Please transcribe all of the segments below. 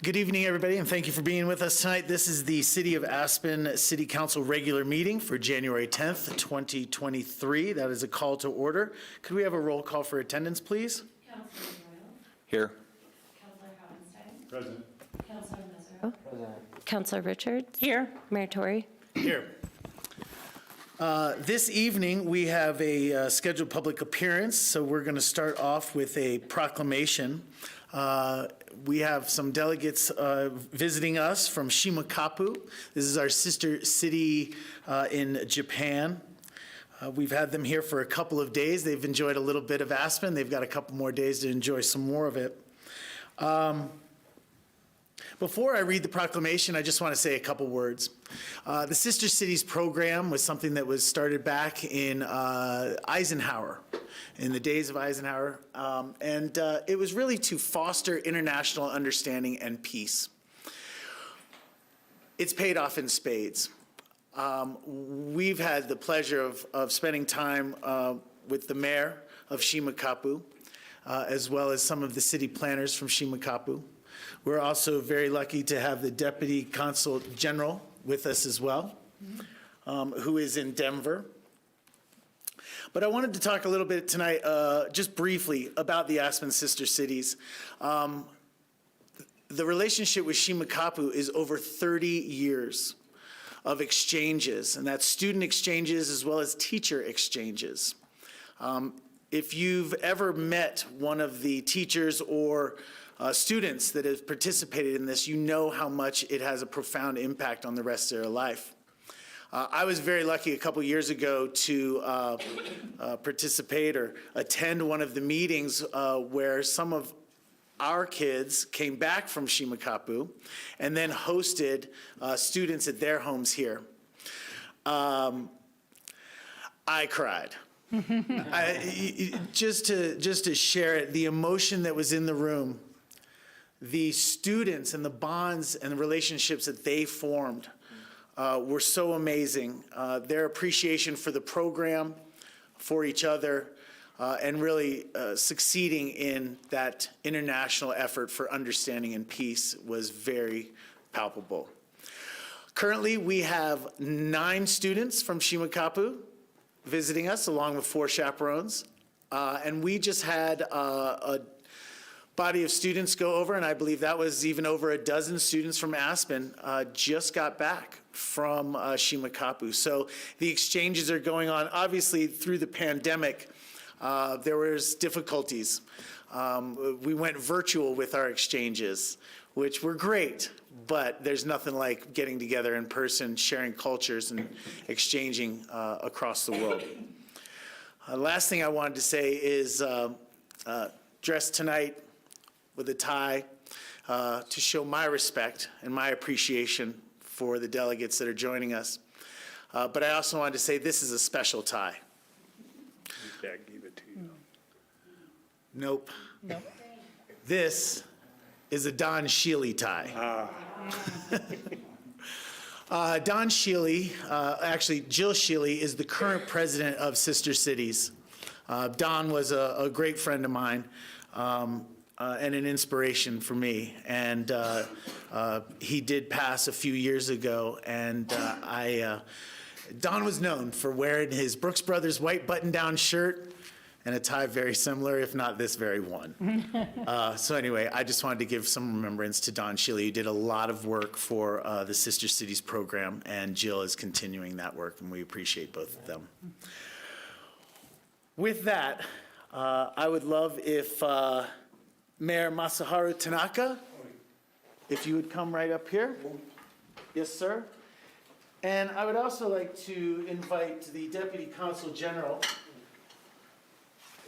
Good evening, everybody, and thank you for being with us tonight. This is the City of Aspen City Council regular meeting for January 10th, 2023. That is a call to order. Could we have a roll call for attendance, please? Councilor Royal. Here. Councilor Hauenstein. Present. Councilor Mesereau. Present. Councilor Richards. Here. Mayor Tory. Here. This evening, we have a scheduled public appearance, so we're going to start off with a proclamation. We have some delegates visiting us from Shimukappu. This is our sister city in Japan. We've had them here for a couple of days. They've enjoyed a little bit of Aspen. They've got a couple more days to enjoy some more of it. Before I read the proclamation, I just want to say a couple words. The Sister Cities program was something that was started back in Eisenhower, in the days of Eisenhower, and it was really to foster international understanding and peace. It's paid off in spades. We've had the pleasure of spending time with the mayor of Shimukappu, as well as some of the city planners from Shimukappu. We're also very lucky to have the Deputy Consul General with us as well, who is in Denver. But I wanted to talk a little bit tonight, just briefly, about the Aspen Sister Cities. The relationship with Shimukappu is over 30 years of exchanges, and that's student exchanges as well as teacher exchanges. If you've ever met one of the teachers or students that have participated in this, you know how much it has a profound impact on the rest of their life. I was very lucky a couple years ago to participate or attend one of the meetings where some of our kids came back from Shimukappu and then hosted students at their homes here. I cried. Just to share it, the emotion that was in the room, the students and the bonds and the relationships that they formed were so amazing. Their appreciation for the program, for each other, and really succeeding in that international effort for understanding and peace was very palpable. Currently, we have 9 students from Shimukappu visiting us, along with 4 chaperones. And we just had a body of students go over, and I believe that was even over a dozen students from Aspen just got back from Shimukappu. So the exchanges are going on. Obviously, through the pandemic, there was difficulties. We went virtual with our exchanges, which were great, but there's nothing like getting together in person, sharing cultures, and exchanging across the world. Last thing I wanted to say is dressed tonight with a tie to show my respect and my appreciation for the delegates that are joining us. But I also wanted to say this is a special tie. Dad gave it to you. Nope. This is a Don Shealy tie. Don Shealy, actually Jill Shealy, is the current president of Sister Cities. Don was a great friend of mine and an inspiration for me. And he did pass a few years ago, and Don was known for wearing his Brooks Brothers white button-down shirt and a tie very similar, if not this very one. So anyway, I just wanted to give some remembrance to Don Shealy, who did a lot of work for the Sister Cities program, and Jill is continuing that work, and we appreciate both of them. With that, I would love if Mayor Masaharu Tanaka, if you would come right up here. Yes, sir. And I would also like to invite the Deputy Consul General,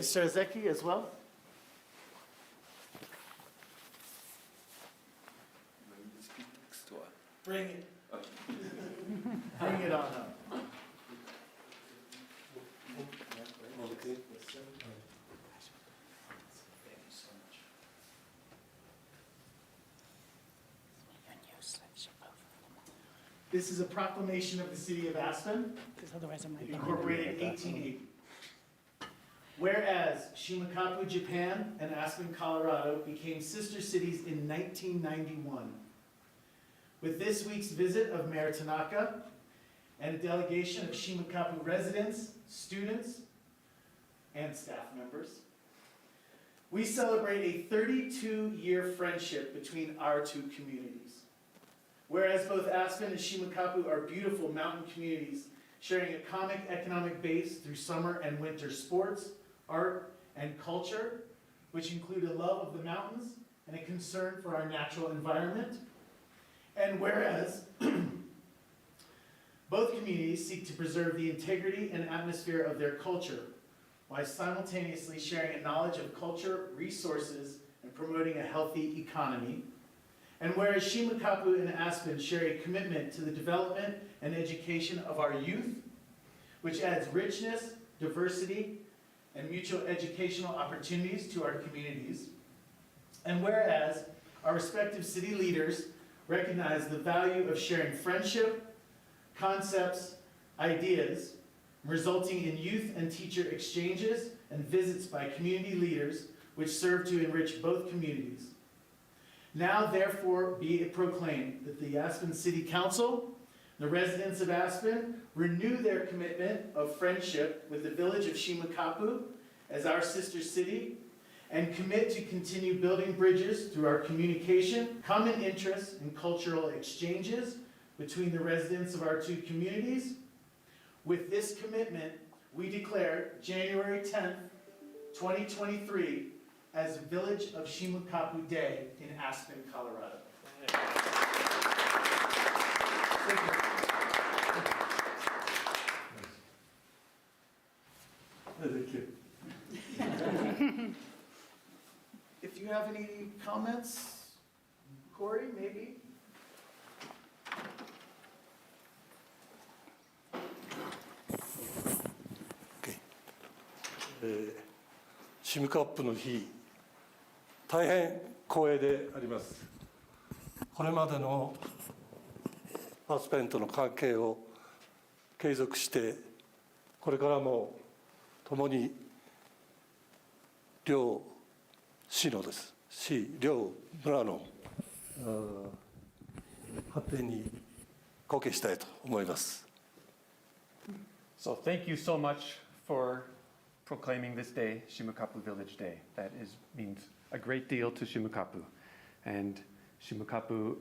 Mr. Ezeki, as well. Bring it. Bring it on up. Okay. This is a proclamation of the city of Aspen, incorporated 1880. Whereas Shimukappu, Japan, and Aspen, Colorado became sister cities in 1991. With this week's visit of Mayor Tanaka and a delegation of Shimukappu residents, students, and staff members, we celebrate a 32-year friendship between our two communities. Whereas both Aspen and Shimukappu are beautiful mountain communities sharing a common economic base through summer and winter sports, art, and culture, which include a love of the mountains and a concern for our natural environment. And whereas both communities seek to preserve the integrity and atmosphere of their culture, while simultaneously sharing a knowledge of culture, resources, and promoting a healthy economy. And whereas Shimukappu and Aspen share a commitment to the development and education of our youth, which adds richness, diversity, and mutual educational opportunities to our communities. And whereas our respective city leaders recognize the value of sharing friendship, concepts, ideas, resulting in youth and teacher exchanges and visits by community leaders, which serve to enrich both communities. Now, therefore, be it proclaimed that the Aspen City Council, the residents of Aspen, renew their commitment of friendship with the village of Shimukappu as our sister city, and commit to continue building bridges through our communication, common interests, and cultural exchanges between the residents of our two communities. With this commitment, we declare January 10th, 2023, as Village of Shimukappu Day in Aspen, Colorado. Thank you. If you have any comments, Corey, maybe? Okay. シムカップの日、大変光栄であります。これまでのアスペンとの関係を継続して、これからも共に両市の両村の発展に貢献したいと思います。So thank you so much for proclaiming this day, Shimukappu Village Day. That means a great deal to Shimukappu. And Shimukappu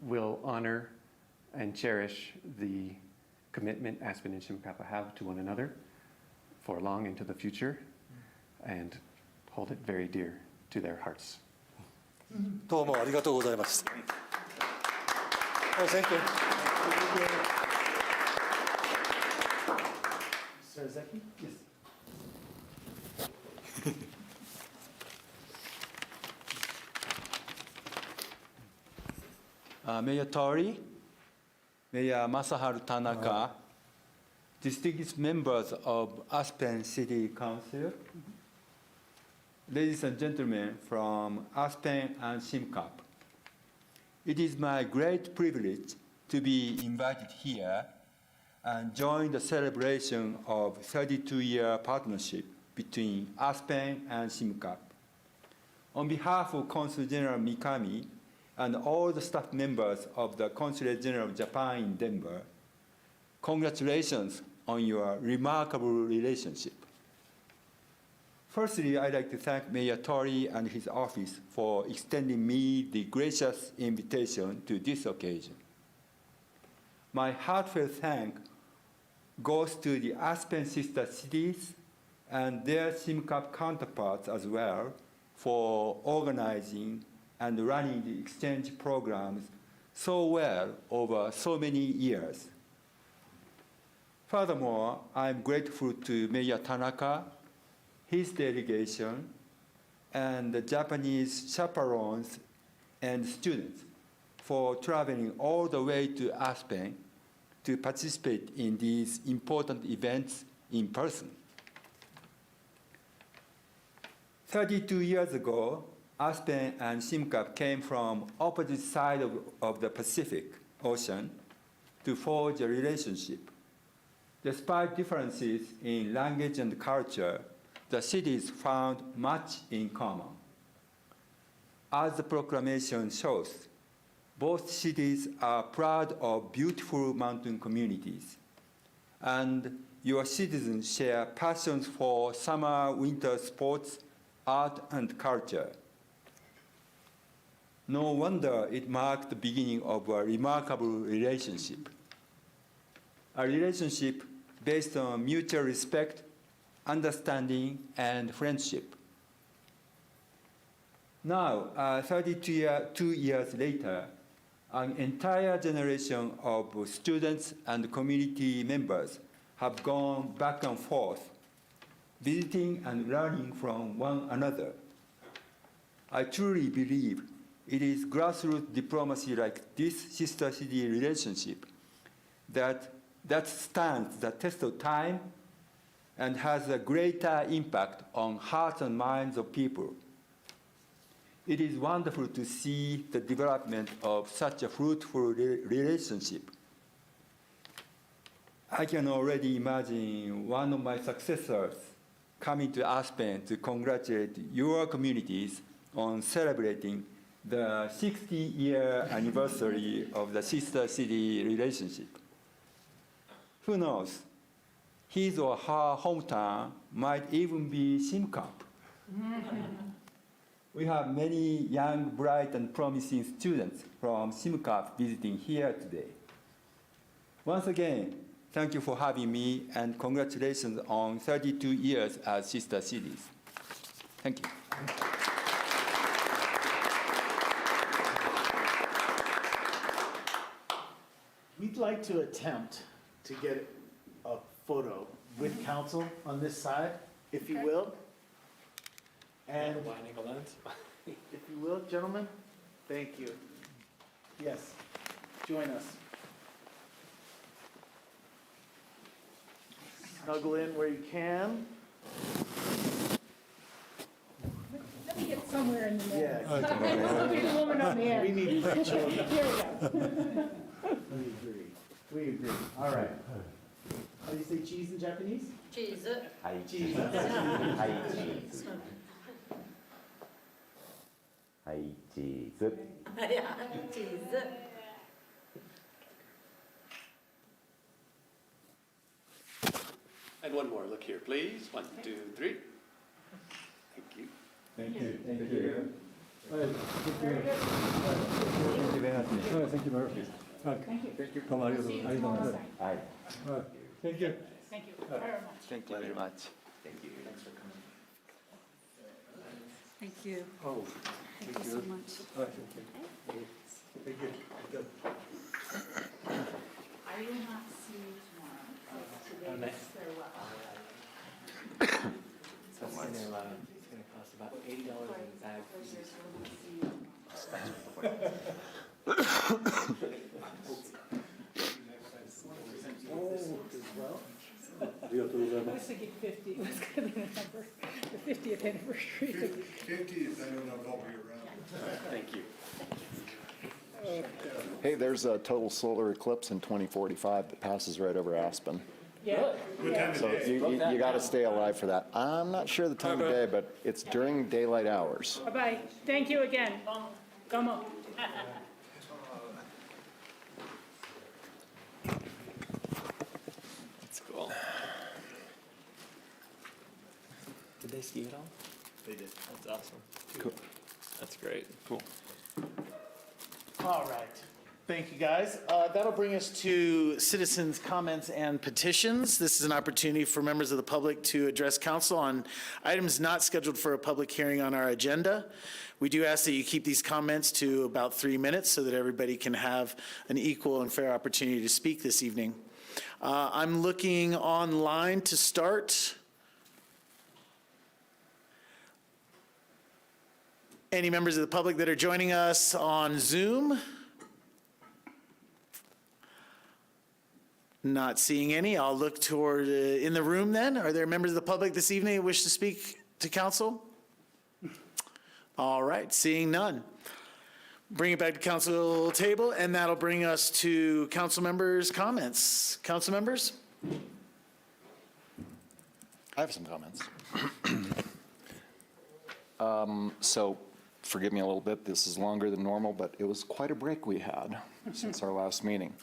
will honor and cherish the commitment Aspen and Shimukappu have to one another for long into the future and hold it very dear to their hearts. どうもありがとうございました。Thank you. Sir Zeki? Yes. Mayor Tori, Mayor Masaharu Tanaka, distinguished members of Aspen City Council, ladies and gentlemen from Aspen and Shimukappu. It is my great privilege to be invited here and join the celebration of 32-year partnership between Aspen and Shimukappu. On behalf of Consul General Mikami and all the staff members of the Consulate General of Japan in Denver, congratulations on your remarkable relationship. Firstly, I'd like to thank Mayor Tori and his office for extending me the gracious invitation to this occasion. My heartfelt thanks goes to the Aspen sister cities and their Shimukappu counterparts as well for organizing and running the exchange programs so well over so many years. Furthermore, I'm grateful to Mayor Tanaka, his delegation, and the Japanese chaperones and students for traveling all the way to Aspen to participate in these important events in person. 32 years ago, Aspen and Shimukappu came from opposite sides of the Pacific Ocean to forge a relationship. Despite differences in language and culture, the cities found much in common. As the proclamation shows, both cities are proud of beautiful mountain communities, and your citizens share passions for summer, winter sports, art, and culture. No wonder it marked the beginning of a remarkable relationship. A relationship based on mutual respect, understanding, and friendship. Now, 32 years later, an entire generation of students and community members have gone back and forth, visiting and learning from one another. I truly believe it is grassroots diplomacy like this sister city relationship that stands the test of time and has a greater impact on hearts and minds of people. It is wonderful to see the development of such a fruitful relationship. I can already imagine one of my successors coming to Aspen to congratulate your communities on celebrating the 60-year anniversary of the sister city relationship. Who knows? His or her hometown might even be Shimukappu. We have many young, bright, and promising students from Shimukappu visiting here today. Once again, thank you for having me, and congratulations on 32 years as sister cities. Thank you. We'd like to attempt to get a photo with council on this side, if you will. And if you will, gentlemen, thank you. Yes, join us. Snuggle in where you can. somewhere in the middle. Yeah. I'll be the woman on the We end. need three children. Here we go. We agree. All right. How do you say cheese in Japanese? Cheese. Cheese. Yeah, cheese. And one more, look here, please. 1, 2, 3. Thank you. Thank you. Thank you. Thank you very much. Thank you very much. Thank you. どうもありがとうございます。はい。Thank you. Thank you very much. Thank you very much. Thank you. Oh, Thank you so much. right, okay. Thank you. I will not see you tomorrow. So today is farewell. So it's gonna cost about $80 in bag fees.ありがとうござい I ま was す。 thinking 50 was going to be the number, the 50th anniversary. 50th, I don't know if I'll be around. Thank you. Hey, there's a total solar eclipse in 2045 that passes right over Aspen. Yeah. So you got to stay alive for that. I'm not sure the time of day, but it's during daylight hours. Bye-bye. Thank you again. Come on. That's cool. Did they ski at all? They did. That's awesome. Cool. That's great. Cool. All right. Thank you, guys. That'll bring us to citizens' comments and petitions. This is an opportunity for members of the public to address council on items not scheduled for a public hearing on our agenda. We do ask that you keep these comments to about 3 minutes so that everybody can have an equal and fair opportunity to speak this evening. I'm looking online to start. Any members of the public that are joining us on Zoom? Not seeing any. I'll look toward in the room then. Are there members of the public this evening who wish to speak to council? All right, seeing none. Bring it back to council table, and that'll bring us to council members' comments. Council members? I have some comments. So forgive me a little bit. This is longer than normal, but it was quite a break we had since our last meeting.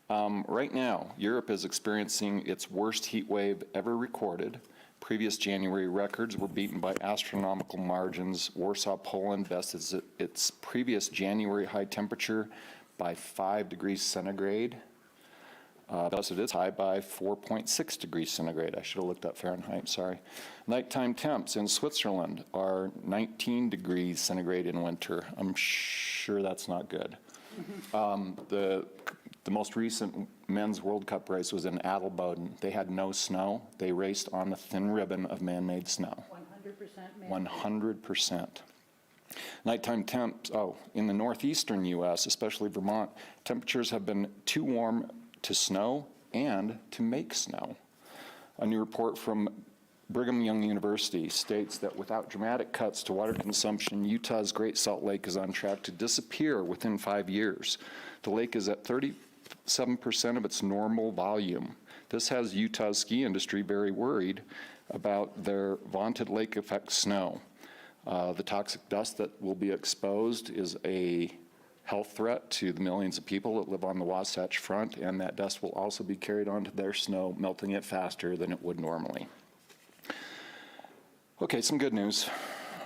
Right now, Europe is experiencing its worst heat wave ever recorded. Previous January records were beaten by astronomical margins. Warsaw, Poland bested its previous January high temperature by 5 degrees centigrade. Bested its high by 4.6 degrees centigrade. I should have looked up Fahrenheit, sorry. Nighttime temps in Switzerland are 19 degrees centigrade in winter. I'm sure that's not good. The most recent men's World Cup race was in Adelboden. They had no snow. They raced on the thin ribbon of man-made snow. 100% man. 100%. Nighttime temps, in the northeastern U.S., especially Vermont, temperatures have been too warm to snow and to make snow. A new report from Brigham Young University states that without dramatic cuts to water consumption, Utah's Great Salt Lake is on track to disappear within 5 years. The lake is at 37% of its normal volume. This has Utah's ski industry very worried about their vaunted lake effect snow. The toxic dust that will be exposed is a health threat to the millions of people that live on the Wasatch Front, and that dust will also be carried onto their snow, melting it faster than it would normally. Okay, some good news.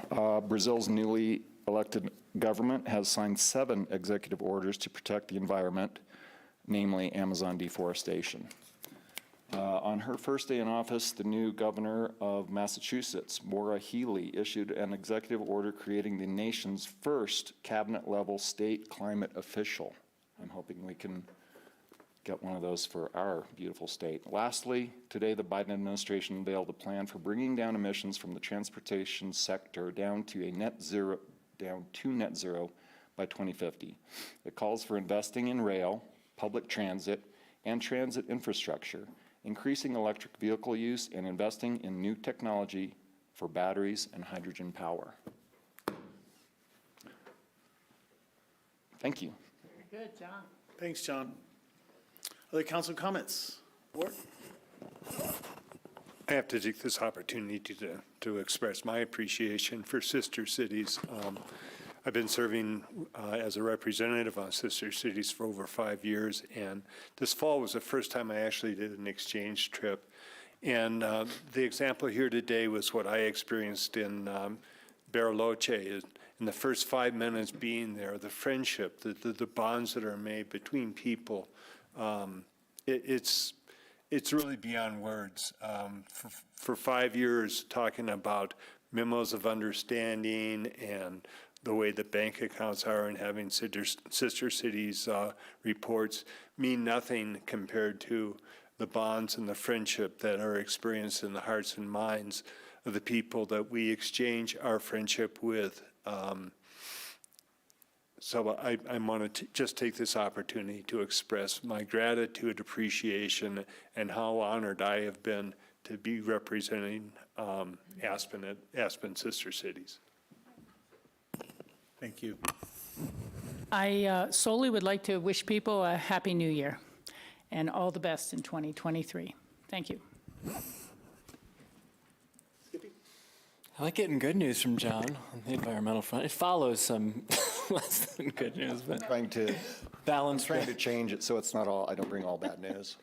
Brazil's newly elected government has signed 7 executive orders to protect the environment, namely Amazon deforestation. On her first day in office, the new governor of Massachusetts, Maura Healey, issued an executive order creating the nation's first cabinet-level state climate official. I'm hoping we can get one of those for our beautiful state. Lastly, today the Biden administration unveiled a plan for bringing down emissions from the transportation sector down to net zero by 2050. It calls for investing in rail, public transit, and transit infrastructure, increasing electric vehicle use, and investing in new technology for batteries and hydrogen power. Thank you. Very good, John. Thanks, John. Other council comments? Ward? I have to take this opportunity to express my appreciation for Sister Cities. I've been serving as a representative on Sister Cities for over 5 years, and this fall was the first time I actually did an exchange trip. And the example here today was what I experienced in Bariloche. In the first 5 minutes being there, the friendship, the bonds that are made between people, it's really beyond words. For 5 years, talking about memos of understanding and the way the bank accounts are and having sister cities reports mean nothing compared to the bonds and the friendship that are experienced in the hearts and minds of the people that we exchange our friendship with. So I want to just take this opportunity to express my gratitude, appreciation, and how honored I have been to be representing Aspen at Aspen Sister Cities. Thank you. I solely would like to wish people a Happy New Year and all the best in 2023. Thank you. I like getting good news from John on the environmental front. It follows some less than good news, but Trying to change it so it's not all, I don't bring all bad news.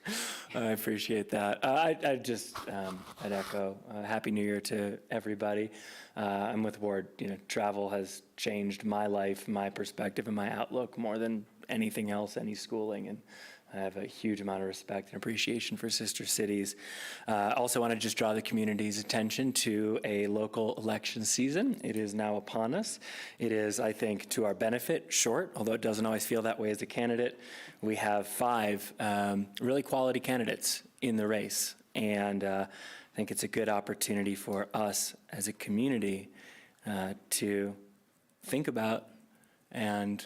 I appreciate that. I'd echo Happy New Year to everybody. I'm with Ward. Travel has changed my life, my perspective, and my outlook more than anything else, any schooling, and I have a huge amount of respect and appreciation for sister cities. I also want to just draw the community's attention to a local election season. It is now upon us. It is, I think, to our benefit, short, although it doesn't always feel that way as a candidate. We have 5 really quality candidates in the race, and I think it's a good opportunity for us as a community to think about and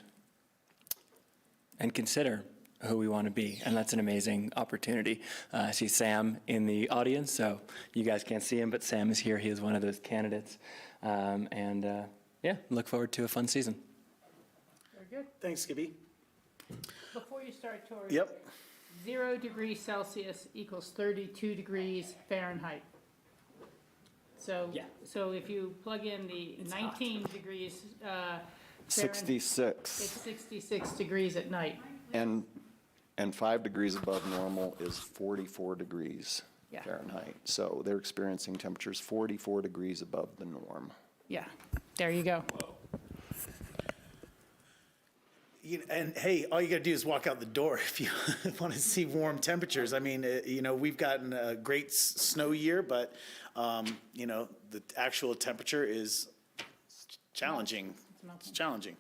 consider who we want to be, and that's an amazing opportunity. I see Sam in the audience, so you guys can't see him, but Sam is here. He is one of those candidates, yeah, look forward to a fun season. Very good. Thanks, Skippy. Before you start, Tori. Yep. 0 degrees Celsius equals 32 degrees Fahrenheit. So, Yeah. so if you plug in the 19 degrees Fahrenheit, 66. it's 66 degrees at night. And 5 degrees above normal is 44 degrees Yeah. Fahrenheit. So they're experiencing temperatures 44 degrees above the norm. Yeah, there you go. And hey, all you got to do is walk out the door if you want to see warm temperatures. I mean, we've gotten a great snow year, but, the actual temperature is challenging. It's challenging.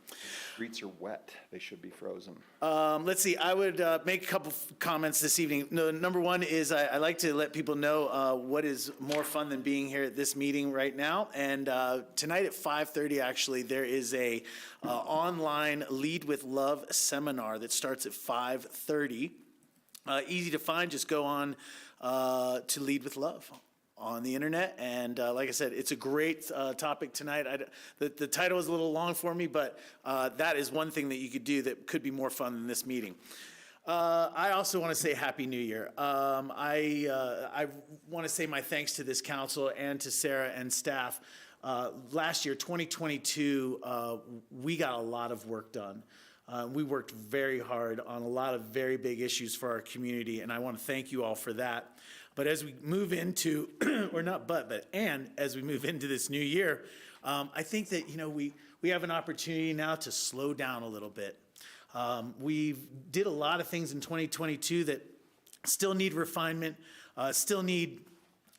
Streets are wet. They should be frozen. Let's see. I would make a couple comments this evening. No, number one is I like to let people know what is more fun than being here at this meeting right now. And tonight at 5:30, actually, there is a online Lead with Love seminar that starts at 5:30. Easy to find. Just go on to Lead with Love on the internet, and like I said, it's a great topic tonight. The title is a little long for me, but that is one thing that you could do that could be more fun than this meeting. I also want to say Happy New Year. I want to say my thanks to this council and to Sarah and staff. Last year, 2022, we got a lot of work done. We worked very hard on a lot of very big issues for our community, and I want to thank you all for that. But as we move into, or not as we move into this new year, I think that, we have an opportunity now to slow down a little bit. We did a lot of things in 2022 that still need refinement, still need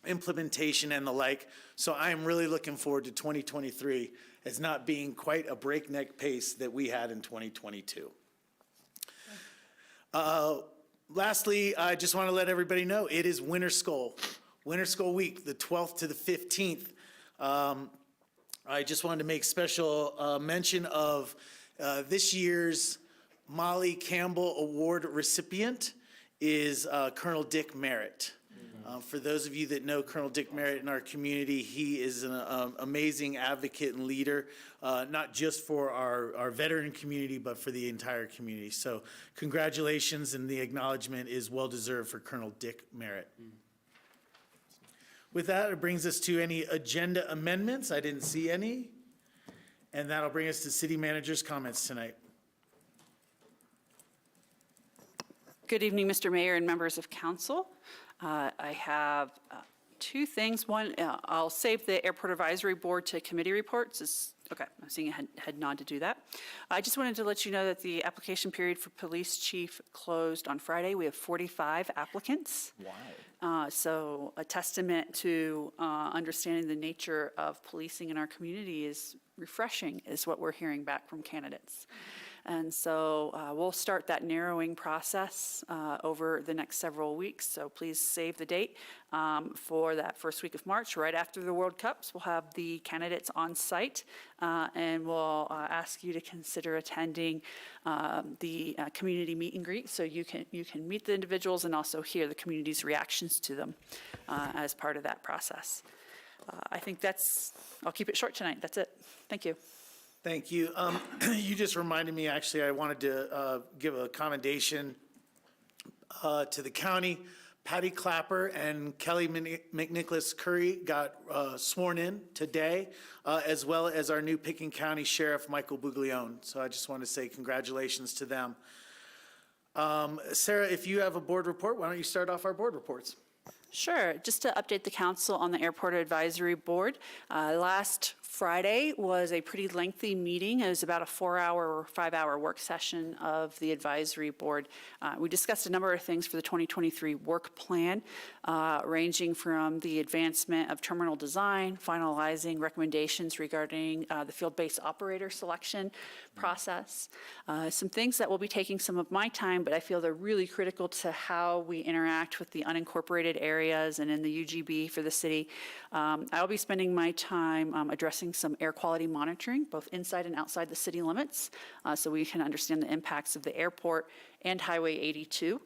implementation and the like. So I am really looking forward to 2023 as not being quite a breakneck pace that we had in 2022. Lastly, I just want to let everybody know it is Winter Skull Week, the 12th to the 15th. I just wanted to make special mention of this year's Molly Campbell Award recipient is Colonel Dick Merritt. For those of you that know Colonel Dick Merritt in our community, he is an amazing advocate and leader, not just for our veteran community, but for the entire community. So congratulations, and the acknowledgement is well-deserved for Colonel Dick Merritt. With that, it brings us to any agenda amendments. I didn't see any. And that'll bring us to city manager's comments tonight. Good evening, Mr. Mayor and members of council. I have two things. One, I'll save the Airport Advisory Board to committee reports. Okay, I'm seeing a head nod to do that. I just wanted to let you know that the application period for police chief closed on Friday. We have 45 applicants. Wow. So a testament to understanding the nature of policing in our community is refreshing, is what we're hearing back from candidates. And so we'll start that narrowing process over the next several weeks. So please save the date for that first week of March, right after the World Cups. We'll have the candidates on site, and we'll ask you to consider attending the community meet and greet, so you can meet the individuals and also hear the community's reactions to them as part of that process. I think I'll keep it short tonight. That's it. Thank you. Thank you. You just reminded me, actually, I wanted to give a commendation to the county. Patty Clapper and Kelly McNicholas Curry got sworn in today, as well as our new Pickens County Sheriff, Michael Buglione. So I just want to say congratulations to them. Sarah, if you have a board report, why don't you start off our board reports? Sure. Just to update the council on the Airport Advisory Board, last Friday was a pretty lengthy meeting. It was about a 4-hour or 5-hour work session of the advisory board. We discussed a number of things for the 2023 work plan, ranging from the advancement of terminal design, finalizing recommendations regarding the field-based operator selection process. Some things that will be taking some of my time, but I feel they're really critical to how we interact with the unincorporated areas and in the UGB for the city. I'll be spending my time addressing some air quality monitoring, both inside and outside the city limits, so we can understand the impacts of the airport and Highway 82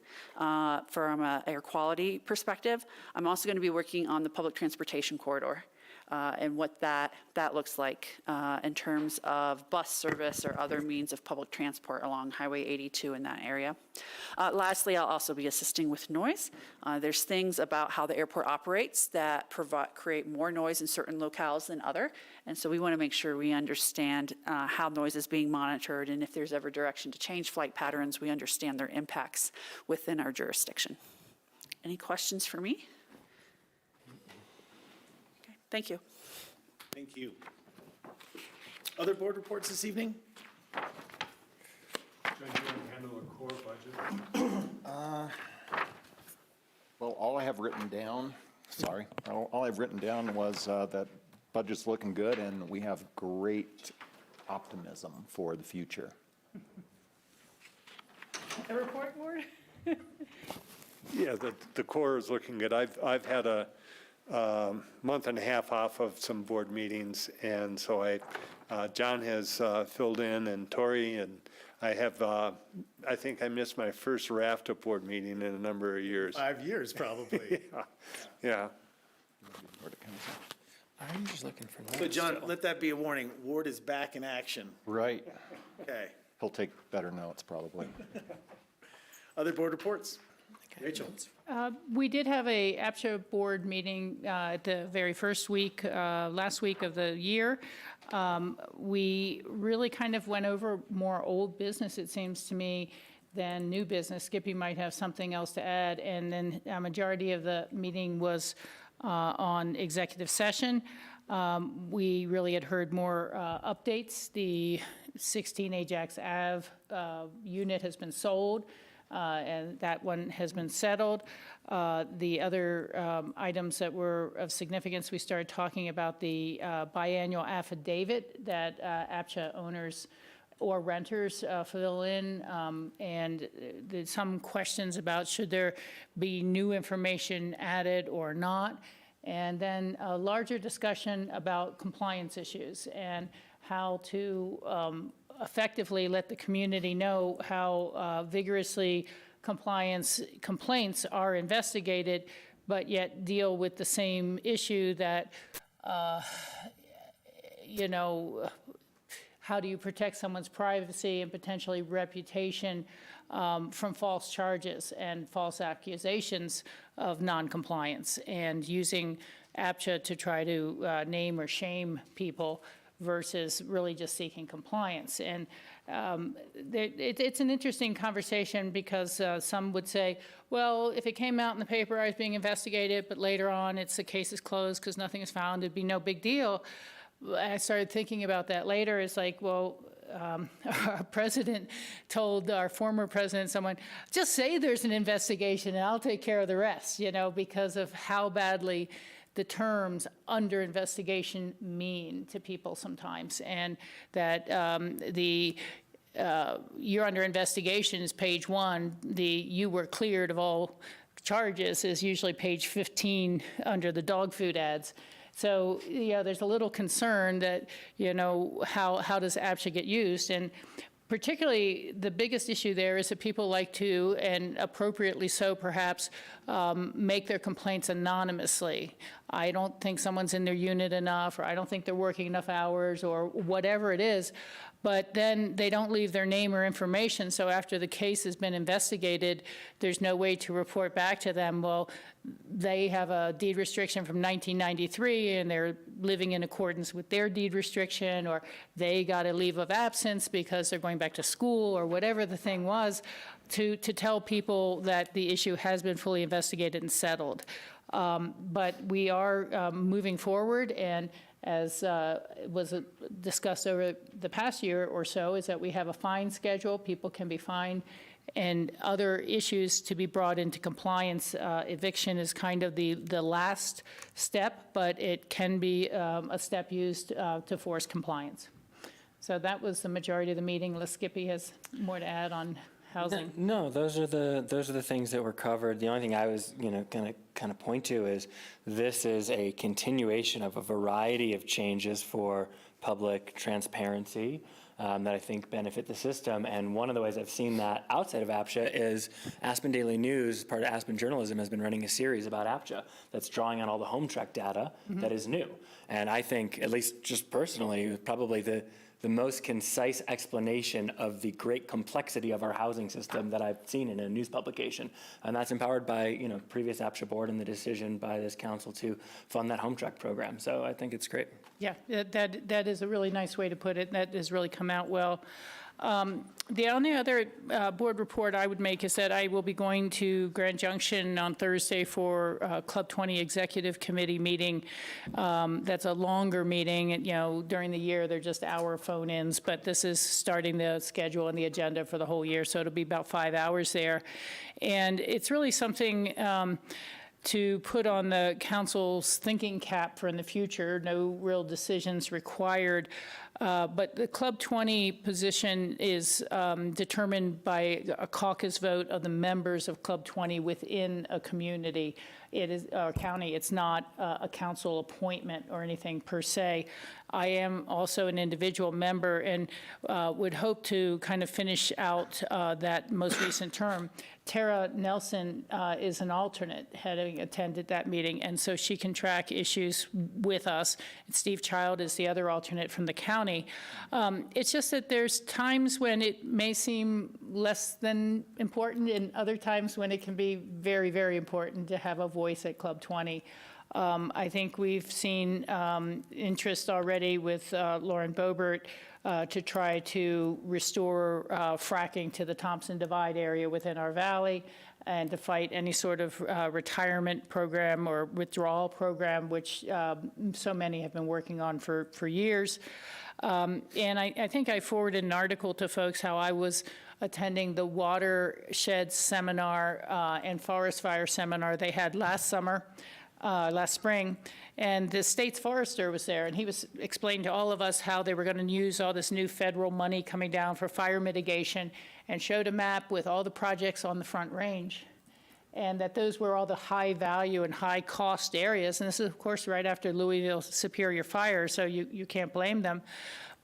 from an air quality perspective. I'm also going to be working on the public transportation corridor and what that looks like in terms of bus service or other means of public transport along Highway 82 in that area. Lastly, I'll also be assisting with noise. There's things about how the airport operates that create more noise in certain locales than other, and so we want to make sure we understand how noise is being monitored, and if there's ever direction to change flight patterns, we understand their impacts within our jurisdiction. Any questions for me? Okay, thank you. Thank you. Other board reports this evening? John, you want to handle a core budget? Well, all I have written down was that budget's looking good and we have great optimism for the future. The report board? Yeah, the core is looking good. I've had a month and a half off of some board meetings, and so John has filled in, and Tori, and I have, I think I missed my first RAFTA board meeting in a number of years. 5 years, probably. Yeah. I'm just looking for notes. So John, let that be a warning. Ward is back in action. Right. Okay. He'll take better notes, probably. Other board reports? Rachel? We did have a APSHA board meeting at the very first week, last week of the year. We really kind of went over more old business, it seems to me, than new business. Skippy might have something else to add. And then a majority of the meeting was on executive session. We really had heard more updates. The 16 Ajax Ave unit has been sold. And that one has been settled. The other items that were of significance, we started talking about the biannual affidavit that APSHA owners or renters fill in, and there's some questions about should there be new information added or not. And then a larger discussion about compliance issues and how to effectively let the community know how vigorously complaints are investigated but yet deal with the same issue that, you know, how do you protect someone's privacy and potentially reputation from false charges and false accusations of noncompliance, and using APCHA to try to name or shame people versus really just seeking compliance. And it's an interesting conversation because some would say, well, if it came out in the paper I was being investigated, but later on the case is closed because nothing is found, it'd be no big deal. I started thinking about that later. It's like, well, our president told our former president, someone, just say there's an investigation and I'll take care of the rest, you know, because of how badly the terms under investigation mean to people sometimes. And that you're under investigation is page 1. You were cleared of all charges is usually page 15 under the dog food ads. So, yeah, there's a little concern that, you know, how does APCHA get used? And particularly, the biggest issue there is that people like to, and appropriately so perhaps, make their complaints anonymously. I don't think someone's in their unit enough, or I don't think they're working enough hours, or whatever it is. But then they don't leave their name or information, so after the case has been investigated, there's no way to report back to them, well, they have a deed restriction from 1993 and they're living in accordance with their deed restriction, or they got a leave of absence because they're going back to school, or whatever the thing was, to tell people that the issue has been fully investigated and settled. But we are moving forward, and as was discussed over the past year or so, is that we have a fine schedule. People can be fined, and other issues to be brought into compliance. Eviction is kind of the last step, but it can be a step used to force compliance. So that was the majority of the meeting. Unless Skippy has more to add on housing. No, those are the things that were covered. The only thing I was, you know, going to kind of point to is this is a continuation of a variety of changes for public transparency that I think benefit the system. And one of the ways I've seen that outside of APCHA is Aspen Daily News, part of Aspen Journalism, has been running a series about APCHA that's drawing on all the home track data that is new. And I think, at least just personally, probably the most concise explanation of the great complexity of our housing system that I've seen in a news publication. And that's empowered by, you know, previous APCHA board and the decision by this council to fund that home track program. So I think it's great. Yeah, that is a really nice way to put it. That has really come out well. The only other board report I would make is that I will be going to Grand Junction on Thursday for Club 20 Executive Committee meeting. That's a longer meeting. You know, during the year, they're just hour phone-ins, but this is starting the schedule and the agenda for the whole year, so it'll be about 5 hours there. And it's really something to put on the council's thinking cap for in the future. No real decisions required. But the Club 20 position is determined by a caucus vote of the members of Club 20 within a community. It is a county. It's not a council appointment or anything per se. I am also an individual member and would hope to kind of finish out that most recent term. Tara Nelson is an alternate, having attended that meeting, and so she can track issues with us. And Steve Child is the other alternate from the county. It's just that there's times when it may seem less than important, and other times when it can be very, very important to have a voice at Club 20. I think we've seen interest already with Lauren Boebert to try to restore fracking to the Thompson Divide area within our valley, and to fight any sort of retirement program or withdrawal program, which so many have been working on for years. And I think I forwarded an article to folks how I was attending the watershed seminar and forest fire seminar they had last spring, and the state's forester was there, and he was explaining to all of us how they were going to use all this new federal money coming down for fire mitigation, and showed a map with all the projects on the Front Range, and that those were all the high value and high cost areas. And this is, of course, right after Louisville Superior fire, so you can't blame them.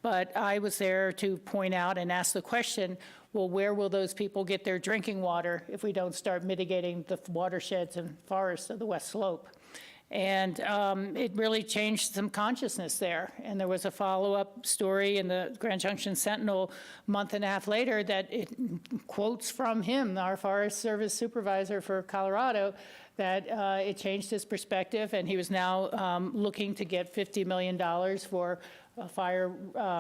But I was there to point out and ask the question, well, where will those people get their drinking water if we don't start mitigating the watersheds and forests of the West Slope? And it really changed some consciousness there. And there was a follow-up story in the Grand Junction Sentinel a month and a half later that it quotes from him, our Forest Service supervisor for Colorado, that it changed his perspective, and he was now looking to get $50 million for fire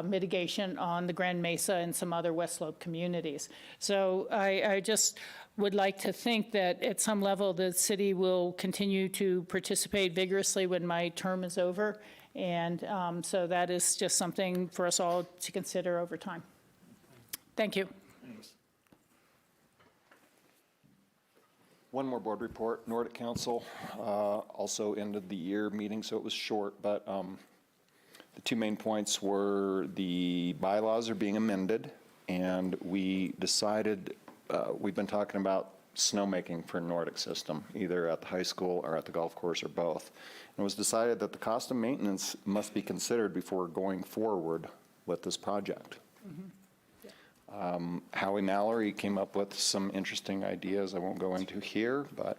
mitigation on the Grand Mesa and some other West Slope communities. So I just would like to think that at some level the city will continue to participate vigorously when my term is over. And so that is just something for us all to consider over time. Thank you. One more board report. Nordic Council also ended the year meeting, so it was short, but the two main points were the bylaws are being amended, and we decided, we've been talking about snowmaking for Nordic system, either at the high school or at the golf course or both. And it was decided that the cost of maintenance must be considered before going forward with this project. Howie Mallory came up with some interesting ideas I won't go into here, but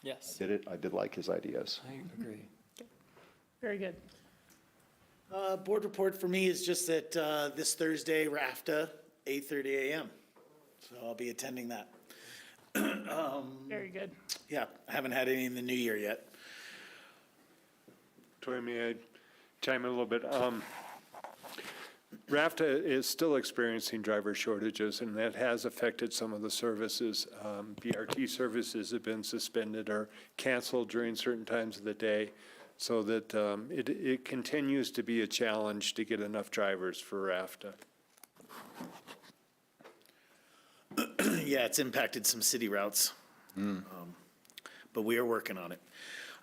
Yes, I did like his ideas. I agree. Very good. Board report for me is just that this Thursday, RAFTA, 8:30 a.m. So I'll be attending that. Very good. Yeah, I haven't had any in the new year yet. Troy, may I chime in a little bit? RAFTA is still experiencing driver shortages, and that has affected some of the services. BRT services have been suspended or canceled during certain times of the day, so that it continues to be a challenge to get enough drivers for RAFTA. Yeah, it's impacted some city routes, but we are working on it.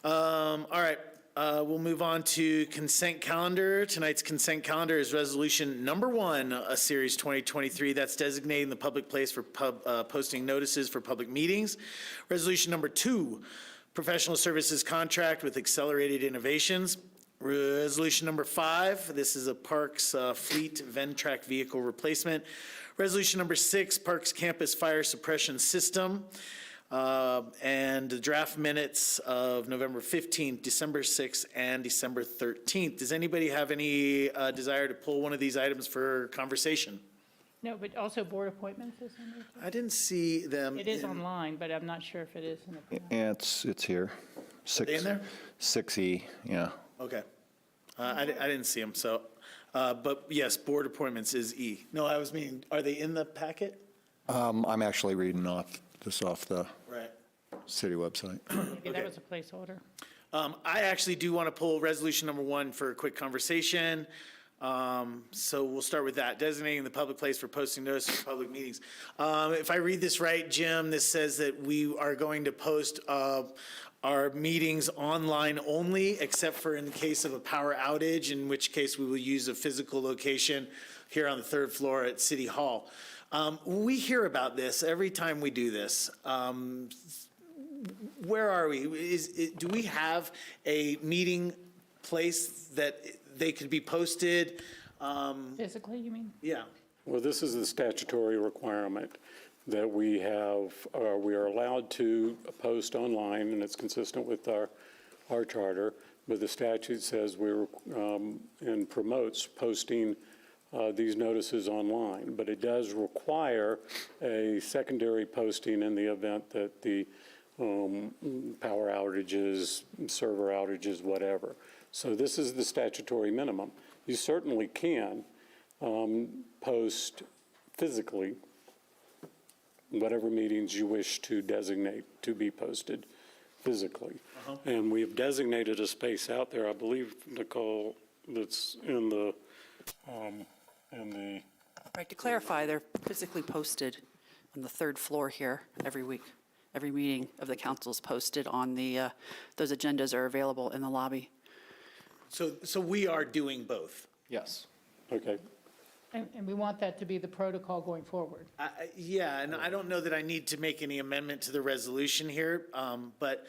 All right, we'll move on to consent calendar. Tonight's consent calendar is resolution number 1, a series 2023. That's designating the public place for posting notices for public meetings. Resolution number 2, professional services contract with Accelerated Innovations. Resolution number 5, this is a Parks Fleet Ventrac vehicle replacement. Resolution number 6, Parks Campus Fire Suppression System. And the draft minutes of November 15th, December 6th, and December 13th. Does anybody have any desire to pull one of these items for conversation? No, but also board appointments is in there? I didn't see them. It is online, but I'm not sure if it is in the. It's here. They in there? 6E, yeah. Okay. I didn't see them, so, but yes, board appointments is E. No, I was meaning, are they in the packet? I'm actually reading off the Right. city website. Maybe that was a placeholder. I actually do want to pull resolution number 1 for a quick conversation. So we'll start with that, designating the public place for posting notice for public meetings. If I read this right, Jim, this says that we are going to post our meetings online only, except for in the case of a power outage, in which case we will use a physical location here on the 3rd floor at City Hall. We hear about this every time we do this. Where are we? Do we have a meeting place that they could be posted? Physically, you mean? Yeah. Well, this is the statutory requirement that we have, we are allowed to post online, and it's consistent with our charter, but the statute says we're, and promotes posting these notices online, but it does require a secondary posting in the event that the power outages, server outages, whatever. So this is the statutory minimum. You certainly can post physically whatever meetings you wish to designate to be posted physically. And we have designated a space out there, I believe, Nicole, that's in the. Right, to clarify, they're physically posted on the 3rd floor here every week. Every meeting of the council is posted on the, those agendas are available in the lobby. So we are doing both. Yes. Okay. And we want that to be the protocol going forward. Yeah, and I don't know that I need to make any amendment to the resolution here, but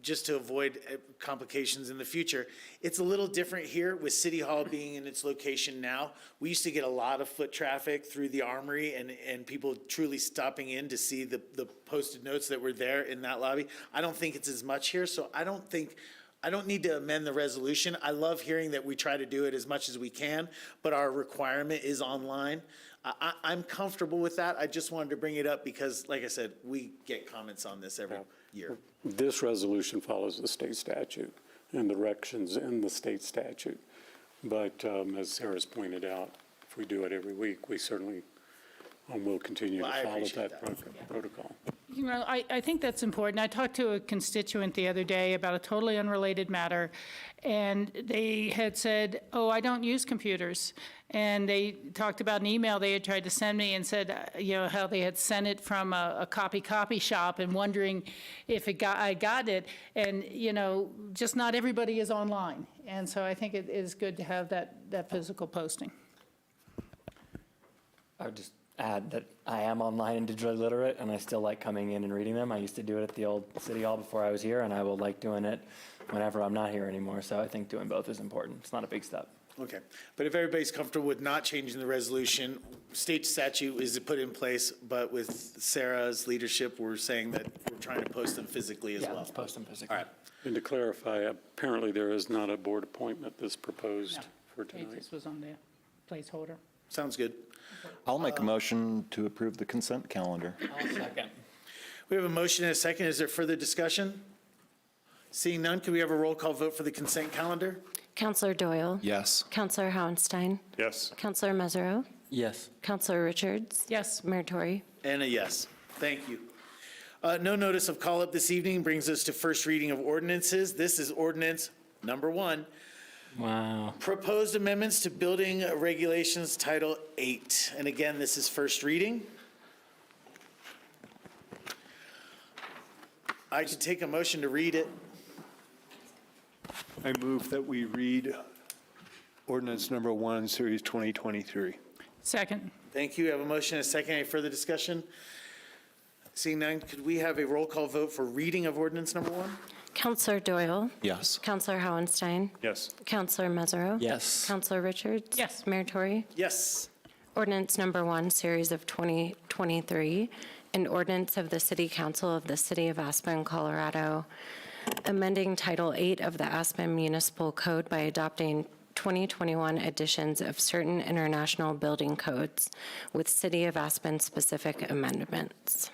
just to avoid complications in the future. It's a little different here with City Hall being in its location now. We used to get a lot of foot traffic through the Armory and people truly stopping in to see the posted notes that were there in that lobby. I don't think it's as much here, so I don't need to amend the resolution. I love hearing that we try to do it as much as we can, but our requirement is online. I'm comfortable with that. I just wanted to bring it up because, like I said, we get comments on this every year. This resolution follows the state statute and directions in the state statute. But as Sarah's pointed out, if we do it every week, we certainly will continue to Well, I follow appreciate that protocol. You know, I think that's important. I talked to a constituent the other day about a totally unrelated matter, and they had said, oh, I don't use computers. And they talked about an email they had tried to send me and said, you know, how they had sent it from a copy shop and wondering if I got it. And, you know, just not everybody is online. And so I think it is good to have that physical posting. I would just add that I am online and digitally literate, and I still like coming in and reading them. I used to do it at the old City Hall before I was here, and I will like doing it whenever I'm not here anymore. So I think doing both is important. It's not a big step. Okay, but if everybody's comfortable with not changing the resolution, state statute is put in place, but with Sarah's leadership, we're saying that we're trying to post them physically as Yeah, well. let's post them physically. All right. And to clarify, apparently there is not a board appointment that's proposed No. for It tonight. just was on the placeholder. Sounds good. I'll make a motion to approve the consent calendar. I'll second. We have a motion and a second. Is there further discussion? Seeing none, can we have a roll call vote for the consent calendar? Counselor Doyle? Yes. Counselor Howenstein? Yes. Counselor Mesereau? Yes. Counselor Richards? Yes. Mayor Tory? And a yes. Thank you. No notice of call-up this evening brings us to first reading of ordinances. This is ordinance number 1. Wow. Proposed amendments to building regulations, Title 8. And again, this is first reading. I could take a motion to read it. I move that we read ordinance number 1, series 2023. Second. Thank you. We have a motion and a second. Any further discussion? Seeing none, could we have a roll call vote for reading of ordinance number 1? Counselor Doyle? Yes. Counselor Howenstein? Yes. Counselor Mesereau? Yes. Counselor Richards? Yes. Mayor Tory? Yes. Ordinance number 1, series of 2023, an ordinance of the City Council of the City of Aspen, Colorado, amending Title 8 of the Aspen Municipal Code by adopting 2021 editions of certain international building codes with City of Aspen specific amendments.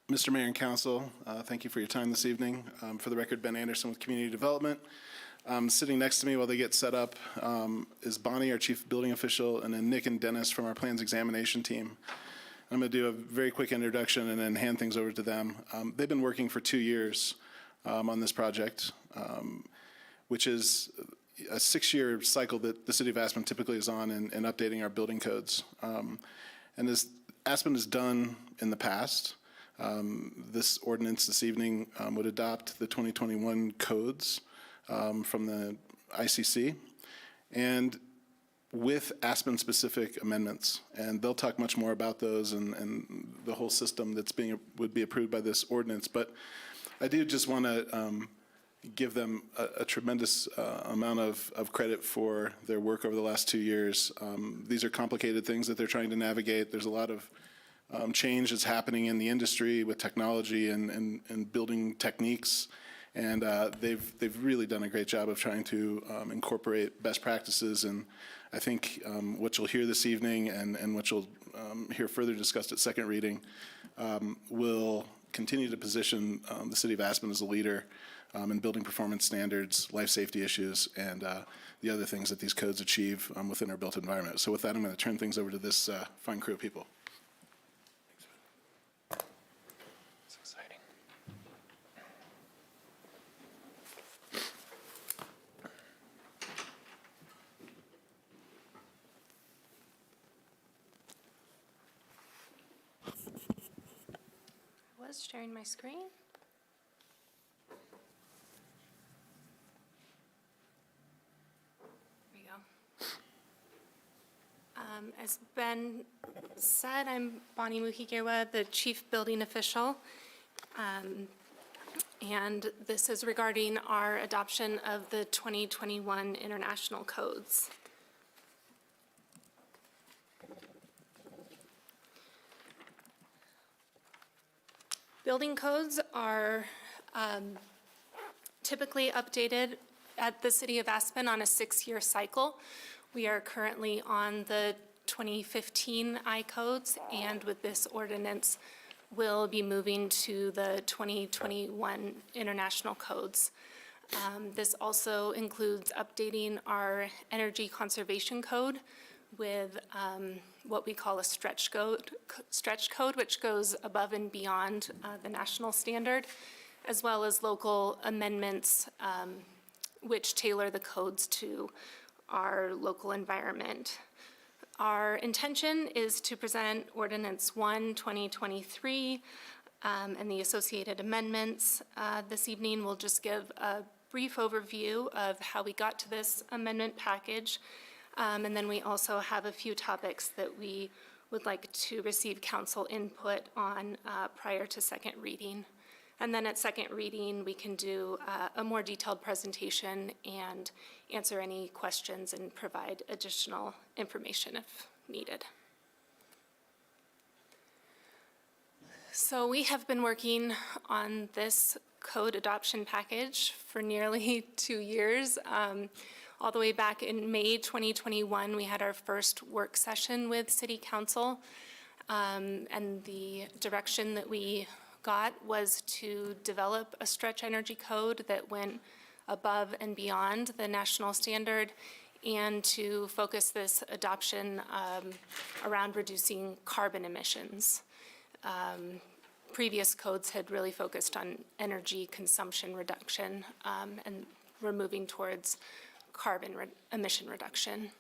Mr. Mayor and Council, thank you for your time this evening. For the record, Ben Anderson with Community Development. Sitting next to me while they get set up is Bonnie, our Chief Building Official, and then Nick and Dennis from our Plans Examination Team. I'm going to do a very quick introduction and then hand things over to them. They've been working for 2 years on this project, which is a 6-year cycle that the City of Aspen typically is on in updating our building codes. And as Aspen has done in the past, this ordinance this evening would adopt the 2021 codes from the ICC and with Aspen-specific amendments. And they'll talk much more about those and the whole system that's would be approved by this ordinance. But I do just want to give them a tremendous amount of credit for their work over the last 2 years. These are complicated things that they're trying to navigate. There's a lot of change that's happening in the industry with technology and building techniques. And they've really done a great job of trying to incorporate best practices. And I think what you'll hear this evening and what you'll hear further discussed at second reading will continue to position the City of Aspen as a leader in building performance standards, life safety issues, and the other things that these codes achieve within our built environment. So with that, I'm going to turn things over to this fine crew of people. It's exciting. I was sharing my screen. There we go. As Ben said, I'm Bonnie Muhigirwa, the Chief Building Official. And this is regarding our adoption of the 2021 International Codes. Building codes are typically updated at the City of Aspen on a 6-year cycle. We are currently on the 2015 I-codes, and with this ordinance, we'll be moving to the 2021 International Codes. This also includes updating our Energy Conservation Code with what we call a stretch code, which goes above and beyond the national standard, as well as local amendments which tailor the codes to our local environment. Our intention is to present Ordinance 1, 2023, and the associated amendments. This evening, we'll just give a brief overview of how we got to this amendment package, and then we also have a few topics that we would like to receive council input on prior to second reading. And then at second reading, we can do a more detailed presentation and answer any questions and provide additional information if needed. So we have been working on this code adoption package for nearly 2 years. All the way back in May 2021, we had our first work session with City Council, and the direction that we got was to develop a stretch energy code that went above and beyond the national standard, and to focus this adoption around reducing carbon emissions. Previous codes had really focused on energy consumption reduction, and we're moving towards carbon emission reduction.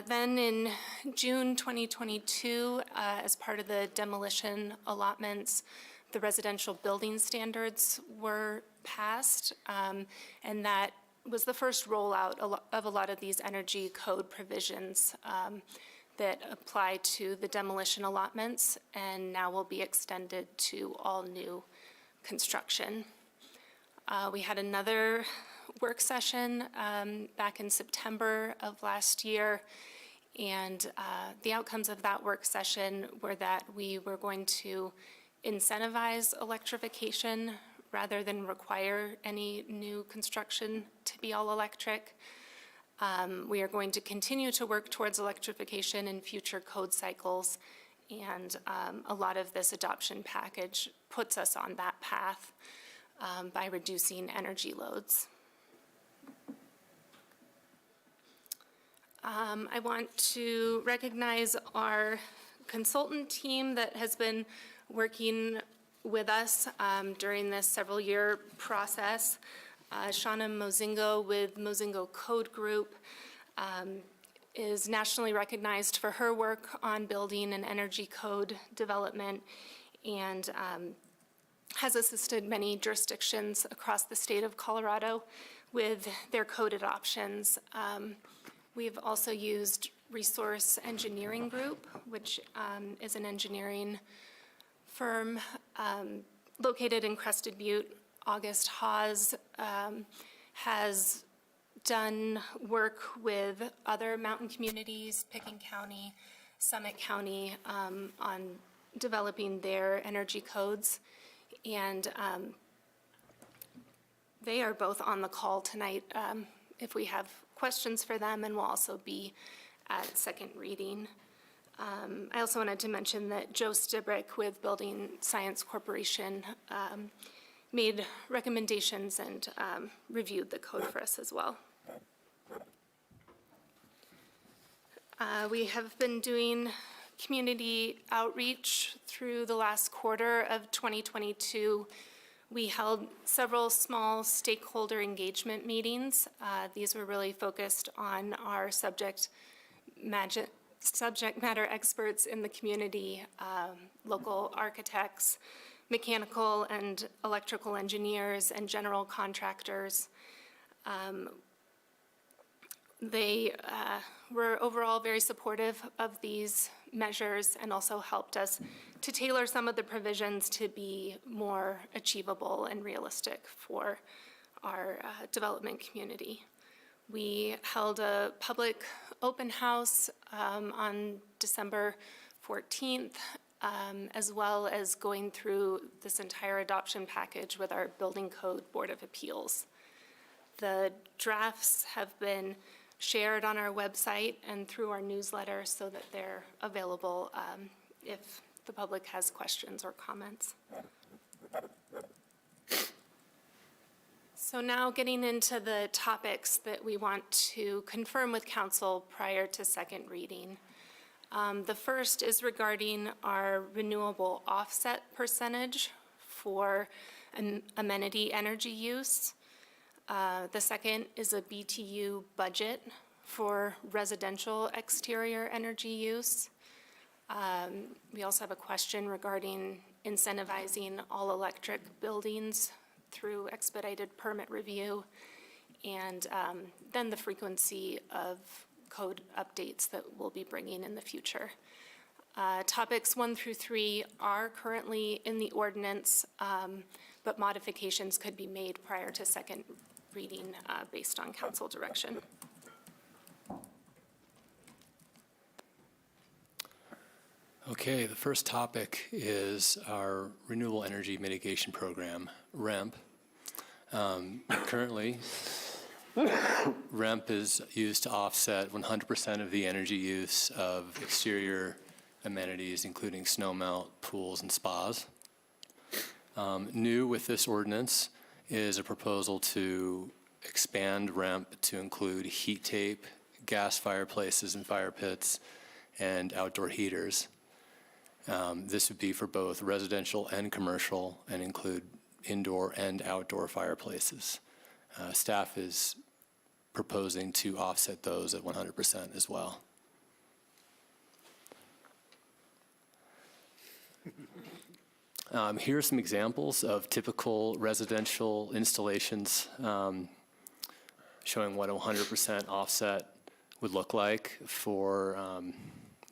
Then in June 2022, as part of the demolition allotments, the residential building standards were passed, and that was the first rollout of a lot of these energy code provisions that apply to the demolition allotments, and now will be extended to all new construction. We had another work session back in September of last year, and the outcomes of that work session were that we were going to incentivize electrification rather than require any new construction to be all electric. We are going to continue to work towards electrification in future code cycles, and a lot of this adoption package puts us on that path by reducing energy loads. I want to recognize our consultant team that has been working with us during this several-year process. Shauna Mozingo with Mozingo Code Group is nationally recognized for her work on building an energy code development, and has assisted many jurisdictions across the state of Colorado with their code adoptions. We've also used Resource Engineering Group, which is an engineering firm located in Crested Butte. August Hawes has done work with other mountain communities, Pickens County, Summit County, on developing their energy codes. And they are both on the call tonight if we have questions for them, and will also be at second reading. I also wanted to mention that Joe Stibrick with Building Science Corporation made recommendations and reviewed the code for us as well. We have been doing community outreach through the last quarter of 2022. We held several small stakeholder engagement meetings. These were really focused on our subject matter experts in the community, local architects, mechanical and electrical engineers, and general contractors. They were overall very supportive of these measures and also helped us to tailor some of the provisions to be more achievable and realistic for our development community. We held a public open house on December 14th, as well as going through this entire adoption package with our Building Code Board of Appeals. The drafts have been shared on our website and through our newsletter so that they're available if the public has questions or comments. So now getting into the topics that we want to confirm with council prior to second reading. The first is regarding our renewable offset percentage for amenity energy use. The second is a BTU budget for residential exterior energy use. We also have a question regarding incentivizing all-electric buildings through expedited permit review, and then the frequency of code updates that we'll be bringing in the future. Topics 1 through 3 are currently in the ordinance, but modifications could be made prior to second reading based on council direction. Okay, the first topic is our Renewable Energy Mitigation Program, REMP. Currently, REMP is used to offset 100% of the energy use of exterior amenities, including snowmelt, pools, and spas. New with this ordinance is a proposal to expand REMP to include heat tape, gas fireplaces and fire pits, and outdoor heaters. This would be for both residential and commercial and include indoor and outdoor fireplaces. Staff is proposing to offset those at 100% as well. Here are some examples of typical residential installations showing what a 100% offset would look like for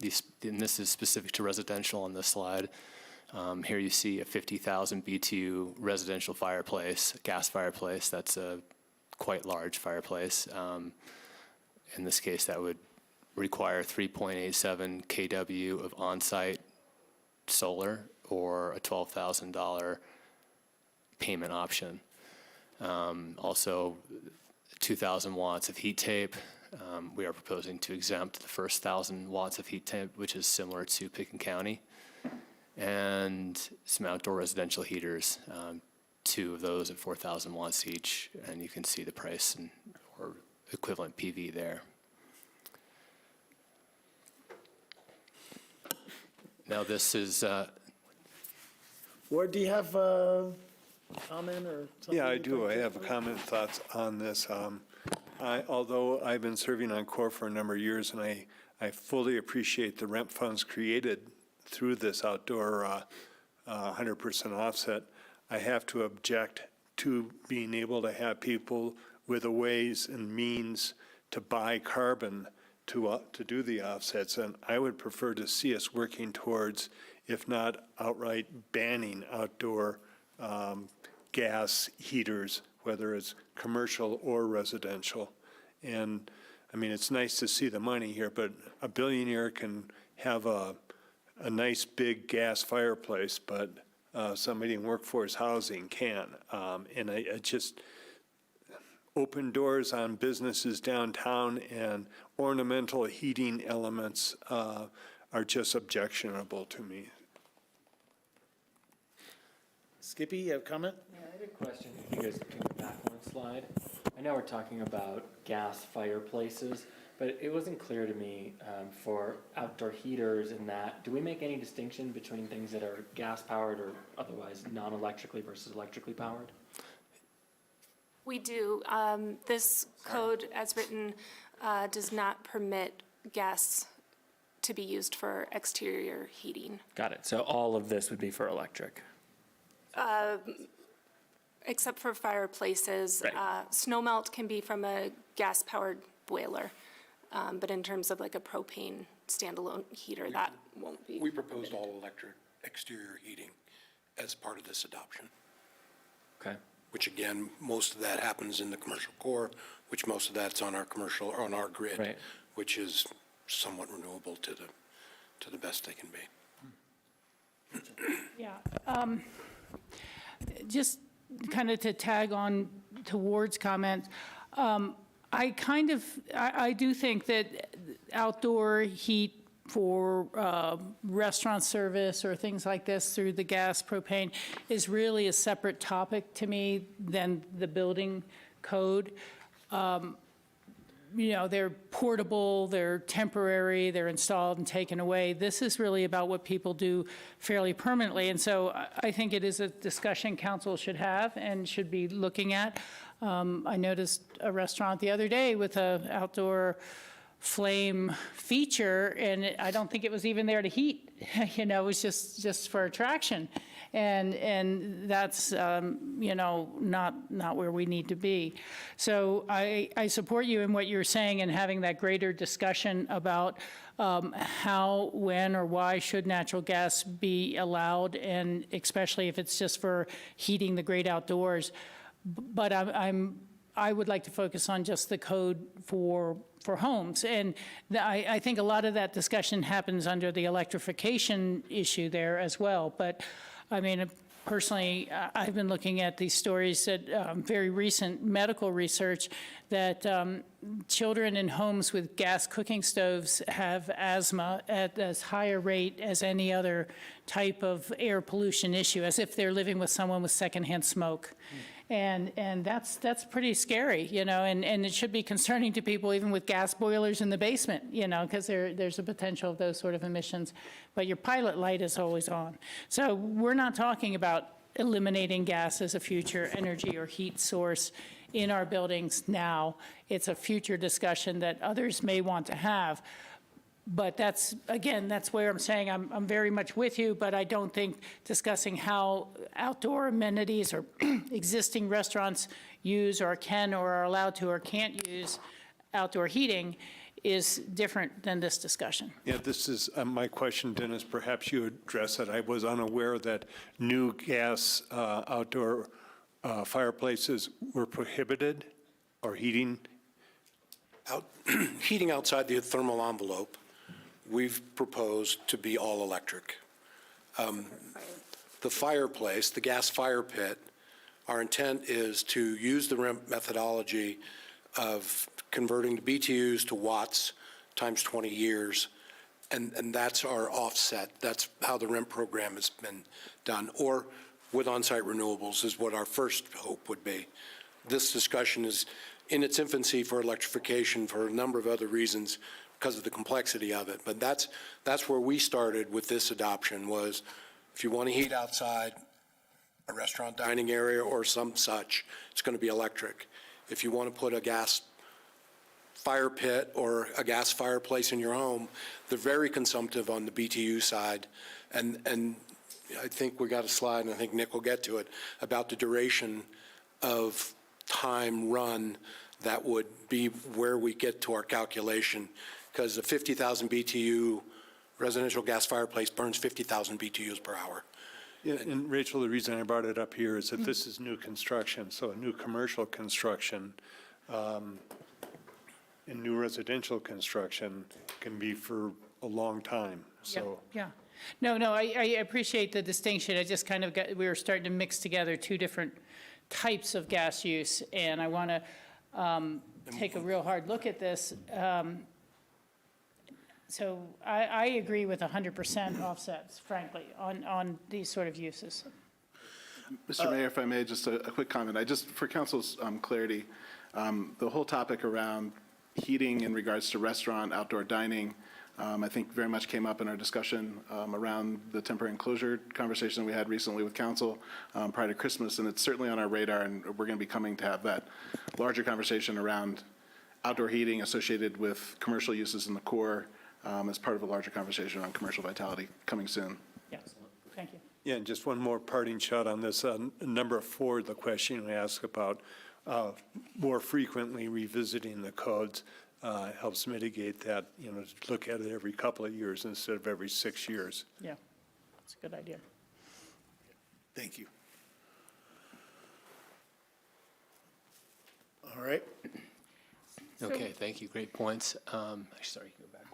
these, and this is specific to residential on this slide. Here you see a 50,000 BTU residential fireplace, gas fireplace. That's a quite large fireplace. In this case, that would require 3.87 kW of on-site solar or a $12,000 payment option. Also, 2,000 watts of heat tape. We are proposing to exempt the first 1,000 watts of heat tape, which is similar to Pickens County, and some outdoor residential heaters, 2 of those at 4,000 watts each, and you can see the price and, or equivalent PV there. Now this is... Ward, do you have a comment or something? Yeah, I do. I have a comment and thoughts on this. Although I've been serving on CoA for a number of years, and I fully appreciate the REMP funds created through this outdoor 100% offset, I have to object to being able to have people with the ways and means to buy carbon to do the offsets. And I would prefer to see us working towards, if not outright banning outdoor gas heaters, whether it's commercial or residential. And I mean, it's nice to see the money here, but a billionaire can have a nice big gas fireplace, but somebody in workforce housing can. And I just open doors on businesses downtown and ornamental heating elements are just objectionable to me. Skippy, you have a comment? Yeah, I had a question. If you guys can go back one slide. I know we're talking about gas fireplaces, but it wasn't clear to me for outdoor heaters and that, do we make any distinction between things that are gas-powered or otherwise non-electrically versus electrically powered? We do. This code, as written, does not permit gas to be used for exterior heating. Got it. So all of this would be for electric. Except for fireplaces. Right. Snowmelt can be from a gas-powered boiler. But in terms of like a propane standalone heater, that won't be. We proposed all-electric exterior heating as part of this adoption, Okay. which again, most of that happens in the commercial core, which most of that's on our commercial, or on our grid, Right. which is somewhat renewable to the best they can be. Yeah. Just kind of to tag on to Ward's comment, I do think that outdoor heat for restaurant service or things like this through the gas propane is really a separate topic to me than the building code. You know, they're portable, they're temporary, they're installed and taken away. This is really about what people do fairly permanently. And so I think it is a discussion council should have and should be looking at. I noticed a restaurant the other day with an outdoor flame feature, and I don't think it was even there to heat. You know, it was just for attraction. And that's, you know, not where we need to be. So I support you in what you're saying and having that greater discussion about how, when, or why should natural gas be allowed, and especially if it's just for heating the great outdoors. But I would like to focus on just the code for homes. And I think a lot of that discussion happens under the electrification issue there as well. But I mean, personally, I've been looking at these stories that very recent medical research that children in homes with gas cooking stoves have asthma at as high a rate as any other type of air pollution issue, as if they're living with someone with secondhand smoke. And that's pretty scary, you know, and it should be concerning to people even with gas boilers in the basement, you know, because there's a potential of those sort of emissions. But your pilot light is always on. So we're not talking about eliminating gas as a future energy or heat source in our buildings now. It's a future discussion that others may want to have. But that's, again, that's where I'm saying I'm very much with you, but I don't think discussing how outdoor amenities or existing restaurants use or can or are allowed to or can't use outdoor heating is different than this discussion. Yeah, this is my question, Dennis. Perhaps you address it. I was unaware that new gas outdoor fireplaces were prohibited, or heating. Heating outside the thermal envelope, we've proposed to be all electric. The fireplace, the gas fire pit, our intent is to use the RIMP methodology of converting the BTUs to watts times 20 years, and that's our offset. That's how the RIMP program has been done, or with on-site renewables is what our first hope would be. This discussion is in its infancy for electrification for a number of other reasons, because of the complexity of it. But that's where we started with this adoption, was if you want to heat outside a restaurant dining area or some such, it's going to be electric. If you want to put a gas fire pit or a gas fireplace in your home, they're very consumptive on the BTU side. And I think we got a slide, and I think Nick will get to it, about the duration of time run that would be where we get to our calculation. Because a 50,000 BTU residential gas fireplace burns 50,000 BTUs per hour. Yeah, and Rachel, the reason I brought it up here is that this is new construction, so a new commercial construction and new residential construction can be for a long time, so. Yeah. No, I appreciate the distinction. I just kind of we were starting to mix together two different types of gas use, and I want to take a real hard look at this. So I agree with 100% offsets, frankly, on these sort of uses. Mr. Mayor, if I may, just a quick comment. For council's clarity, the whole topic around heating in regards to restaurant, outdoor dining, I think very much came up in our discussion around the temporary enclosure conversation we had recently with council prior to Christmas, and it's certainly on our radar, and we're going to be coming to have that larger conversation around outdoor heating associated with commercial uses in the core as part of a larger conversation on commercial vitality coming soon. Yeah, thank you. Yeah, and just one more parting shot on this. Number 4, the question we asked about more frequently revisiting the codes. helps mitigate that, to look at it every couple of years instead of every 6 years. Yeah, that's a good idea. Thank you. All right. Okay, thank you. Great points. Actually, sorry, you can go back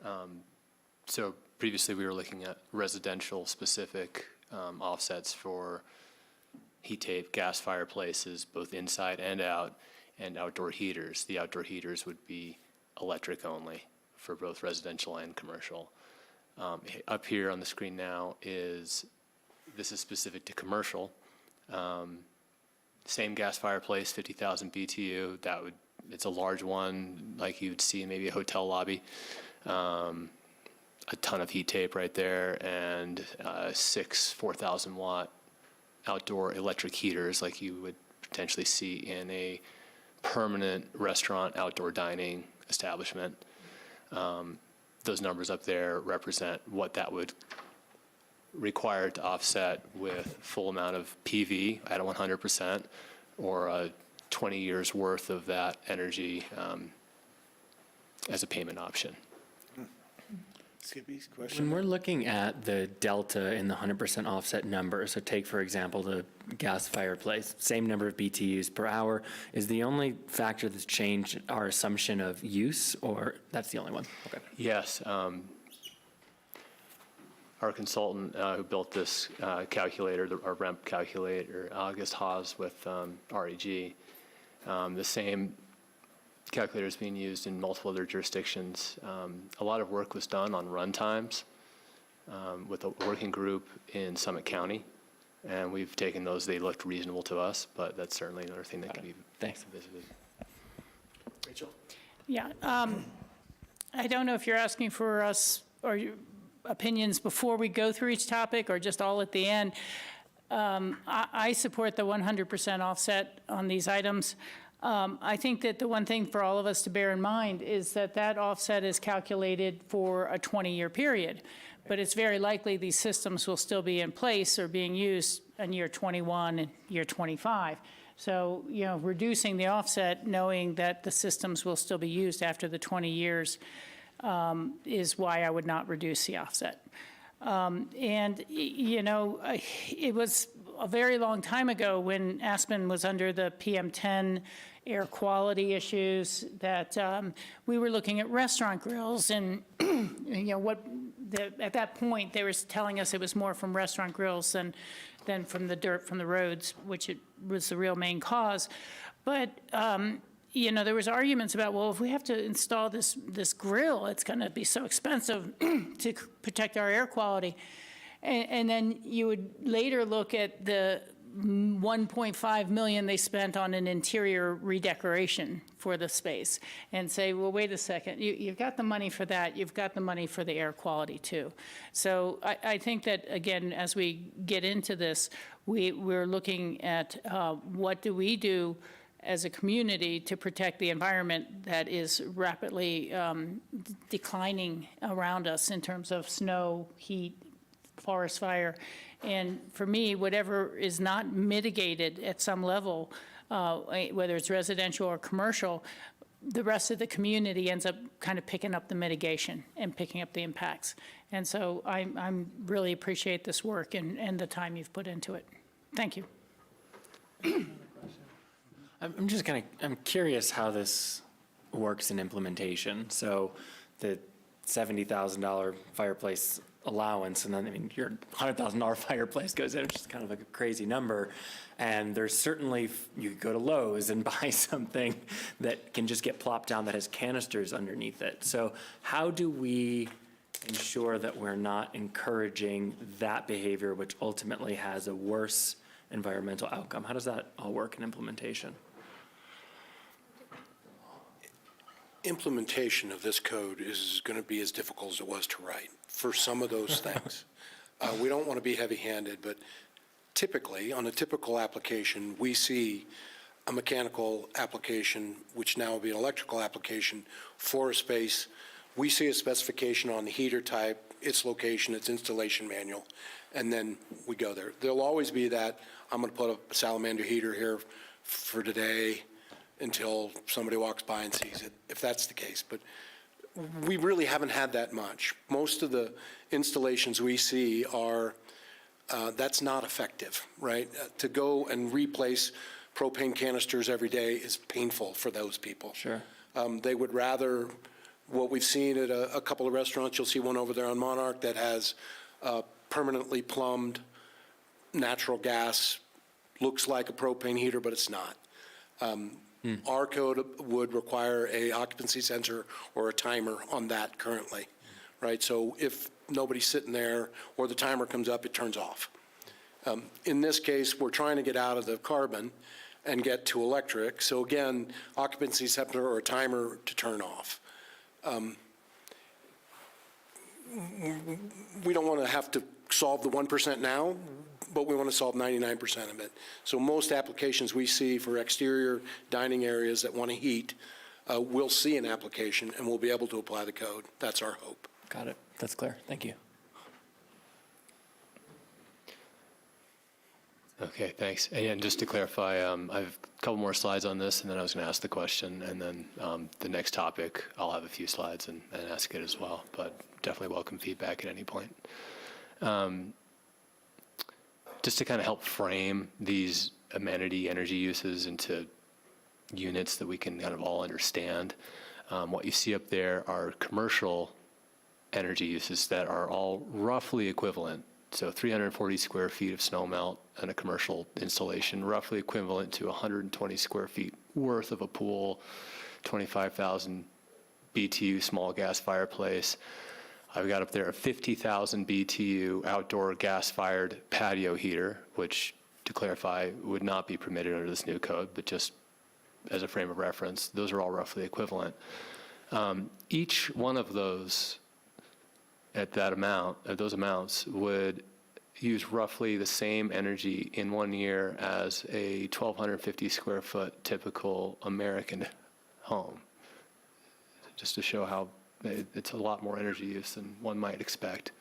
one. So previously, we were looking at residential specific offsets for heat tape, gas fireplaces, both inside and out, and outdoor heaters. The outdoor heaters would be electric only for both residential and commercial. Up here on the screen now this is specific to commercial. Same gas fireplace, 50,000 BTU. It's a large one, like you'd see in maybe a hotel lobby. A ton of heat tape right there, and 6 4,000 watt outdoor electric heaters, like you would potentially see in a permanent restaurant outdoor dining establishment. Those numbers up there represent what that would require to offset with full amount of PV at 100%, or 20 years worth of that energy as a payment option. Skippy's question. When we're looking at the delta in the 100% offset number, so take, for example, the gas fireplace, same number of BTUs per hour, is the only factor that's changed our assumption of use, or that's the only one? Okay. Yes. Our consultant who built this calculator, our REMP calculator, August Haas with REG, the same calculator is being used in multiple other jurisdictions. A lot of work was done on run times with a working group in Summit County, and we've taken those. They looked reasonable to us, but that's certainly another thing that can be visited. Rachel? Yeah, I don't know if you're asking for us or your opinions before we go through each topic or just all at the end. I support the 100% offset on these items. I think that the one thing for all of us to bear in mind is that that offset is calculated for a 20-year period, but it's very likely these systems will still be in place or being used in year 21 and year 25. So, reducing the offset, knowing that the systems will still be used after the 20 years is why I would not reduce the offset. It was a very long time ago when Aspen was under the PM10 air quality issues that we were looking at restaurant grills, and at that point they were telling us it was more from restaurant grills than from the dirt from the roads, which it was the real main cause. But there was arguments about, well, if we have to install this grill, it's going to be so expensive to protect our air quality. And then you would later look at the $1.5 million they spent on an interior redecoration for the space and say, well, wait a second, you've got the money for that, you've got the money for the air quality too. So I think that, again, as we get into this, we're looking at what do we do as a community to protect the environment that is rapidly declining around us in terms of snow, heat, forest fire. And for me, whatever is not mitigated at some level, whether it's residential or commercial, the rest of the community ends up kind of picking up the mitigation and picking up the impacts. And so I really appreciate this work and the time you've put into it. Thank you. I'm curious how this works in implementation. So the $70,000 fireplace allowance, and then, your $100,000 fireplace goes in, which is kind of like a crazy number. And there's certainly, you could go to Lowe's and buy something that can just get plopped down that has canisters underneath it. So how do we ensure that we're not encouraging that behavior, which ultimately has a worse environmental outcome? How does that all work in implementation? Implementation of this code is going to be as difficult as it was to write for some of those things. We don't want to be heavy-handed, but typically, on a typical application, we see a mechanical application, which now will be an electrical application for a space. We see a specification on the heater type, its location, its installation manual, and then we go there. There'll always be that, I'm going to put a salamander heater here for today, until somebody walks by and sees it, if that's the case. But we really haven't had that much. Most of the installations we see are, that's not effective, right? To go and replace propane canisters every day is painful for those people. Sure. They would rather, what we've seen at a couple of restaurants, you'll see one over there on Monarch that has permanently plumbed natural gas, looks like a propane heater, but it's not. Our code would require a occupancy sensor or a timer on that currently, right? So if nobody's sitting there or the timer comes up, it turns off. In this case, we're trying to get out of the carbon and get to electric. So again, occupancy sensor or a timer to turn off. We don't want to have to solve the 1% now, but we want to solve 99% of it. So most applications we see for exterior dining areas that want to heat, we'll see an application and we'll be able to apply the code. That's our hope. Got it. That's clear. Thank you. Okay, thanks. And just to clarify, I have a couple more slides on this, and then I was going to ask the question, and then the next topic, I'll have a few slides and ask it as well, but definitely welcome feedback at any point. Just to kind of help frame these amenity energy uses into units that we can kind of all understand, what you see up there are commercial energy uses that are all roughly equivalent. So 340 square feet of snowmelt and a commercial installation, roughly equivalent to 120 square feet worth of a pool, 25,000 BTU small gas fireplace. I've got up there a 50,000 BTU outdoor gas-fired patio heater, which, to clarify, would not be permitted under this new code, but just as a frame of reference, those are all roughly equivalent. Each one of those at that amount, at those amounts, would use roughly the same energy in 1 year as a 1,250 square foot typical American home. Just to show how it's a lot more energy use than one might expect.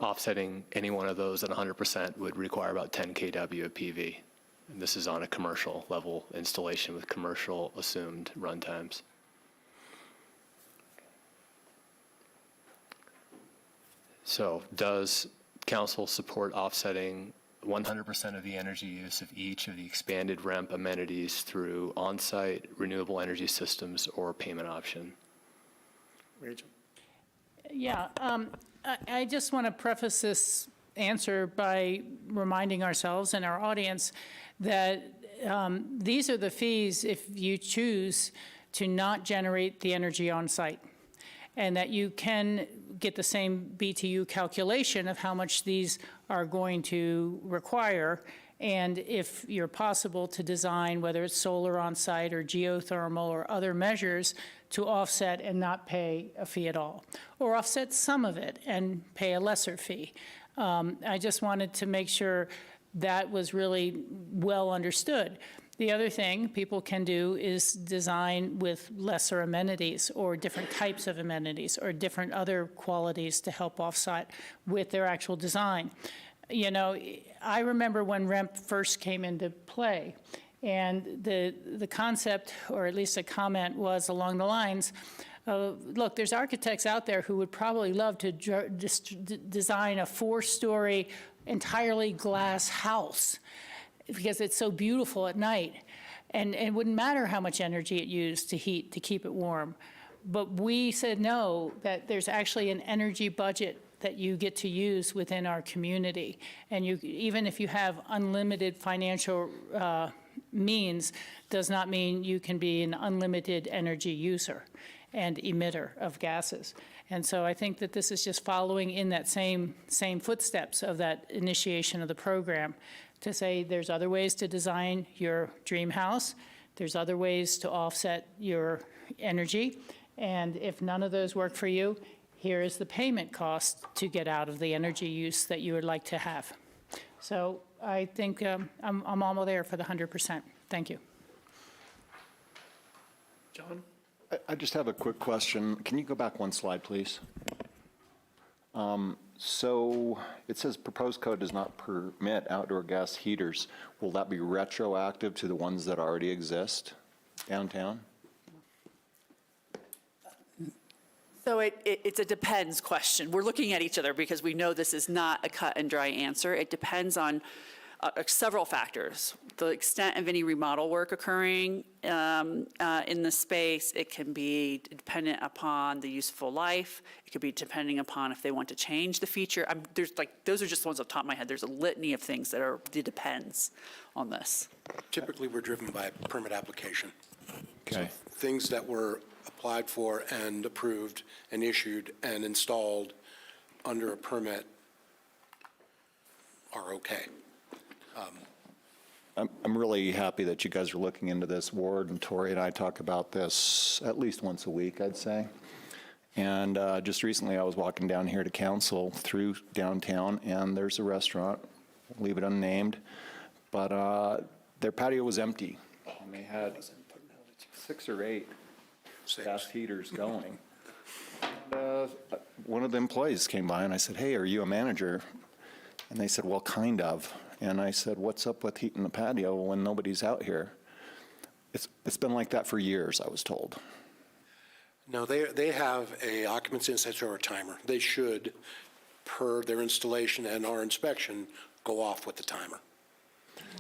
Offsetting any one of those at 100% would require about 10 kW of PV. And this is on a commercial level installation with commercial assumed runtimes. So does council support offsetting 100% of the energy use of each of the expanded REMP amenities through on-site renewable energy systems or payment option? Rachel? Yeah, I just want to preface this answer by reminding ourselves and our audience that these are the fees if you choose to not generate the energy on site, and that you can get the same BTU calculation of how much these are going to require, and if you're possible to design, whether it's solar on site or geothermal or other measures, to offset and not pay a fee at all, or offset some of it and pay a lesser fee. I just wanted to make sure that was really well understood. The other thing people can do is design with lesser amenities or different types of amenities or different other qualities to help offset with their actual design. You know, I remember when REMP first came into play, and the concept, or at least a comment, was along the lines of, look, there's architects out there who would probably love to design a 4-story, entirely glass house, because it's so beautiful at night. And it wouldn't matter how much energy it used to heat, to keep it warm. But we said no, that there's actually an energy budget that you get to use within our community. And you, even if you have unlimited financial means, does not mean you can be an unlimited energy user and emitter of gases. And so I think that this is just following in that same footsteps of that initiation of the program, to say there's other ways to design your dream house, there's other ways to offset your energy, and if none of those work for you, here is the payment cost to get out of the energy use that you would like to have. So I think I'm almost there for the 100%. Thank you. John? I just have a quick question. Can you go back one slide, please? So it says proposed code does not permit outdoor gas heaters. Will that be retroactive to the ones that already exist downtown? So it's a depends question. We're looking at each other because we know this is not a cut and dry answer. It depends on several factors. The extent of any remodel work occurring in the space. It can be dependent upon the useful life. It could be depending upon if they want to change the feature. Those are just the ones off the top of my head. There's a litany of things that it depends on this. Typically, we're driven by permit application. Okay. So things that were applied for and approved and issued and installed under a permit are okay. I'm really happy that you guys are looking into this. Ward and Tori and I talk about this at least once a week, I'd say. And just recently, I was walking down here to council through downtown, and there's a restaurant, leave it unnamed, but their patio was empty. And they had 6 or 8 gas heaters going. And, one of the employees came by, and I said, "Hey, are you a manager?" And they said, "Well, kind of." And I said, "What's up with heating the patio when nobody's out here?" It's been like that for years, I was told. No, they have a occupancy and statutory timer. They should, per their installation and our inspection, go off with the timer.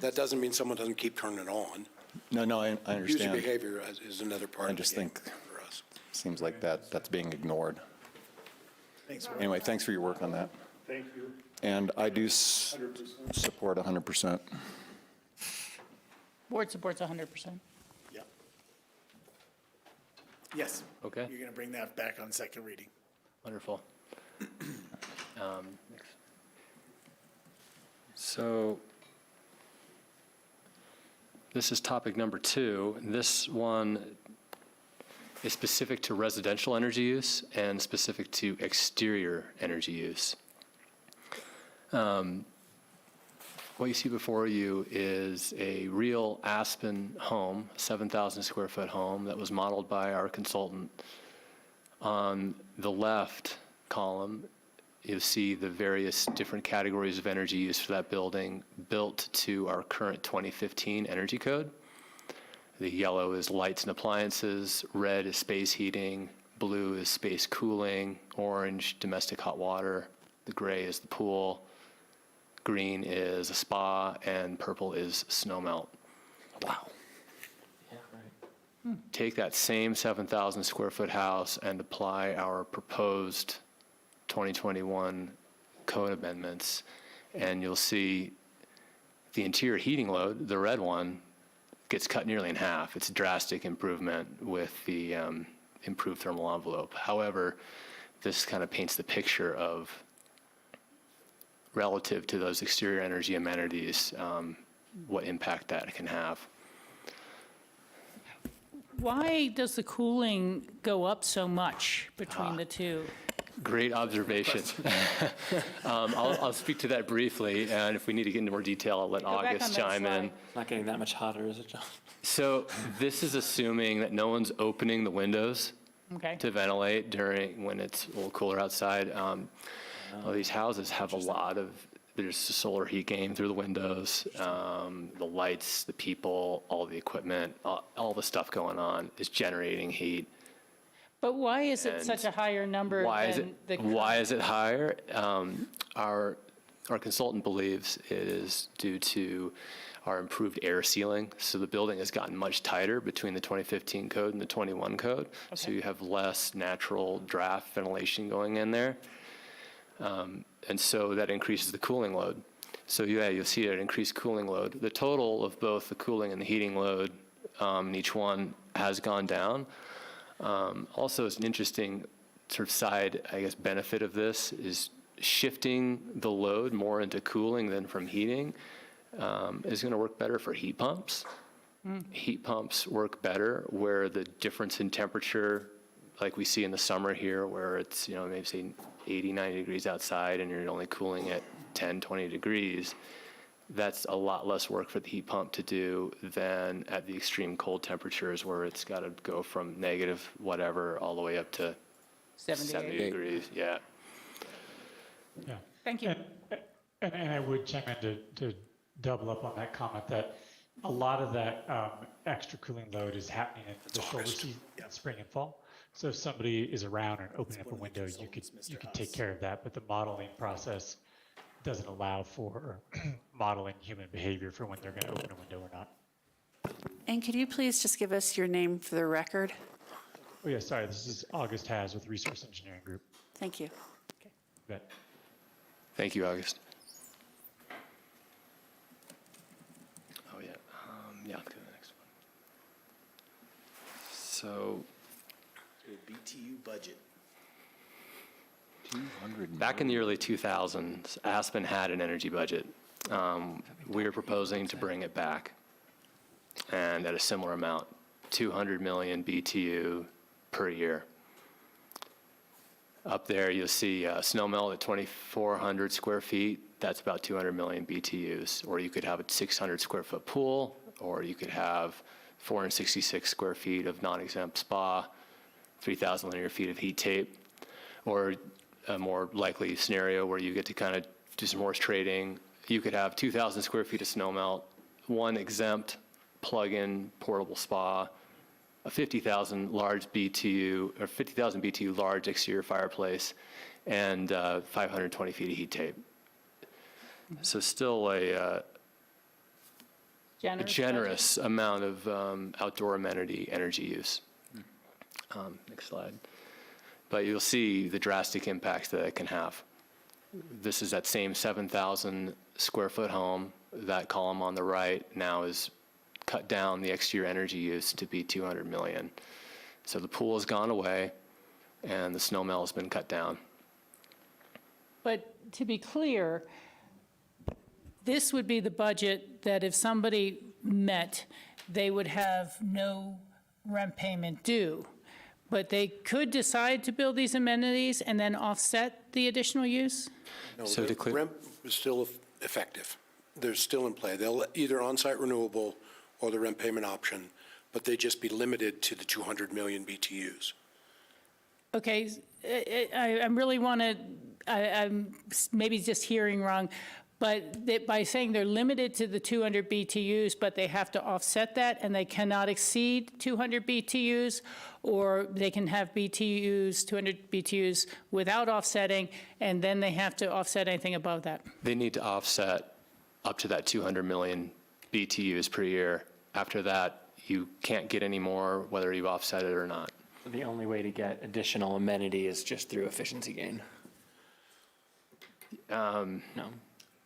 That doesn't mean someone doesn't keep turning it on. No, I understand. User behavior is another part I of the just game think for us. seems like that's being ignored. Thanks, Ward. Anyway, thanks for your work on that. Thank you. And I do support 100%. Board supports 100%. Yeah. Yes. Okay. You're going to bring that back on second reading. Wonderful. So This is topic number 2. This one is specific to residential energy use and specific to exterior energy use. What you see before you is a real Aspen home, 7,000 square foot home that was modeled by our consultant. On the left column, you see the various different categories of energy use for that building built to our current 2015 energy code. The yellow is lights and appliances, red is space heating, blue is space cooling, orange domestic hot water, the gray is the pool, green is a spa, and purple is snowmelt. Wow. Take that same 7,000 square foot house and apply our proposed 2021 code amendments, and you'll see the interior heating load, the red one, gets cut nearly in half. It's a drastic improvement with the improved thermal envelope. However, this kind of paints the picture of, relative to those exterior energy amenities, what impact that can have. Why does the cooling go up so much between the two? Great observation. I'll speak to that briefly, and if we need to get into more detail, I'll let Go back August on that chime in. slide. it's not getting that much hotter, is it, John? So this is assuming that no one's opening the windows Okay. to ventilate during when it's a little cooler outside. Well, these houses have a lot of, there's the solar heat gain through the windows, the lights, the people, all the equipment, all the stuff going on is generating heat. But why is it And such a higher number than the? Why is it higher? Our consultant believes it is due to our improved air sealing. So the building has gotten much tighter between the 2015 code and the 21 code. So Okay. you have less natural draft ventilation going in there. And so that increases the cooling load. So yeah, you'll see an increased cooling load. The total of both the cooling and the heating load in each one has gone down. Also, it's an interesting sort of side, I guess, benefit of this is shifting the load more into cooling than from heating is going to work better for heat pumps. Heat pumps work better where the difference in temperature, like we see in the summer here, where it's, maybe say 80, 90 degrees outside and you're only cooling at 10, 20 degrees. That's a lot less work for the heat pump to do than at the extreme cold temperatures where it's got to go from negative whatever all the way up to 70 degrees. Yeah. Yeah. Thank you. And I would chime in to double up on that comment that a lot of that extra cooling load is happening in the shoulder season, spring and fall. So if somebody is around and opening up a window, you could take care of that. But the modeling process doesn't allow for modeling human behavior for when they're going to open a window or not. And could you please just give us your name for the record? Oh yeah, sorry. This is August Has with Resource Engineering Group. Thank you. Bet. Thank you, August. Oh, yeah. Yeah, let's go to the next one. So, BTU budget. back in the early 2000s, Aspen had an energy budget. We were proposing to bring it back, and at a similar amount, 200 million BTU per year. Up there, you'll see snow melt at 2,400 square feet. That's about 200 million BTUs. Or you could have a 600 square foot pool, or you could have 466 square feet of non-exempt spa, 3,000 linear feet of heat tape, or a more likely scenario where you get to kind of do some horse trading. You could have 2,000 square feet of snow melt, one exempt plug-in portable spa, a 50,000 large BTU, or 50,000 BTU large exterior fireplace, and 520 feet of heat tape. So still a generous amount of outdoor amenity energy use. Next slide. But you'll see the drastic impacts that it can have. This is that same 7,000 square foot home. That column on the right now is cut down the exterior energy use to be 200 million. So the pool has gone away and the snow melt has been cut down. But to be clear, this would be the budget that if somebody met, they would have no rent payment due. But they could decide to build these amenities and then offset the additional use? No, So the to clear- REMP is still effective. They're still in play. They'll either on-site renewable or the rent payment option, but they just be limited to the 200 million BTUs. Okay, I really want to, I'm maybe just hearing wrong, but by saying they're limited to the 200 BTUs, but they have to offset that and they cannot exceed 200 BTUs, or they can have BTUs, 200 BTUs without offsetting, and then they have to offset anything above that. They need to offset up to that 200 million BTUs per year. After that, you can't get any more, whether you offset it or not. The only way to get additional amenity is just through efficiency gain. No.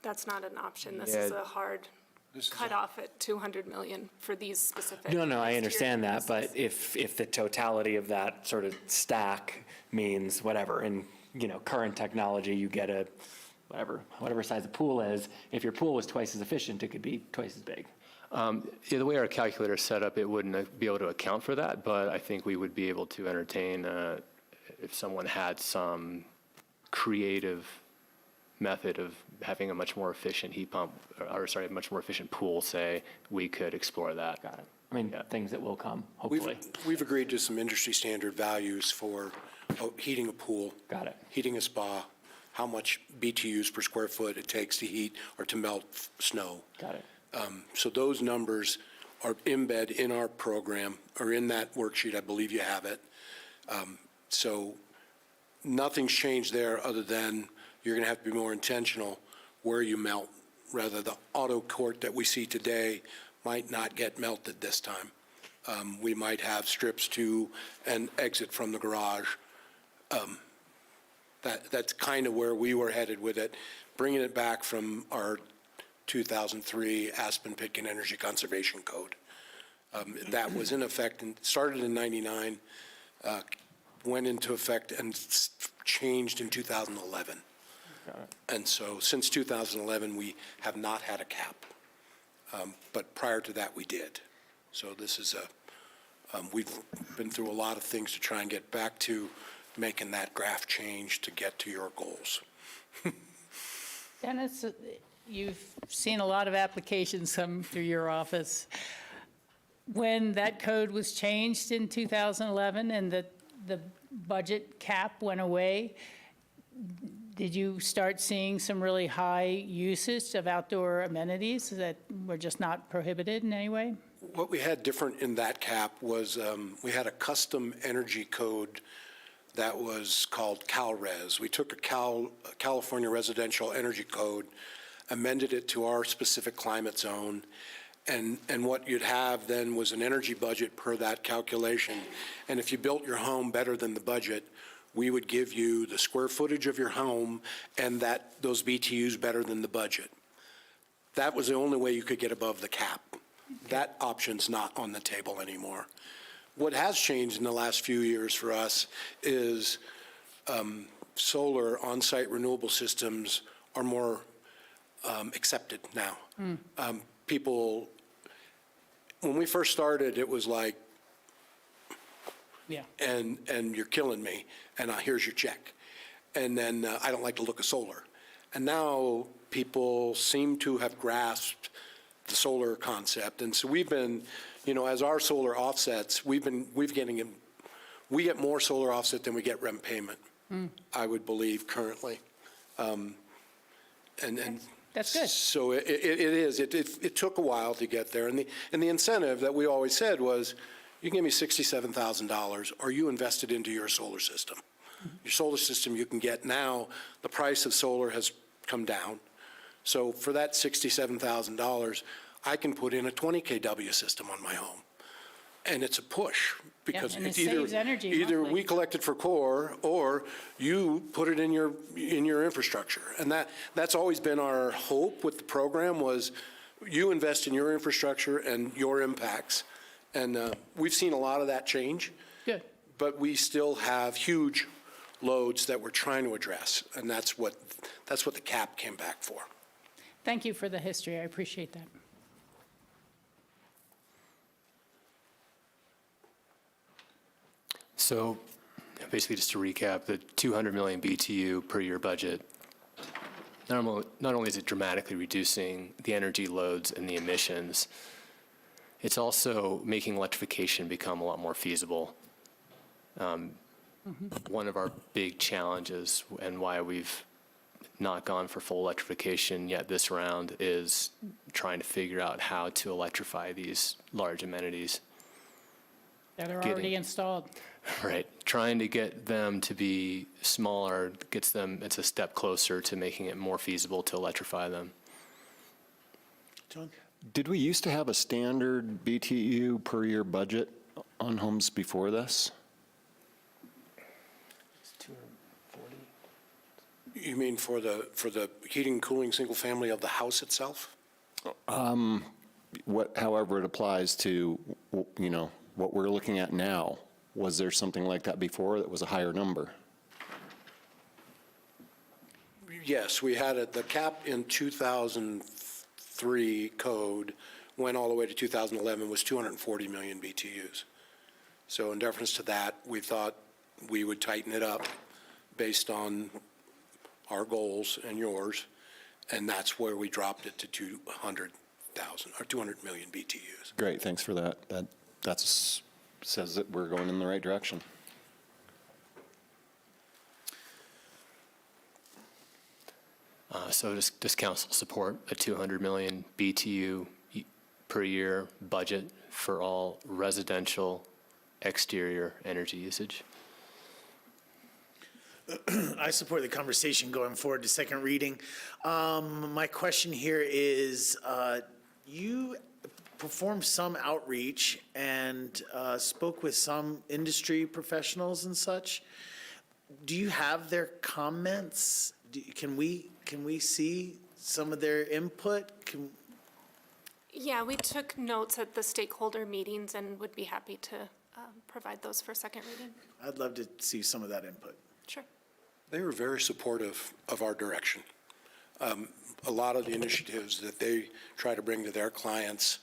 That's not an option. This Yeah. is a hard cutoff at 200 million for these specific. No, I exterior understand that, uses. but if the totality of that sort of stack means whatever, in, current technology, you get a, whatever size the pool is, if your pool was twice as efficient, it could be twice as big. Yeah, the way our calculator is set up, it wouldn't be able to account for that, but I think we would be able to entertain if someone had some creative method of having a much more efficient heat pump, a much more efficient pool, say, we could explore that. Got it. I mean, things that will come, hopefully. We've agreed to some industry standard values for heating a pool. Got it. Heating a spa, how much BTUs per square foot it takes to heat or to melt snow. Got it. So those numbers are embedded in our program, or in that worksheet. I believe you have it. So nothing's changed there other than you're going to have to be more intentional where you melt. Rather, the auto court that we see today might not get melted this time. We might have strips to an exit from the garage. That's kind of where we were headed with it, bringing it back from our 2003 Aspen Pitkin Energy Conservation Code. That was in effect and started in '99, went into effect and changed in 2011. And so since 2011, we have not had a cap. But prior to that, we did. So this is we've been through a lot of things to try and get back to making that graph change to get to your goals. Dennis, you've seen a lot of applications come through your office. When that code was changed in 2011 and the budget cap went away, Did you start seeing some really high usage of outdoor amenities that were just not prohibited in any way? What we had different in that cap was we had a custom energy code that was called CalRes. We took a California Residential Energy Code, amended it to our specific climate zone, and what you'd have then was an energy budget per that calculation. And if you built your home better than the budget, we would give you the square footage of your home and those BTUs better than the budget. That was the only way you could get above the cap. That option's not on the table anymore. What has changed in the last few years for us is solar on-site renewable systems are more accepted now. People, when we first started, it was like, Yeah. and you're killing me, and here's your check. And then I don't like the look of solar. And now people seem to have grasped the solar concept. And so we've been, as our solar offsets, we get more solar offset than we get rent payment, I would believe currently. That's good. So it is. It took a while to get there. And the incentive that we always said was, you give me $67,000 or you invested into your solar system. Your solar system you can get now, the price of solar has come down. So for that $67,000, I can put in a 20 kW system on my home. And it's a push because and it it's saves energy either monthly. we collect it for CoA or you put it in your infrastructure. And that's always been our hope with the program was you invest in your infrastructure and your impacts. And we've seen a lot of that change. Good. But we still have huge loads that we're trying to address, and that's what the cap came back for. Thank you for the history. I appreciate that. So basically, just to recap, the 200 million BTU per year budget, not only is it dramatically reducing the energy loads and the emissions, it's also making electrification become a lot more feasible. One of our big challenges and why we've not gone for full electrification yet this round is trying to figure out how to electrify these large amenities. That are already installed. Right. Trying to get them to be smaller gets them, it's a step closer to making it more feasible to electrify them. John? Did we used to have a standard BTU per year budget on homes before this? You mean for the heating and cooling single family of the house itself? However it applies to, what we're looking at now. Was there something like that before that was a higher number? Yes, we had it. The cap in 2003 code went all the way to 2011 was 240 million BTUs. So in deference to that, we thought we would tighten it up based on our goals and yours, and that's where we dropped it to 200,000 or 200 million BTUs. Great, thanks for that. That says that we're going in the right direction. So does council support a 200 million BTU per year budget for all residential exterior energy usage? I support the conversation going forward to second reading. My question here is, you performed some outreach and spoke with some industry professionals and such. Do you have their comments? Can we see some of their input? Yeah, we took notes at the stakeholder meetings and would be happy to provide those for second reading. I'd love to see some of that input. Sure. They were very supportive of our direction. A lot of the initiatives that they try to bring to their clients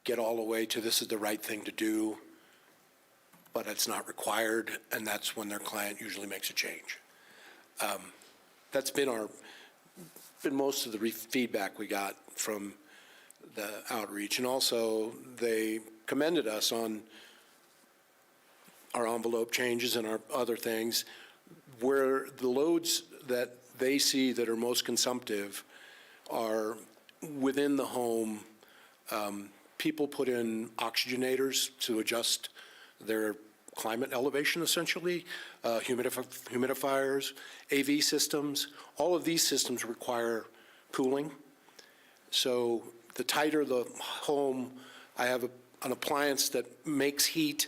get all the way to this is the right thing to do, but it's not required, and that's when their client usually makes a change. That's been most of the feedback we got from the outreach, and also they commended us on our envelope changes and our other things. where the loads that they see that are most consumptive are within the home. People put in oxygenators to adjust their climate elevation, essentially, humidifiers, AV systems. All of these systems require cooling. So the tighter the home, I have an appliance that makes heat,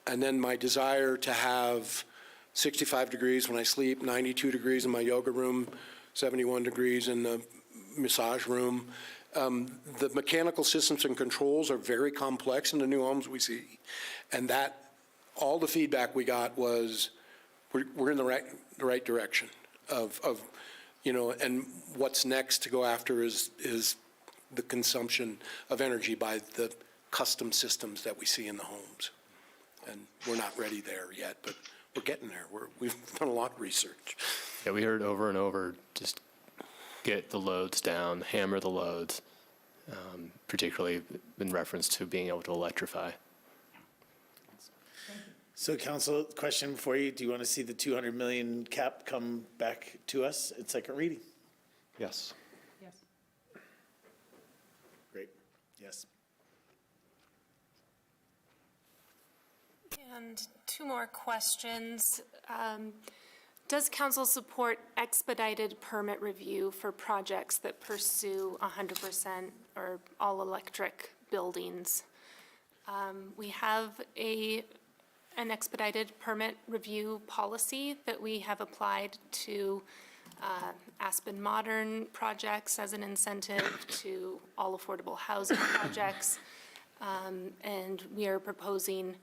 and then my desire to have 65 degrees when I sleep, 92 degrees in my yoga room, 71 degrees in the massage room. The mechanical systems and controls are very complex in the new homes we see, and that all the feedback we got was we're in the right direction of and what's next to go after is the consumption of energy by the custom systems that we see in the homes. And we're not ready there yet, but we're getting there. We've done a lot of research. Yeah, we heard over and over, just get the loads down, hammer the loads, particularly in reference to being able to electrify. So council, question for you. Do you want to see the 200 million cap come back to us at second reading? Yes. Yes. Great. Yes. And two more questions. Does council support expedited permit review for projects that pursue 100% or all-electric buildings? We have an expedited permit review policy that we have applied to Aspen Modern projects as an incentive, to all affordable housing projects, and we are proposing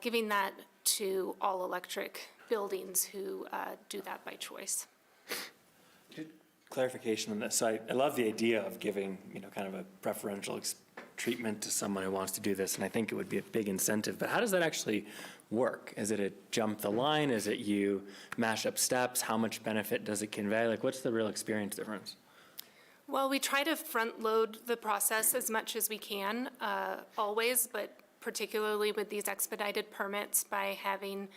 giving that to all electric buildings who do that by choice. Clarification on this. So I love the idea of giving, kind of a preferential treatment to someone who wants to do this, and I think it would be a big incentive. But how does that actually work? Is it a jump the line? Is it you mash up steps? How much benefit does it convey? Like, what's the real experience difference? Well, we try to front load the process as much as we can, always, but particularly with these expedited permits by having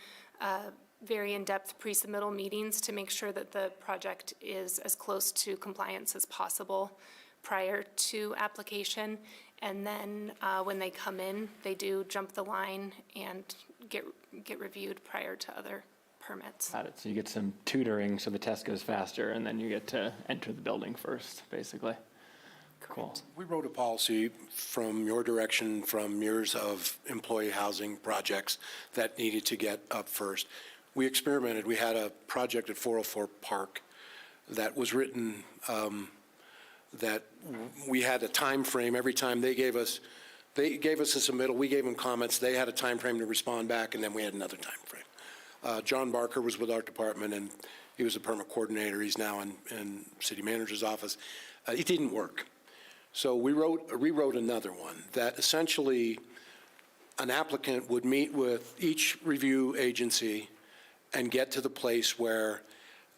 very in-depth pre-submittal meetings to make sure that the project is as close to compliance as possible prior to application. And then when they come in, they do jump the line and get reviewed prior to other permits. Got it. So you get some tutoring so the test goes faster, and then you get to enter the building first, basically. Cool. We wrote a policy from your direction, from years of employee housing projects that needed to get up first. We experimented. We had a project at 404 Park that was written that we had a time frame every time they gave us a submittal, we gave them comments, they had a time frame to respond back, and then we had another time frame. John Barker was with our department, and he was a permit coordinator. He's now in city manager's office. It didn't work. So we rewrote another one that essentially an applicant would meet with each review agency and get to the place where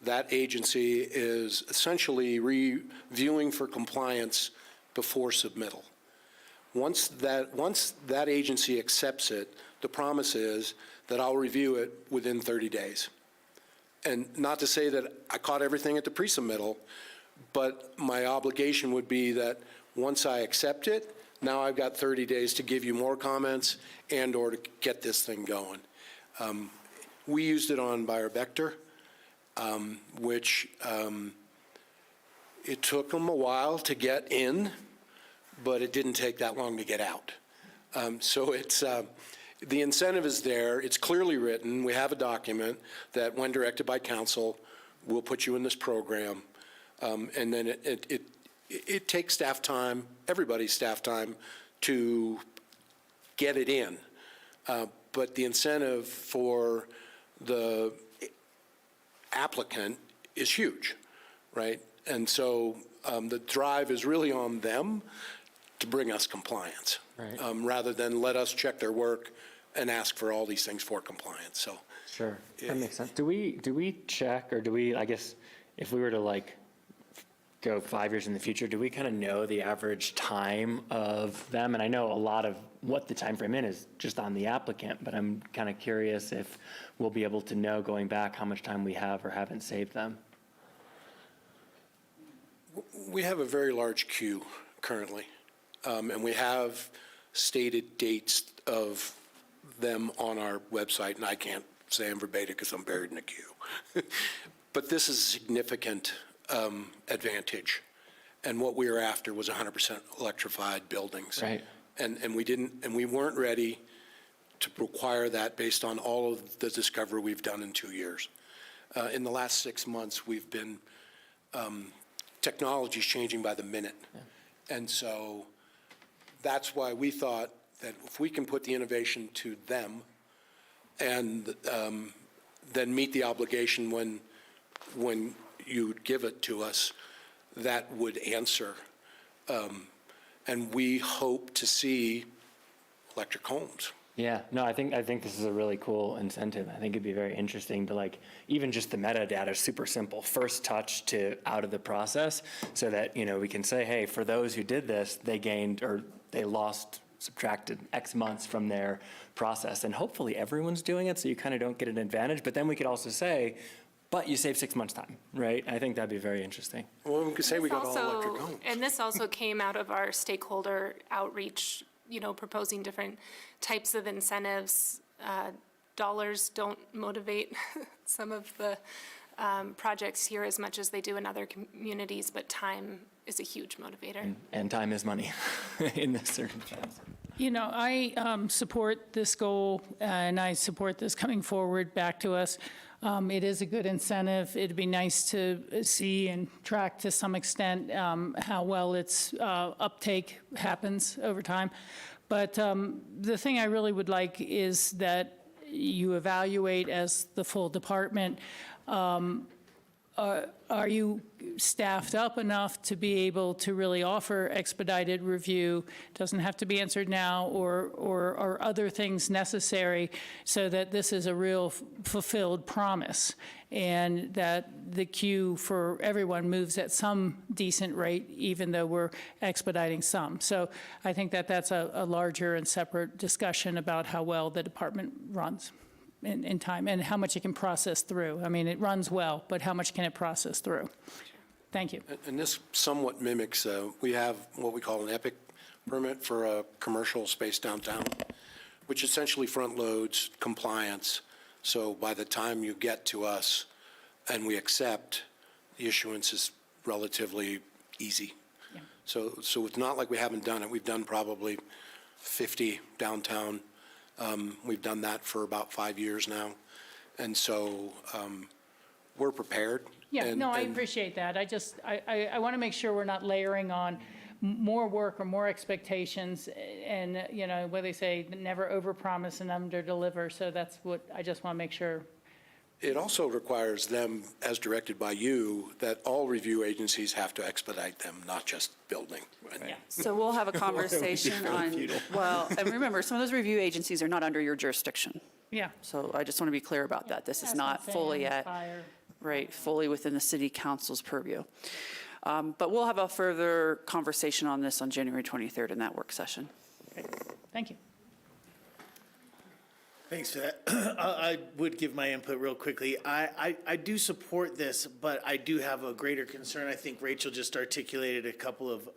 that agency is essentially reviewing for compliance before submittal. Once that agency accepts it, the promise is that I'll review it within 30 days. And not to say that I caught everything at the pre-submittal, but my obligation would be that once I accept it, now I've got 30 days to give you more comments and or to get this thing going. We used it on Buyer Vector, which it took them a while to get in, but it didn't take that long to get out. So it's the incentive is there. It's clearly written. We have a document that, when directed by council, will put you in this program, and then it takes staff time, everybody's staff time, to get it in. But the incentive for the applicant is huge, right? And so the drive is really on them to bring us compliance, right. Rather than let us check their work and ask for all these things for compliance. So sure, that makes sense. Do we check, or do we, I guess, if we were to go 5 years in the future, do we kind of know the average time of them? And I know a lot of what the time frame is just on the applicant, but I'm kind of curious if we'll be able to know going back how much time we have or haven't saved them. We have a very large queue currently, and we have stated dates of them on our website, and I can't say them verbatim because I'm buried in a queue. But this is a significant advantage, and what we were after was 100% electrified buildings. Right. And we weren't ready to require that based on all of the discovery we've done in 2 years. In the last 6 months, we've been technology's changing by the minute. Yeah. And so that's why we thought that if we can put the innovation to them and then meet the obligation when you give it to us, that would answer. And we hope to see electric homes. Yeah, no, I think this is a really cool incentive. I think it'd be very interesting to, like, even just the metadata is super simple, first touch to out of the process, so that, you know, we can say, hey, for those who did this, they gained or they lost, subtracted X months from their process. And hopefully everyone's doing it, so you kind of don't get an advantage. But then we could also say, but you save 6 months' time, right? I think that'd be very interesting. Well, we could say we got all electric homes. And this also came out of our stakeholder outreach, you know, proposing different types of incentives. Dollars don't motivate some of the projects here as much as they do in other communities, but time is a huge motivator. And time is money in this circumstance. You know, I support this goal, and I support this coming forward back to us. It is a good incentive. It'd be nice to see and track to some extent how well its uptake happens over time. But the thing I really would like is that you evaluate as the full department, are you staffed up enough to be able to really offer expedited review? Doesn't have to be answered now, or are other things necessary so that this is a real fulfilled promise and that the queue for everyone moves at some decent rate, even though we're expediting some. So I think that that's a larger and separate discussion about how well the department runs in time and how much it can process through. I mean, it runs well, but how much can it process through? Thank you. And this somewhat mimics, we have what we call an EPIC permit for a commercial space downtown, which essentially front loads compliance. So by the time you get to us and we accept, the issuance is relatively easy. Yeah. So it's not like we haven't done it. We've done probably 50 downtown. We've done that for about 5 years now. And so we're prepared. Yeah, no, I appreciate that. I want to make sure we're not layering on more work or more expectations and, you know, what they say, never overpromise and underdeliver. So that's what I just want to make sure. It also requires them, as directed by you, that all review agencies have to expedite them, not just building. Yeah. So we'll have a conversation on, well, and remember, some of those review agencies are not under your jurisdiction. Yeah. So I just want to be clear about that. This is not fully fully within the city council's purview. But we'll have a further conversation on this on January 23rd in that work session. Great. Thank you. Thanks for that. I would give my input real quickly. I do support this, but I do have a greater concern. I think Rachel just articulated a couple of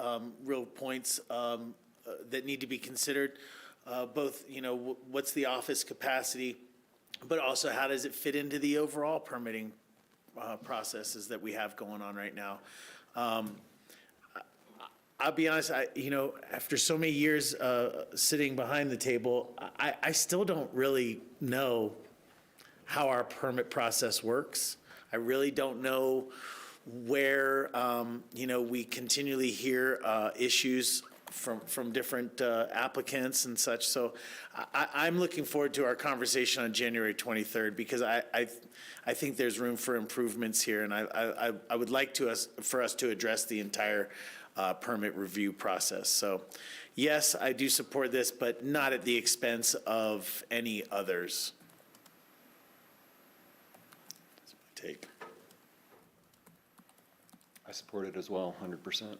real points that need to be considered. Both, you know, what's the office capacity, but also how does it fit into the overall permitting processes that we have going on right now. I'll be honest, you know, after so many years sitting behind the table, I still don't really know how our permit process works. I really don't know where, you know, we continually hear issues from different applicants and such. So I'm looking forward to our conversation on January 23rd because I think there's room for improvements here, and I would like for us to address the entire permit review process. So yes, I do support this, but not at the expense of any others. That's my take. I support it as well, 100%.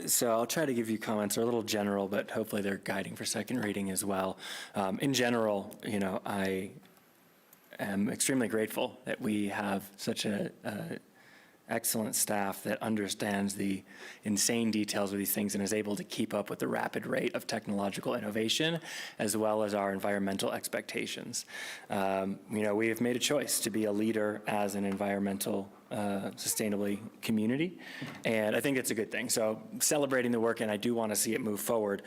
So I'll try to give you comments. They're a little general, but hopefully they're guiding for second reading as well. In general, I am extremely grateful that we have such a excellent staff that understands the insane details of these things and is able to keep up with the rapid rate of technological innovation, as well as our environmental expectations. We have made a choice to be a leader as an environmental sustainably community, and I think it's a good thing. So celebrating the work, and I do want to see it move forward.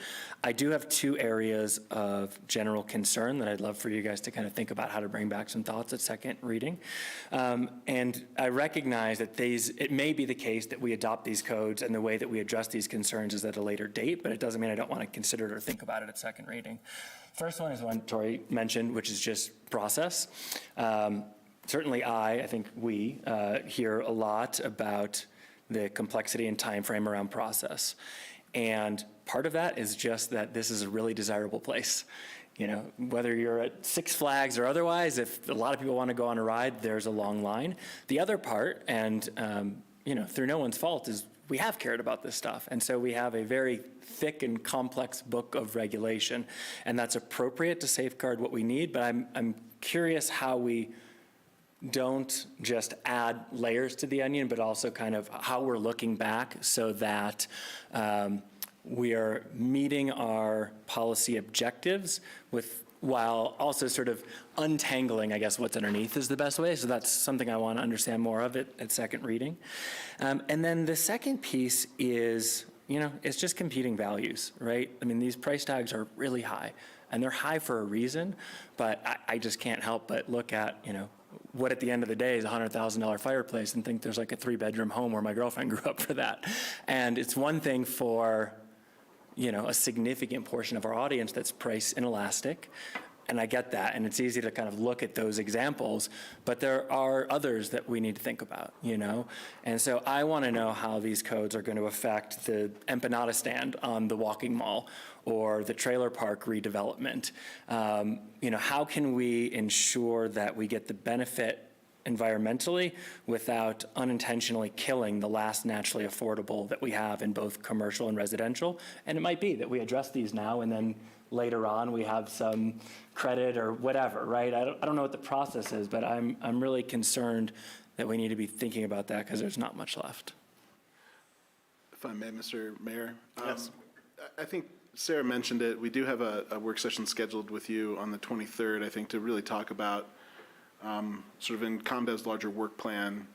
I do have two areas of general concern that I'd love for you guys to kind of think about how to bring back some thoughts at second reading. And I recognize that it may be the case that we adopt these codes and the way that we address these concerns is at a later date, but it doesn't mean I don't want to consider it or think about it at second reading. First one is one Tori mentioned, which is just process. Certainly I think we hear a lot about the complexity and time frame around process. And part of that is just that this is a really desirable place. Whether you're at Six Flags or otherwise, if a lot of people want to go on a ride, there's a long line. The other part, and through no one's fault, is we have cared about this stuff. And so we have a very thick and complex book of regulation, and that's appropriate to safeguard what we need. But I'm curious how we don't just add layers to the onion, but also kind of how we're looking back so that we are meeting our policy objectives while also sort of untangling, I guess, what's underneath is the best way. So that's something I want to understand more of at second reading. And then the second piece is, it's just competing values, right? I mean, these price tags are really high, and they're high for a reason, but I just can't help but look at, what at the end of the day is a $100,000 fireplace and think there's like a 3-bedroom home where my girlfriend grew up for that. And it's one thing for, a significant portion of our audience that's price inelastic. And I get that, and it's easy to kind of look at those examples, but there are others that we need to think about, And so I want to know how these codes are going to affect the empanada stand on the walking mall or the trailer park redevelopment. How can we ensure that we get the benefit environmentally without unintentionally killing the last naturally affordable that we have in both commercial and residential? And it might be that we address these now and then later on we have some credit or whatever, right? I don't know what the process is, but I'm really concerned that we need to be thinking about that because there's not much left. If I may, Mr. Mayor. Yes. I think Sarah mentioned it. We do have a work session scheduled with you on the 23rd, I think, to really talk about sort of in ComDev's larger work plan,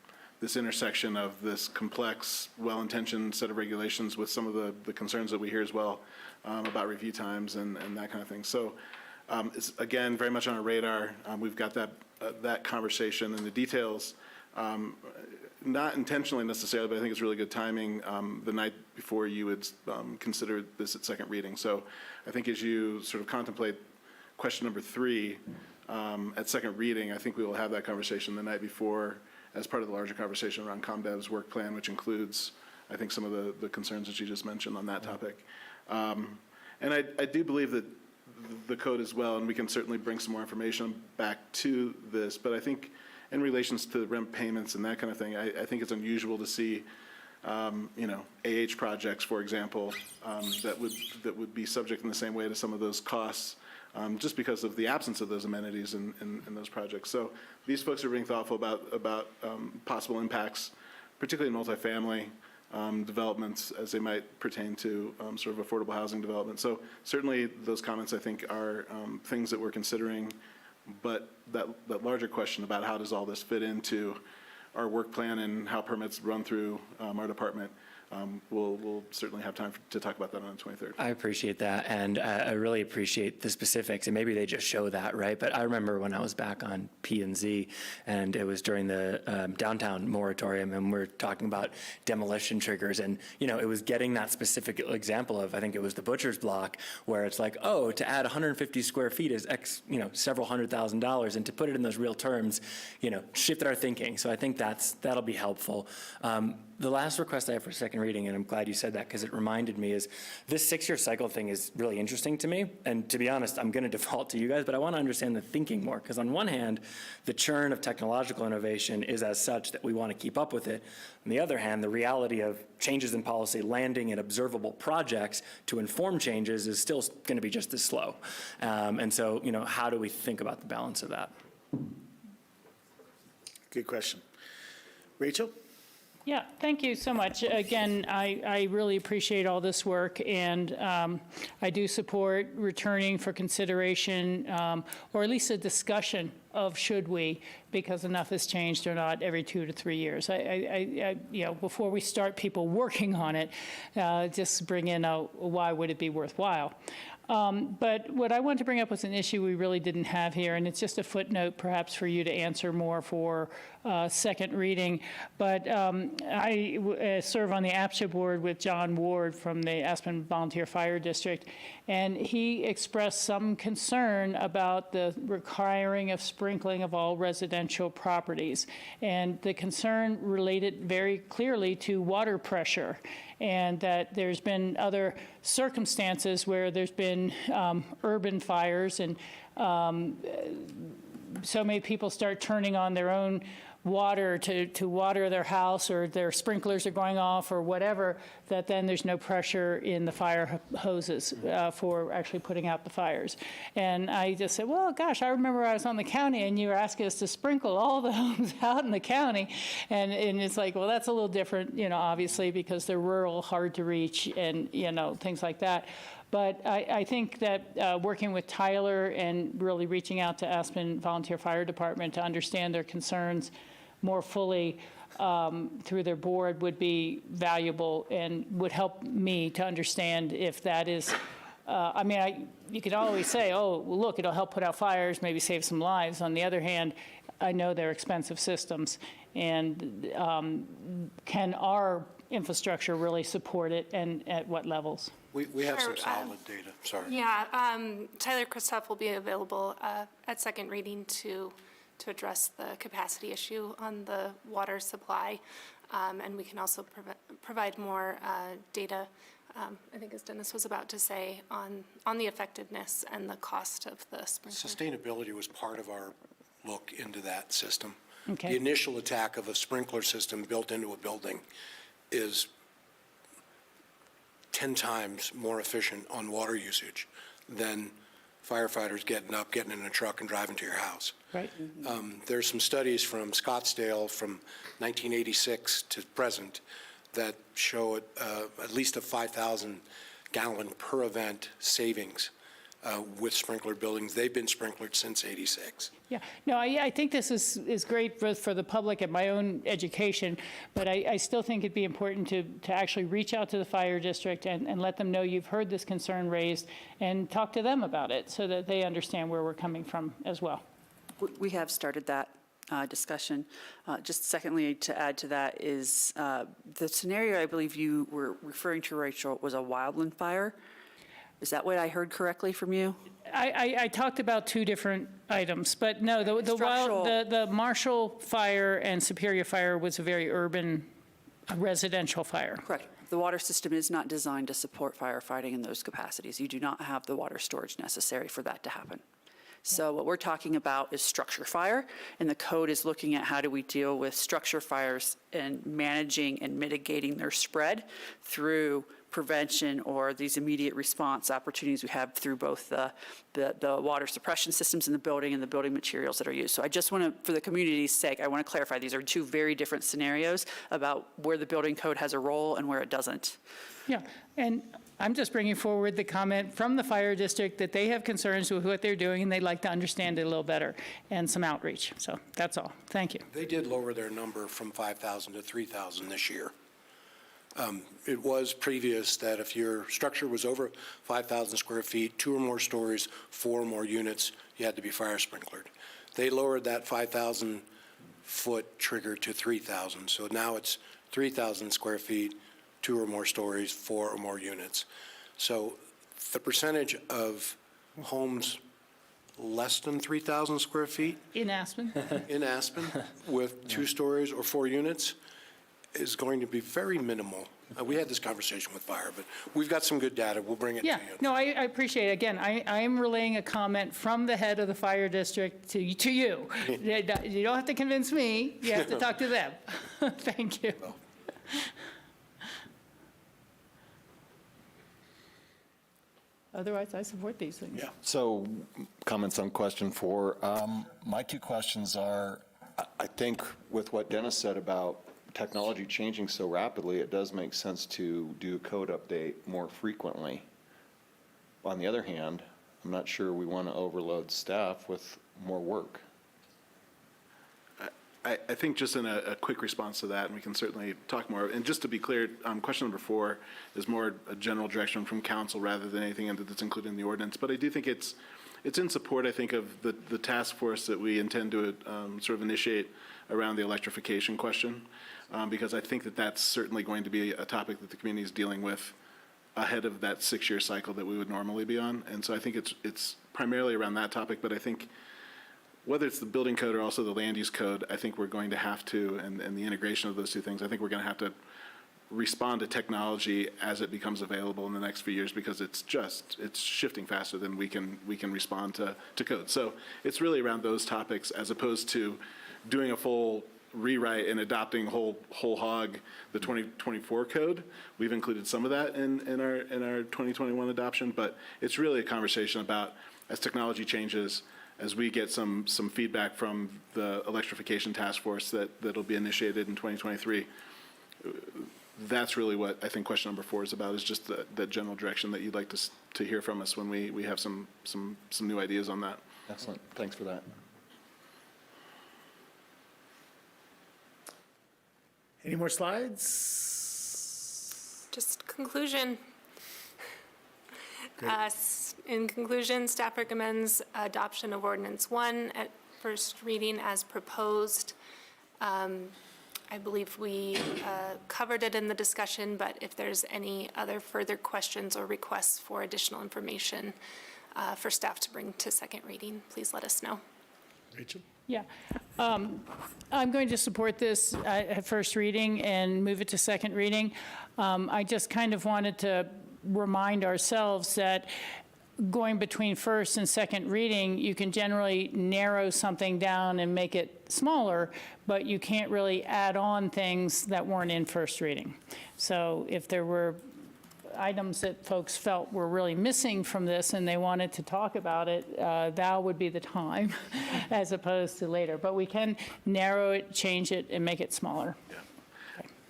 this intersection of this complex, well-intentioned set of regulations with some of the concerns that we hear as well about review times and that kind of thing. So it's, again, very much on our radar. We've got that conversation and the details, not intentionally necessarily, but I think it's really good timing the night before you would consider this at second reading. So I think as you sort of contemplate question number 3 at second reading, I think we will have that conversation the night before as part of the larger conversation around ComDev's work plan, which includes, I think, some of the concerns that you just mentioned on that topic. And I do believe that the code as well, and we can certainly bring some more information back to this, but I think in relations to rent payments and that kind of thing, I think it's unusual to see, AH projects, for example, that would be subject in the same way to some of those costs, just because of the absence of those amenities in those projects. So these folks are being thoughtful about possible impacts, particularly in multifamily developments as they might pertain to sort of affordable housing development. So certainly those comments, I think, are things that we're considering, but that larger question about how does all this fit into our work plan and how permits run through our department, we'll certainly have time to talk about that on the 23rd. I appreciate that, and I really appreciate the specifics, and maybe they just show that, right? But I remember when I was back on P&Z, and it was during the downtown moratorium, and we're talking about demolition triggers, and it was getting that specific example of, I think it was the Butcher's Block, where it's like, oh, to add 150 square feet is X, several $100,000, and to put it in those real terms, shifted our thinking. So I think that'll be helpful. The last request I have for second reading, and I'm glad you said that because it reminded me, is this 6-year cycle thing is really interesting to me. And to be honest, I'm going to default to you guys, but I want to understand the thinking more. Because on one hand, the churn of technological innovation is as such that we want to keep up with it. On the other hand, the reality of changes in policy landing in observable projects to inform changes is still going to be just as slow. And so, how do we think about the balance of that? Good question. Rachel? Yeah, thank you so much. Again, I really appreciate all this work, and I do support returning for consideration, or at least a discussion of should we, because enough has changed or not every 2 to 3 years. Before we start people working on it, just bring in why would it be worthwhile. But what I wanted to bring up was an issue we really didn't have here, and it's just a footnote perhaps for you to answer more for second reading. But I serve on the APSHA board with John Ward from the Aspen Volunteer Fire District, and he expressed some concern about the requiring of sprinkling of all residential properties. And the concern related very clearly to water pressure, and that there's been other circumstances where there's been urban fires, and so many people start turning on their own water to water their house, or their sprinklers are going off or whatever, that then there's no pressure in the fire hoses for actually putting out the fires. And I just said, well, gosh, I remember I was on the county and you were asking us to sprinkle all the homes out in the county. And it's like, well, that's a little different, obviously, because they're rural, hard to reach, and, things like that. But I think that working with Tyler and really reaching out to Aspen Volunteer Fire Department to understand their concerns more fully through their board would be valuable and would help me to understand if that is, you could always say, oh, well, look, it'll help put out fires, maybe save some lives. On the other hand, I know they're expensive systems, and can our infrastructure really support it, and at what levels? We have some solid data, sorry. Yeah, Tyler Christoph will be available at second reading to address the capacity issue on the water supply. And we can also provide more data, I think as Dennis was about to say, on the effectiveness and the cost of the sprinkler. Sustainability was part of our look into that system. Okay. The initial attack of a sprinkler system built into a building is 10 times more efficient on water usage than firefighters getting in a truck and driving to your house. Right. There's some studies from Scottsdale from 1986 to present that show at least a 5,000 gallon per event savings with sprinkler buildings. They've been sprinklered since '86. Yeah, no, I think this is great for the public and my own education, but I still think it'd be important to actually reach out to the fire district and let them know you've heard this concern raised, and talk to them about it so that they understand where we're coming from as well. We have started that discussion. Just secondly, to add to that is the scenario I believe you were referring to, Rachel, was a wildland fire. Is that what I heard correctly from you? I talked about two different items, but no, the Marshall fire and Superior fire was a very urban residential fire. Correct. The water system is not designed to support firefighting in those capacities. You do not have the water storage necessary for that to happen. So what we're talking about is structure fire, and the code is looking at how do we deal with structure fires and managing and mitigating their spread through prevention or these immediate response opportunities we have through both the water suppression systems in the building and the building materials that are used. So I just want to, for the community's sake, I want to clarify these are two very different scenarios about where the building code has a role and where it doesn't. Yeah, and I'm just bringing forward the comment from the fire district that they have concerns with what they're doing and they'd like to understand it a little better, and some outreach. So that's all. Thank you. They did lower their number from 5,000 to 3,000 this year. It was previous that if your structure was over 5,000 square feet, 2 or more stories, 4 or more units, you had to be fire sprinklered. They lowered that 5,000 foot trigger to 3,000. So now it's 3,000 square feet, 2 or more stories, 4 or more units. So the percentage of homes less than 3,000 square feet in Aspen with 2 stories or 4 units is going to be very minimal. We had this conversation with fire, but we've got some good data. We'll bring it to you. Yeah, no, I appreciate it. Again, I am relaying a comment from the head of the fire district to you. You don't have to convince me, you have to talk to them. Thank you. Otherwise, I support these things. Yeah. So comments on question 4. My 2 questions are, I think with what Dennis said about technology changing so rapidly, it does make sense to do a code update more frequently. On the other hand, I'm not sure we want to overload staff with more work. I think just in a quick response to that, and we can certainly talk more, and just to be clear, question number 4 is more a general direction from council rather than anything that's included in the ordinance. But I do think it's in support, I think, of the task force that we intend to sort of initiate around the electrification question, because I think that that's certainly going to be a topic that the community is dealing with ahead of that 6-year cycle that we would normally be on. And so I think it's primarily around that topic, but I think whether it's the building code or also the land use code, I think we're going to have to, and the integration of those 2 things, I think we're going to have to respond to technology as it becomes available in the next few years, because it's shifting faster than we can respond to code. So it's really around those topics as opposed to doing a full rewrite and adopting whole hog the 2024 code. We've included some of that in our 2021 adoption, but it's really a conversation about, as technology changes, as we get some feedback from the electrification task force that'll be initiated in 2023, that's really what I think question number 4 is about, is just that general direction that you'd like to hear from us when we have some new ideas on that. Excellent. Thanks for that. Any more slides? Just conclusion. In conclusion, staff recommends adoption of Ordinance 1 at first reading as proposed. I believe we covered it in the discussion, but if there's any other further questions or requests for additional information for staff to bring to second reading, please let us know. Rachel? Yeah. I'm going to support this at first reading and move it to second reading. I just kind of wanted to remind ourselves that going between first and second reading, you can generally narrow something down and make it smaller, but you can't really add on things that weren't in first reading. So if there were items that folks felt were really missing from this and they wanted to talk about it, now would be the time as opposed to later. But we can narrow it, change it, and make it smaller. Yeah.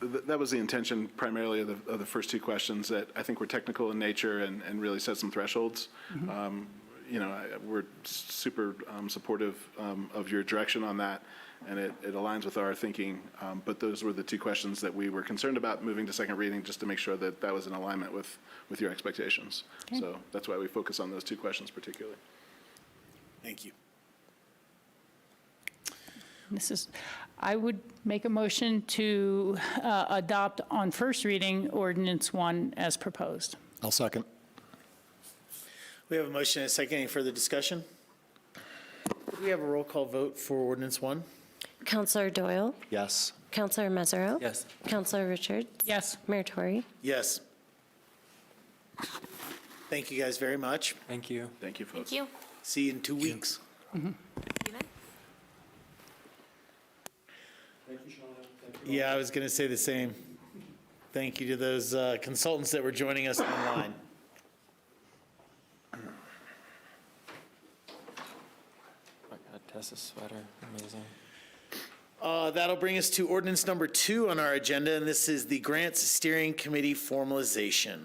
That was the intention primarily of the first 2 questions, that I think were technical in nature and really set some thresholds. We're super supportive of your direction on that, and it aligns with our thinking. But those were the 2 questions that we were concerned about moving to second reading, just to make sure that that was in alignment with your expectations. Okay. So that's why we focus on those 2 questions particularly. Thank you. I would make a motion to adopt on first reading Ordinance 1 as proposed. I'll second. We have a motion and a second. Any further discussion? We have a roll call vote for Ordinance 1. Councillor Doyle? Yes. Councillor Mesereau? Yes. Councillor Richards? Yes. Mayor Tory? Yes. Thank you guys very much. Thank you. Thank you, folks. Thank you. See you in 2 weeks. Yeah, I was going to say the same. Thank you to those consultants that were joining us online. Oh my God, Tessa's sweater, amazing. That'll bring us to ordinance number 2 on our agenda, and this is the Grants Steering Committee formalization.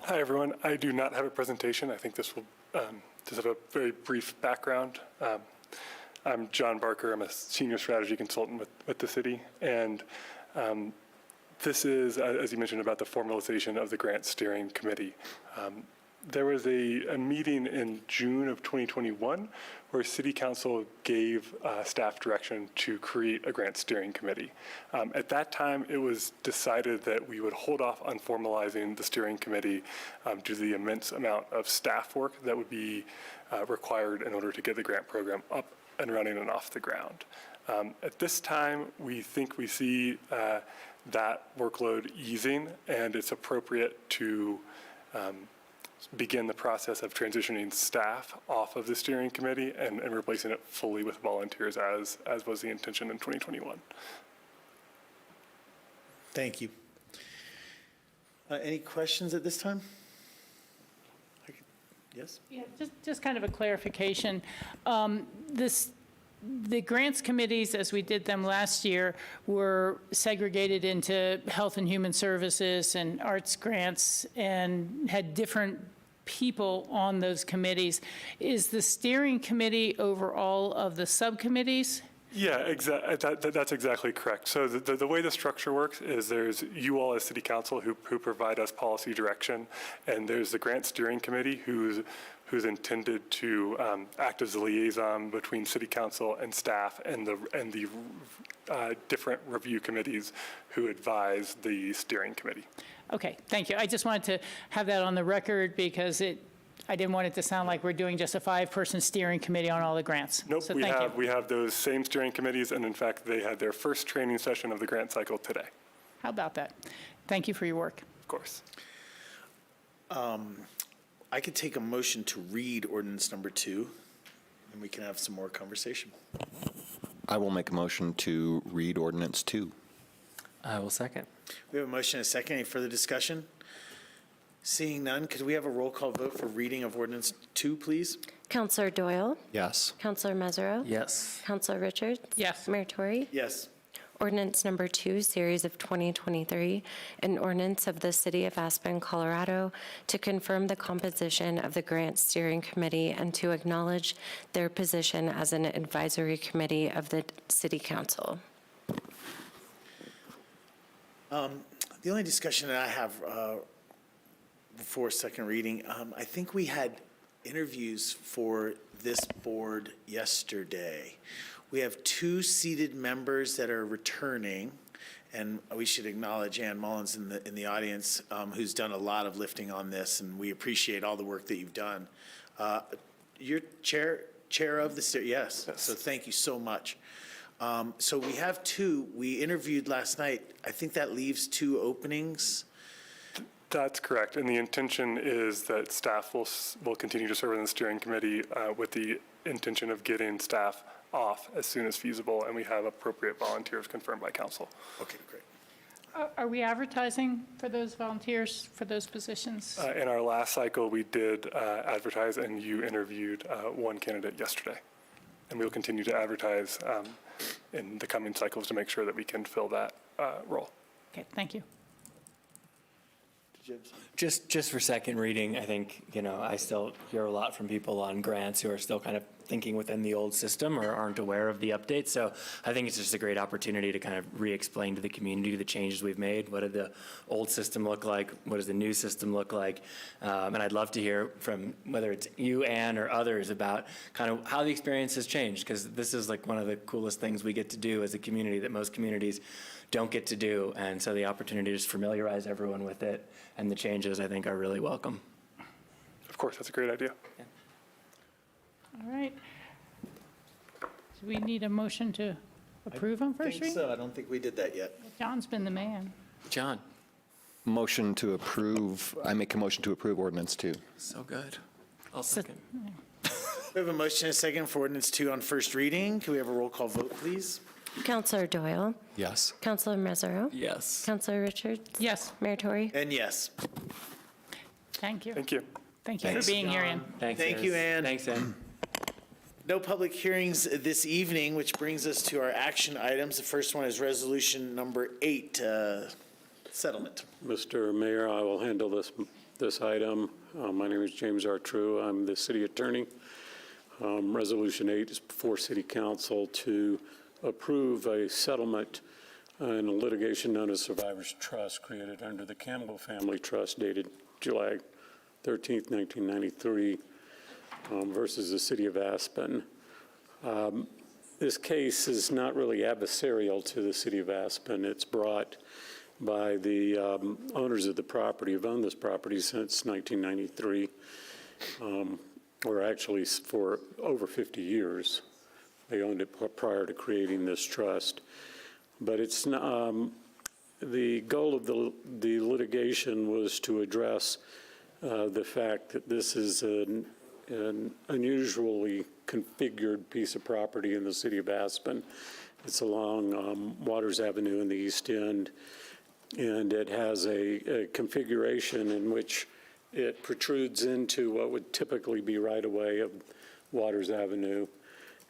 Hi, everyone. I do not have a presentation. I think this will just have a very brief background. I'm John Barker. I'm a senior strategy consultant with the city. And this is, as you mentioned, about the formalization of the Grant Steering Committee. There was a meeting in June of 2021 where City Council gave staff direction to create a grant steering committee. At that time, it was decided that we would hold off on formalizing the steering committee due to the immense amount of staff work that would be required in order to get the grant program up and running and off the ground. At this time, we think we see that workload easing, and it's appropriate to begin the process of transitioning staff off of the steering committee and replacing it fully with volunteers as was the intention in 2021. Thank you. Any questions at this time? Yes? Yeah, just kind of a clarification. The grants committees, as we did them last year, were segregated into health and human services and arts grants and had different people on those committees. Is the steering committee over all of the subcommittees? Yeah, that's exactly correct. So the way the structure works is there's you all as City Council who provide us policy direction, and there's the grant steering committee who's intended to act as a liaison between City Council and staff and the different review committees who advise the steering committee. Okay, thank you. I just wanted to have that on the record because I didn't want it to sound like we're doing just a 5-person steering committee on all the grants. Nope, so we have those same steering committees, and in fact, they had their first training session of the grant cycle today. How about that? Thank you for your work. Of course. I could take a motion to read ordinance number 2, and we can have some more conversation. I will make a motion to read ordinance 2. I will second. We have a motion and a second. Any further discussion? Seeing none, could we have a roll call vote for reading of ordinance 2, please? Counselor Doyle? Yes. Counselor Mesereau? Yes. Counselor Richards? Yes. Mayor Tory? Yes. Ordinance number 2, series of 2023, an ordinance of the City of Aspen, Colorado, to confirm the composition of the Grant Steering Committee and to acknowledge their position as an advisory committee of the City Council. The only discussion that I have before second reading, I think we had interviews for this board yesterday. We have 2 seated members that are returning, and we should acknowledge Ann Mullins in the audience, who's done a lot of lifting on this, and we appreciate all the work that you've done. You're chair of the yes. So thank you so much. So we have 2. We interviewed last night. I think that leaves 2 openings. That's correct, and the intention is that staff will continue to serve in the steering committee with the intention of getting staff off as soon as feasible, and we have appropriate volunteers confirmed by council. Okay, great. Are we advertising for those volunteers, for those positions? In our last cycle, we did advertise, and you interviewed 1 candidate yesterday. And we'll continue to advertise in the coming cycles to make sure that we can fill that role. Okay, thank you. Just for second reading, I think, I still hear a lot from people on grants who are still kind of thinking within the old system or aren't aware of the updates. So I think it's just a great opportunity to kind of re-explain to the community the changes we've made. What did the old system look like? What does the new system look like? And I'd love to hear from whether it's you, Ann, or others about kind of how the experience has changed, because this is like one of the coolest things we get to do as a community that most communities don't get to do. And so the opportunity to just familiarize everyone with it and the changes, I think, are really welcome. Of course, that's a great idea. Yeah. All right. Do we need a motion to approve on first reading? So I don't think we did that yet. John's been the man. John. Motion to approve, I make a motion to approve ordinance 2. So good. I'll second. We have a motion and a second for ordinance 2 on first reading. Can we have a roll call vote, please? Counselor Doyle? Yes. Counselor Mesereau? Yes. Counselor Richards? Yes. Mayor Tory? And yes. Thank you. Thank you. Thank you Thanks, for being here, Ann. Thanks, Thank you, Ann. Thanks, Ann. No public hearings this evening, which brings us to our action items. The first one is resolution number 8, settlement. Mr. Mayor, I will handle this item. My name is James Artrue. I'm the city attorney. Resolution 8 is before City Council to approve a settlement in a litigation known as Survivors Trust created under the Campbell Family Trust dated July 13th, 1993, versus the City of Aspen. This case is not really adversarial to the City of Aspen. It's brought by the owners of the property, who've owned this property since 1993, or actually for over 50 years. They owned it prior to creating this trust. But it's the goal of the litigation was to address the fact that this is an unusually configured piece of property in the City of Aspen. It's along Waters Avenue in the East End, and it has a configuration in which it protrudes into what would typically be right-of-way of Waters Avenue.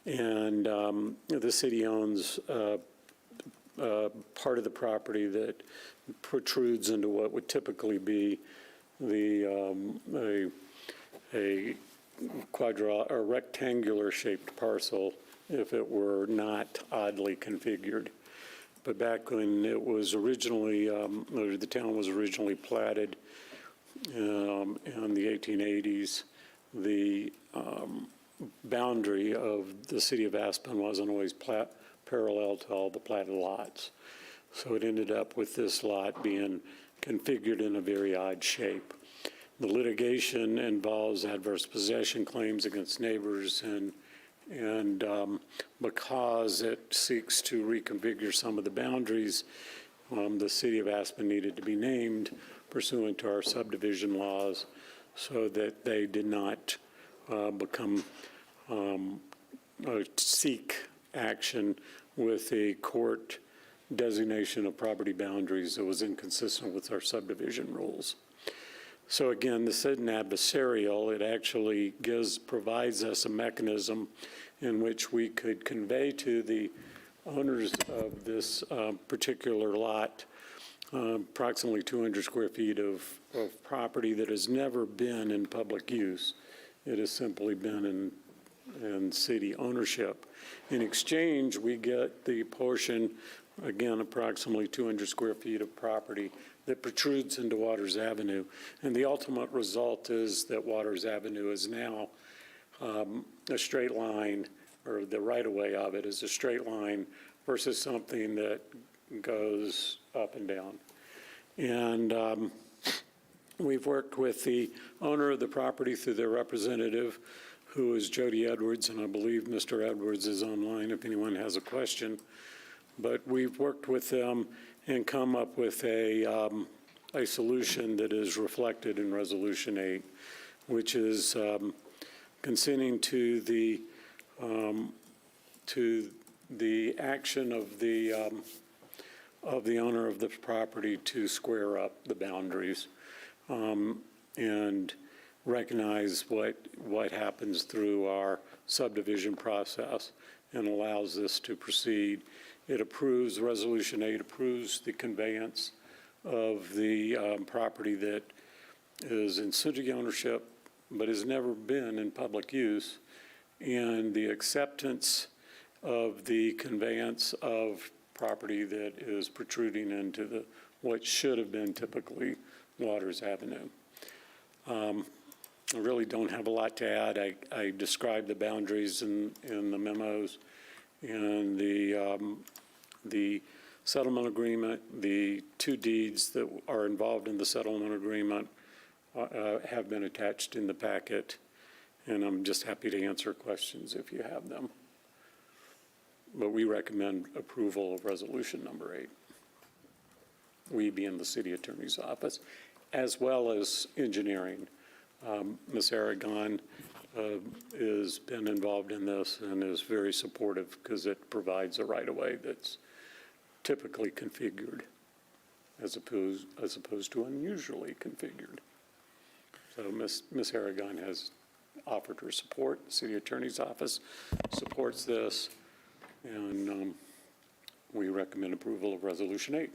And the city owns part of the property that protrudes into what would typically be a rectangular shaped parcel if it were not oddly configured. But back when it was originally, the town was originally platted in the 1880s, the boundary of the City of Aspen wasn't always parallel to all the platted lots. So it ended up with this lot being configured in a very odd shape. The litigation involves adverse possession claims against neighbors, and because it seeks to reconfigure some of the boundaries, the City of Aspen needed to be named pursuant to our subdivision laws so that they did not seek action with a court designation of property boundaries that was inconsistent with our subdivision rules. So again, this isn't adversarial. It actually provides us a mechanism in which we could convey to the owners of this particular lot approximately 200 square feet of property that has never been in public use. It has simply been in city ownership. In exchange, we get the portion, again, approximately 200 square feet of property that protrudes into Waters Avenue. And the ultimate result is that Waters Avenue is now a straight line, or the right-of-way of it is a straight line versus something that goes up and down. And we've worked with the owner of the property through their representative, who is Jody Edwards, and I believe Mr. Edwards is online if anyone has a question. But we've worked with them and come up with a solution that is reflected in Resolution 8, which is consenting to the action of the owner of the property to square up the boundaries and recognize what happens through our subdivision process and allows this to proceed. It approves, Resolution 8 approves the conveyance of the property that is in city ownership but has never been in public use, and the acceptance of the conveyance of property that is protruding into what should have been typically Waters Avenue. I really don't have a lot to add. I described the boundaries in the memos, and the settlement agreement, the two deeds that are involved in the settlement agreement have been attached in the packet, and I'm just happy to answer questions if you have them. But we recommend approval of Resolution number 8. We being the City Attorney's Office, as well as engineering. Ms. Aragon has been involved in this and is very supportive because it provides a right-of-way that's typically configured as opposed to unusually configured. So Ms. Aragon has offered her support. The City Attorney's Office supports this, and we recommend approval of Resolution 8.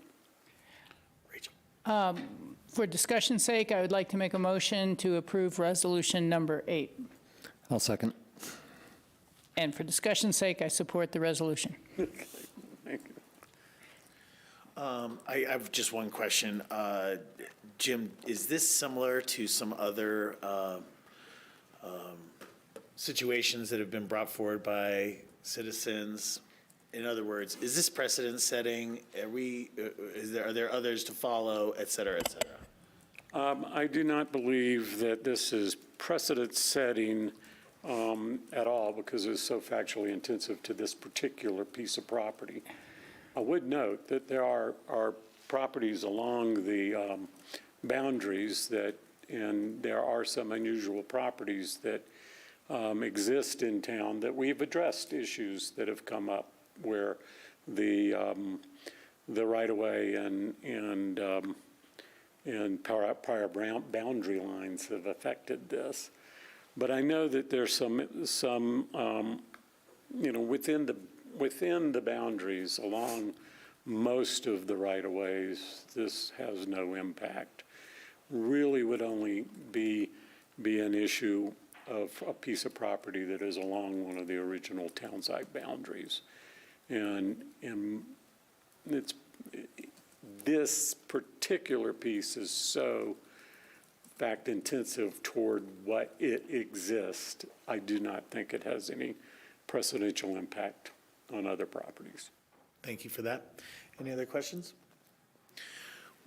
For discussion's sake, I would like to make a motion to approve Resolution number 8. I'll second. And for discussion's sake, I support the resolution. Thank I have just one question. Jim, is this similar to some other situations that have been brought forward by citizens? In other words, is this precedent setting? Are there others to follow, et cetera, et cetera? I do not believe that this is precedent setting at all because it's so factually intensive to this particular piece of property. I would note that there are properties along the boundaries and there are some unusual properties that exist in town that we've addressed issues that have come up where the right-of-way and prior boundary lines have affected this. But I know that there's some within the boundaries along most of the right-of-ways, this has no impact. Really would only be an issue of a piece of property that is along one of the original townsite boundaries. And this particular piece is so fact-intensive toward what it exists, I do not think it has any precedential impact on other properties. Thank you for that. Any other questions?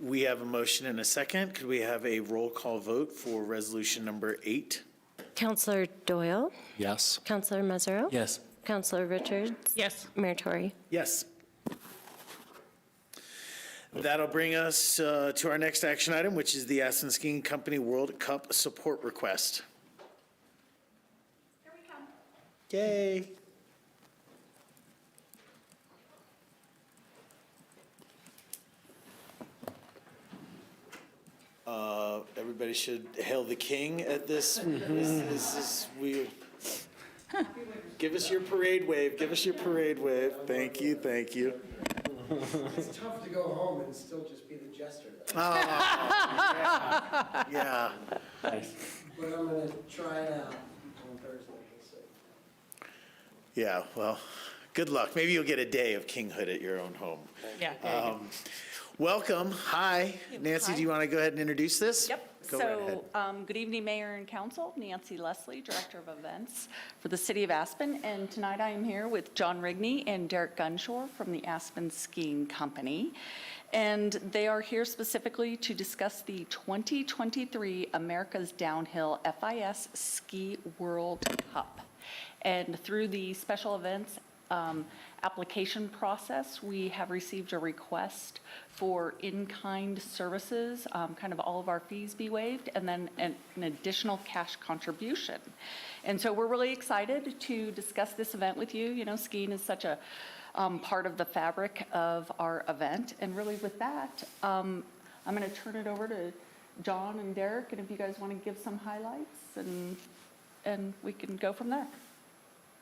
We have a motion and a second. Could we have a roll call vote for resolution number 8? Councillor Doyle? Yes. Councillor Mesereau? Yes. Councillor Richards? Yes. Mayor Tory? Yes. That'll bring us to our next action item, which is the Aspen Skiing Company World Cup support request. Here we come. Yay. Everybody should hail the king at this. Give us your parade wave. Give us your parade wave. Thank you. Thank you. It's tough to go home and still just be the jester, though. Oh, yeah. But I'm going to try it out on Thursday. We'll see. Yeah, well, good luck. Maybe you'll get a day of kinghood at your own home. Yeah. Welcome. Hi. Nancy, Hi. do you want to go ahead and introduce this? Yep. Go right ahead. Good evening, Mayor and Council. Nancy Leslie, Director of Events for the City of Aspen. And tonight I am here with John Rigney and Derek Gunshore from the Aspen Skiing Company. And they are here specifically to discuss the 2023 America's Downhill FIS Ski World Cup. And through the special events application process, we have received a request for in-kind services, kind of all of our fees be waived, and then an additional cash contribution. And so we're really excited to discuss this event with you. You know, skiing is such a part of the fabric of our event. And really with that, I'm going to turn it over to John and Derek, and if you guys want to give some highlights, and we can go from there.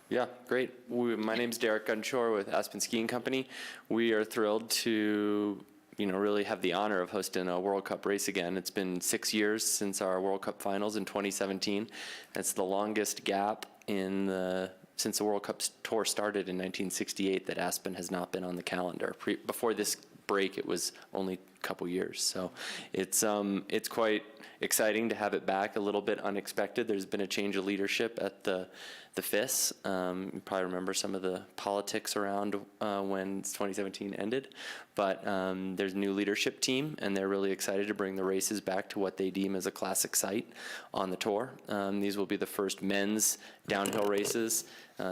Yeah, great. My name's Derek Gunshore with Aspen Skiing Company. We are thrilled to, really have the honor of hosting a World Cup race again. It's been 6 years since our World Cup finals in 2017. It's the longest gap since the World Cup tour started in 1968 that Aspen has not been on the calendar. Before this break, it was only a couple years. So it's quite exciting to have it back, a little bit unexpected. There's been a change of leadership at the FIS. You probably remember some of the politics around when 2017 ended, but there's a new leadership team, and they're really excited to bring the races back to what they deem as a classic site on the tour. These will be the first men's downhill races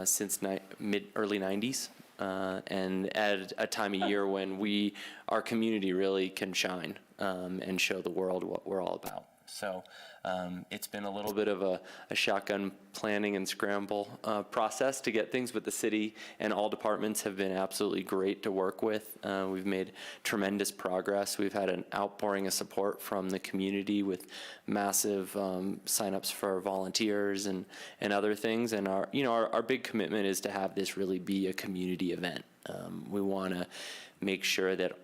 since early 90s. And at a time of year when our community really can shine and show the world what we're all about. So it's been a little bit of a shotgun planning and scramble process to get things, but the city and all departments have been absolutely great to work with. We've made tremendous progress. We've had an outpouring of support from the community with massive signups for volunteers and other things. And our big commitment is to have this really be a community event. We want to make sure that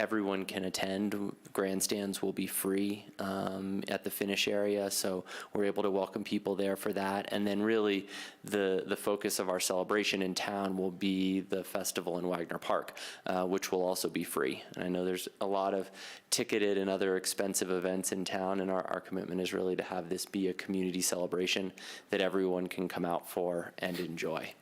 everyone can attend. Grandstands will be free at the finish area, so we're able to welcome people there for that. And then really the focus of our celebration in town will be the festival in Wagner Park, which will also be free. And I know there's a lot of ticketed and other expensive events in town, and our commitment is really to have this be a community celebration that everyone can come out for and enjoy.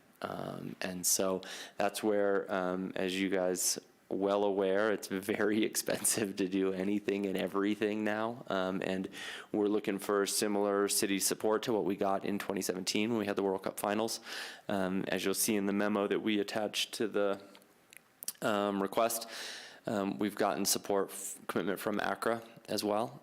And so that's where, as you guys well aware, it's very expensive to do anything and everything now. And we're looking for similar city support to what we got in 2017 when we had the World Cup finals. As you'll see in the memo that we attached to the request, we've gotten support commitment from ACRA as well,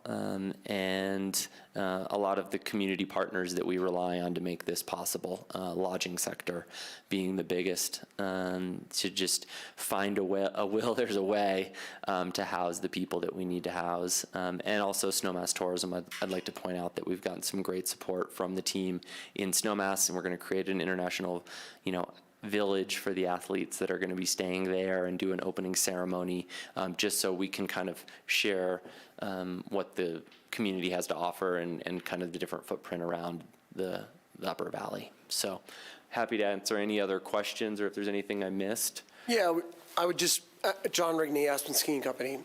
and a lot of the community partners that we rely on to make this possible, lodging sector being the biggest, to just find there's a way to house the people that we need to house. And also Snowmass Tourism, I'd like to point out that we've gotten some great support from the team in Snowmass, and we're going to create an international, village for the athletes that are going to be staying there and do an opening ceremony, just so we can kind of share what the community has to offer and kind of the different footprint around the Upper Valley. So happy to answer any other questions or if there's anything I missed. Yeah, I would just, John Rigney, Aspen Skiing Company.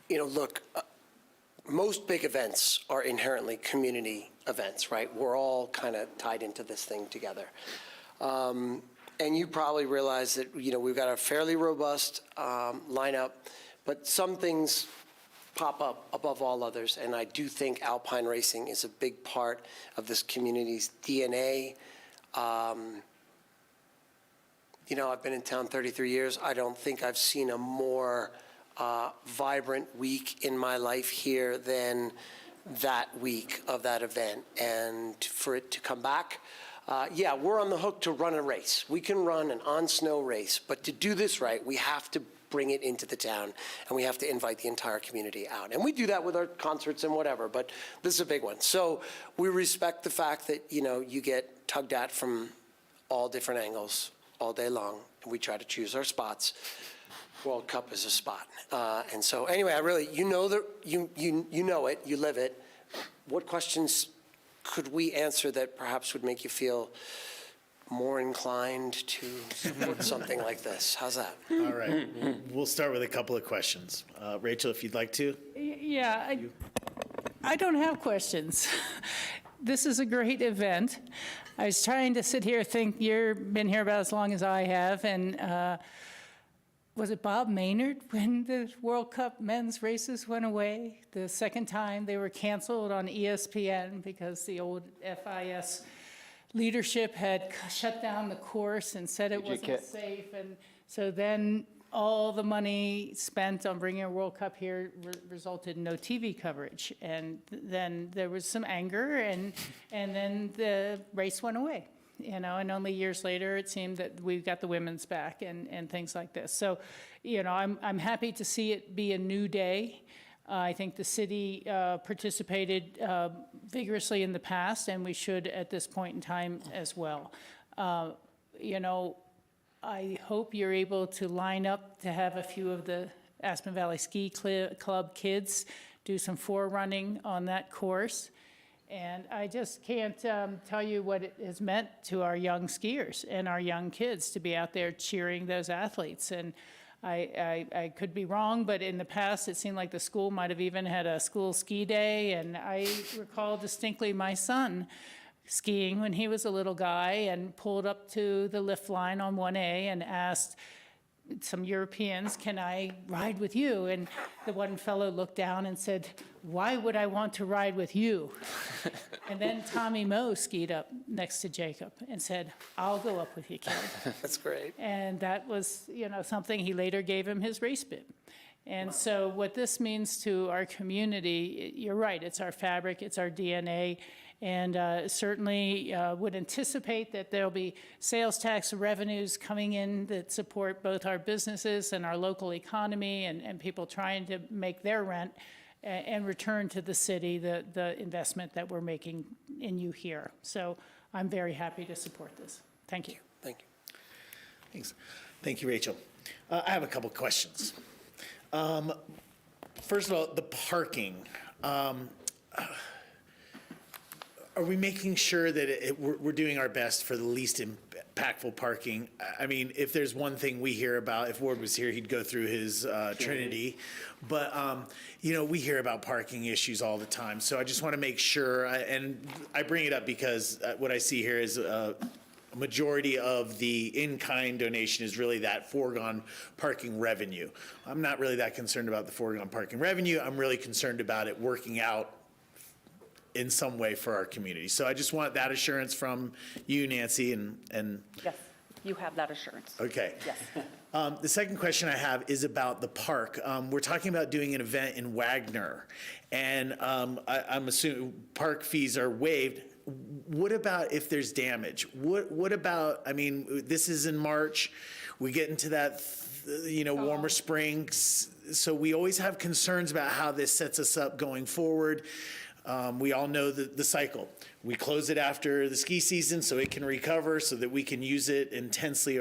Look, most big events are inherently community events, right? We're all kind of tied into this thing together. And you probably realize that, we've got a fairly robust lineup, but some things pop up above all others. And I do think alpine racing is a big part of this community's DNA. I've been in town 33 years. I don't think I've seen a more vibrant week in my life here than that week of that event. And for it to come back, yeah, we're on the hook to run a race. We can run an on-snow race, but to do this right, we have to bring it into the town, and we have to invite the entire community out. And we do that with our concerts and whatever, but this is a big one. So we respect the fact that, you get tugged at from all different angles all day long, and we try to choose our spots. World Cup is a spot. And so anyway, you know it, you live it. What questions could we answer that perhaps would make you feel more inclined to support something like this? How's that? All right. We'll start with a couple of questions. Rachel, if you'd like to. Yeah, I don't have questions. This is a great event. I was trying to sit here, think you've been here about as long as I have, and was it Bob Maynard when the World Cup men's races went away? The second time they were canceled on ESPN because the old FIS leadership had shut down the course and said it wasn't safe. And so then all the money spent on bringing a World Cup here resulted in no TV coverage. And then there was some anger, and then the race went away. And only years later, it seemed that we've got the women's back and things like this. So, I'm happy to see it be a new day. I think the city participated vigorously in the past, and we should at this point in time as well. I hope you're able to line up to have a few of the Aspen Valley Ski Club kids do some forerunning on that course. And I just can't tell you what it has meant to our young skiers and our young kids to be out there cheering those athletes. And I could be wrong, but in the past it seemed like the school might have even had a school ski day. And I recall distinctly my son skiing when he was a little guy and pulled up to the lift line on 1A and asked some Europeans, "Can I ride with you?" And the one fellow looked down and said, "Why would I want to ride with you?" And then Tommy Moe skied up next to Jacob and said, "I'll go up with you, kid." That's great. And that was, something he later gave him his race bib. And so what this means to our community, you're right, it's our fabric, it's our DNA. And certainly would anticipate that there'll be sales tax revenues coming in that support both our businesses and our local economy and people trying to make their rent and return to the city the investment that we're making in you here. So I'm very happy to support this. Thank you. Thank you. Thanks. Thank you, Rachel. I have a couple questions. First of all, the parking. Are we making sure that we're doing our best for the least impactful parking? I mean, if there's one thing we hear about, if Ward was here, he'd go through his Trinity. But, you know, we hear about parking issues all the time. So I just want to make sure, and I bring it up because what I see here is a majority of the in-kind donation is really that foregone parking revenue. I'm not really that concerned about the foregone parking revenue. I'm really concerned about it working out in some way for our community. So I just want that assurance from you, Nancy, and Yes, you have that assurance. okay. Yes. The second question I have is about the park. We're talking about doing an event in Wagner, and I'm assuming park fees are waived. What about if there's damage? What about, I mean, this is in March, we get into that, you know, warmer springs, so we always have concerns about how this sets us up going forward. We all know the cycle. We close it after the ski season so it can recover, so that we can use it intensely.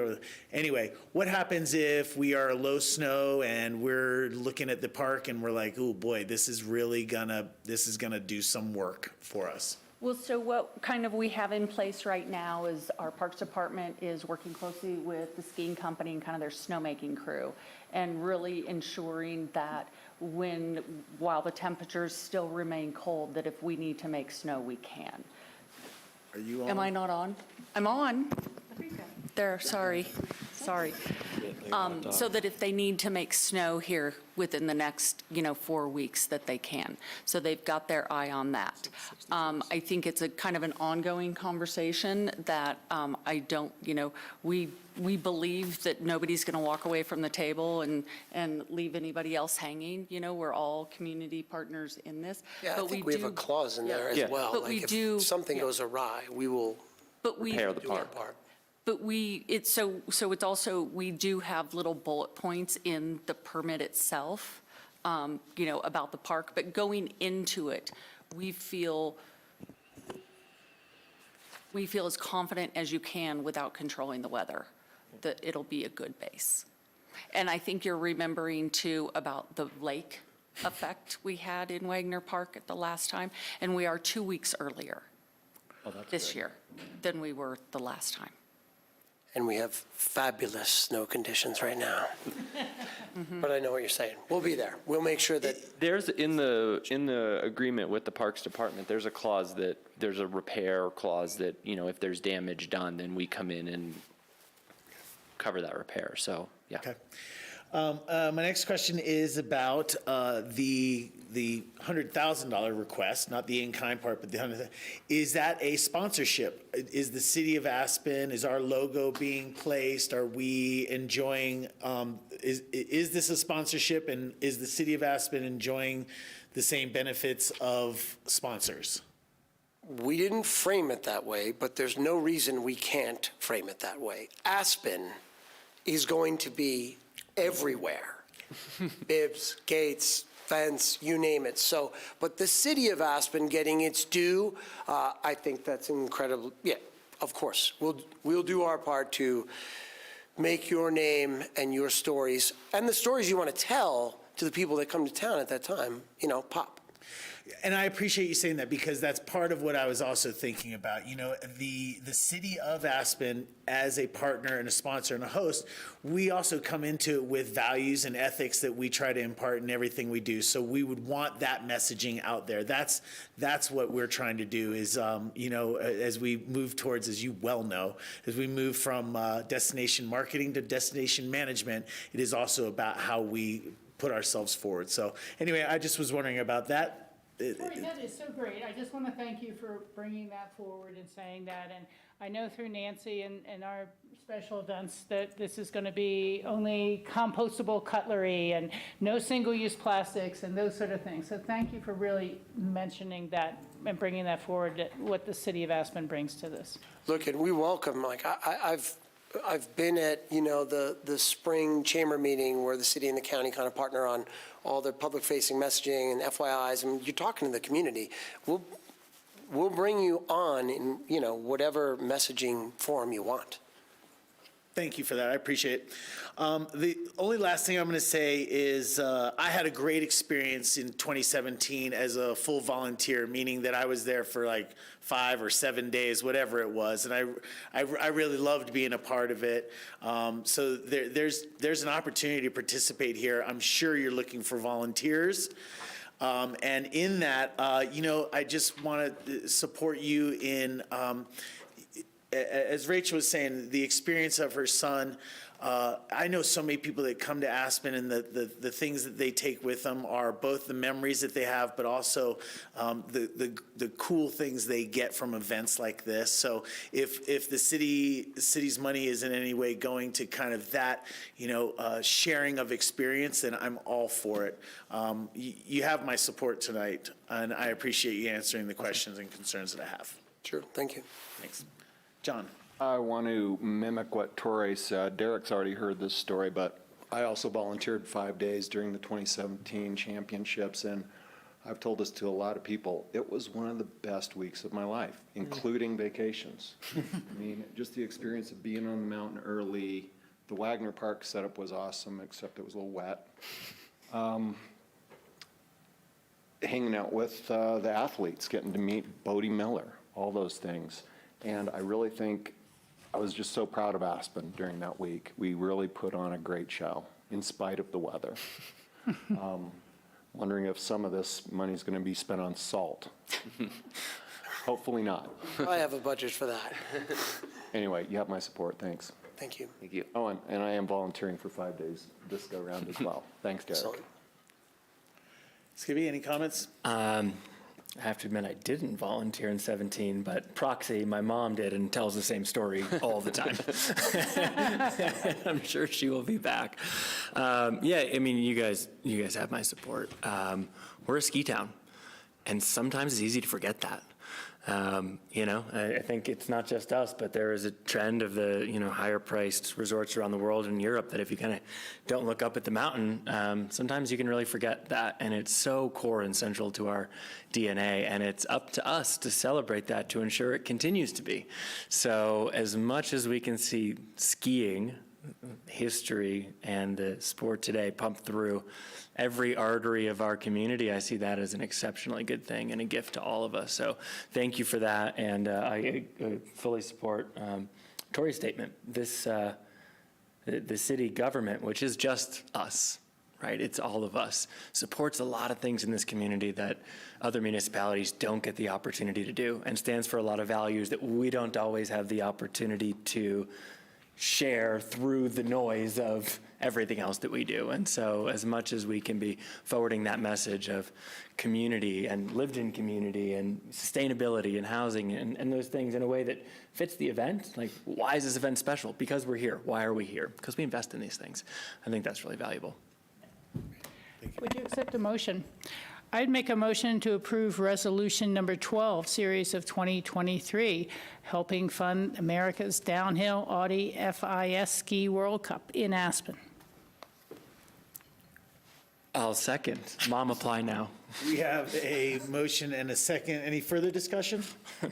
Anyway, what happens if we are low snow and we're looking at the park and we're like, oh boy, this is gonna do some work for us? Well, so what kind of we have in place right now is our Parks Department is working closely with the skiing company and kind of their snowmaking crew, and really ensuring that while the temperatures still remain cold, that if we need to make snow, we can. Are you on? Am I not on? I'm on. There, sorry. So that if they need to make snow here within the next, 4 weeks, that they can. So they've got their eye on that. I think it's a kind of an ongoing conversation that I don't, we believe that nobody's going to walk away from the table and leave anybody else hanging. We're all community partners in this. Yeah, but I think we have a clause in there as well. But Like we if do. something goes awry, we will Repair the do our park. part. But it's also, we do have little bullet points in the permit itself, about the park, but going into it, we feel as confident as you can without controlling the weather, that it'll be a good base. And I think you're remembering too about the lake effect we had in Wagner Park at the last time, and we are 2 weeks earlier this year than we were the last time. And we have fabulous snow conditions right now. But I know what you're saying. We'll be there. We'll make sure that, There's, in the agreement with the Parks Department, there's a clause that, there's a repair clause that, if there's damage done, then we come in and cover that repair, so, yeah. Okay. My next question is about the $100,000 request, not the in-kind part, but the $100,000. Is that a sponsorship? Is the city of Aspen, is our logo being placed? Are we enjoying, is this a sponsorship, and is the city of Aspen enjoying the same benefits of sponsors? we didn't frame it that way, but there's no reason we can't frame it that way. Aspen is going to be everywhere. Bibs, gates, fence, you name it. So, but the city of Aspen getting its due, I think that's incredible. Yeah, of course. We'll do our part to make your name and your stories, and the stories you want to tell to the people that come to town at that time, pop. And I appreciate you saying that, because that's part of what I was also thinking about. The city of Aspen, as a partner and a sponsor and a host, we also come into it with values and ethics that we try to impart in everything we do. So we would want that messaging out there. That's what we're trying to do is, as we move towards, as you well know, as we move from destination marketing to destination management, it is also about how we put ourselves forward. So anyway, I just was wondering about that. Tori, that is so great. I just want to thank you for bringing that forward and saying that. And I know through Nancy and our special events that this is going to be only compostable cutlery and no single-use plastics and those sort of things. So thank you for really mentioning that and bringing that forward, what the city of Aspen brings to this. Look, and we welcome, I've been at, the spring chamber meeting where the city and the county kind of partner on all the public-facing messaging and FYIs, and you're talking to the community. We'll bring you on in, whatever messaging form you want. Thank you for that. I appreciate it. The only last thing I'm going to say is I had a great experience in 2017 as a full volunteer, meaning that I was there for like 5 or 7 days, whatever it was, and I really loved being a part of it. So there's an opportunity to participate here. I'm sure you're looking for volunteers. And in that, I just want to support you in, as Rachel was saying, the experience of her son. I know so many people that come to Aspen, and the things that they take with them are both the memories that they have, but also the cool things they get from events like this. So if the city's money is in any way going to kind of that, sharing of experience, then I'm all for it. You have my support tonight, and I appreciate you answering the questions and concerns that I have. Sure, thank you. Thanks. John. I want to mimic what Torrey said. Derek's already heard this story, but I also volunteered 5 days during the 2017 championships, and I've told this to a lot of people. It was one of the best weeks of my life, including vacations. I mean, just the experience of being on the mountain early. The Wagner Park setup was awesome, except it was a little wet. Hanging out with the athletes, getting to meet Bodie Miller, all those things. And I really think I was just so proud of Aspen during that week. We really put on a great show, in spite of the weather. Wondering if some of this money is going to be spent on salt. Hopefully not. I have a budget for that. Anyway, you have my support. Thanks. Thank you. Thank you. Oh, and I am volunteering for 5 days this go round as well. Thanks, Derek. Excellent. Skibby, any comments? I have to admit, I didn't volunteer in 17, but proxy, my mom did and tells the same story all the time. I'm sure she will be back. Yeah, I mean, you guys have my support. We're a ski town, and sometimes it's easy to forget that. I think it's not just us, but there is a trend of the, higher priced resorts around the world and Europe that if you kind of don't look up at the mountain, sometimes you can really forget that. And it's so core and central to our DNA. And it's up to us to celebrate that, to ensure it continues to be. So as much as we can see skiing, history, and the sport today pump through every artery of our community, I see that as an exceptionally good thing and a gift to all of us. So thank you for that, and I fully support Tori's statement. This, the city government, which is just us, right? It's all of us, supports a lot of things in this community that other municipalities don't get the opportunity to do, and stands for a lot of values that we don't always have the opportunity to share through the noise of everything else that we do. And so as much as we can be forwarding that message of community and lived in community and sustainability and housing and those things in a way that fits the event, like why is this event special? Because we're here. Why are we here? Because we invest in these things. I think that's really valuable. Would you accept a motion? I'd make a motion to approve Resolution Number 12, Series of 2023, helping fund America's Downhill Audi FIS Ski World Cup in Aspen. I'll second. Mom, apply now. We have a motion and a second. Any further discussion? No.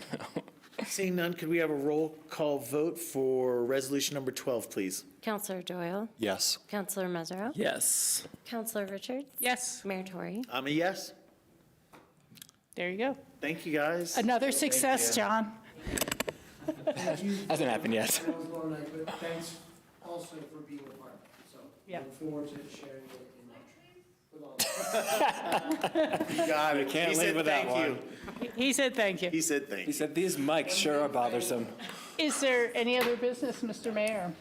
Seeing none, could we have a roll call vote for resolution number 12, please? Counselor Doyle? Yes. Counselor Mesereau? Yes. Counselor Richards? Yes. Mayor Tory? I'm a yes. There you go. Thank you, guys. Another success, John. Hasn't happened yet. Thanks also for being a part. So Yeah. look forward to sharing it with all. You got it. You can't He live said with that thank one. you. He said thank you. He said thank He you. said, these mics sure are bothersome. Is there any other business, Mr. Mayor?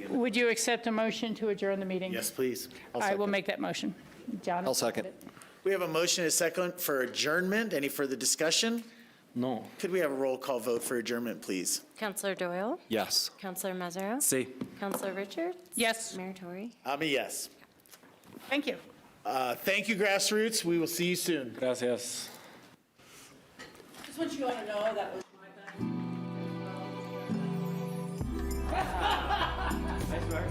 Would you accept a motion to adjourn the meeting? Yes, please. I will make that motion. John? I'll second. We have a motion and a second for adjournment. Any further discussion? No. Could we have a roll call vote for adjournment, please? Counselor Doyle? Yes. Counselor Mesereau? See. Counselor Richards? Yes. Mayor Tory? I'm a yes. Thank you. Thank you, GrassRoots. We will see you soon. Gracias. Just want you all to know that was my bad. Nice work.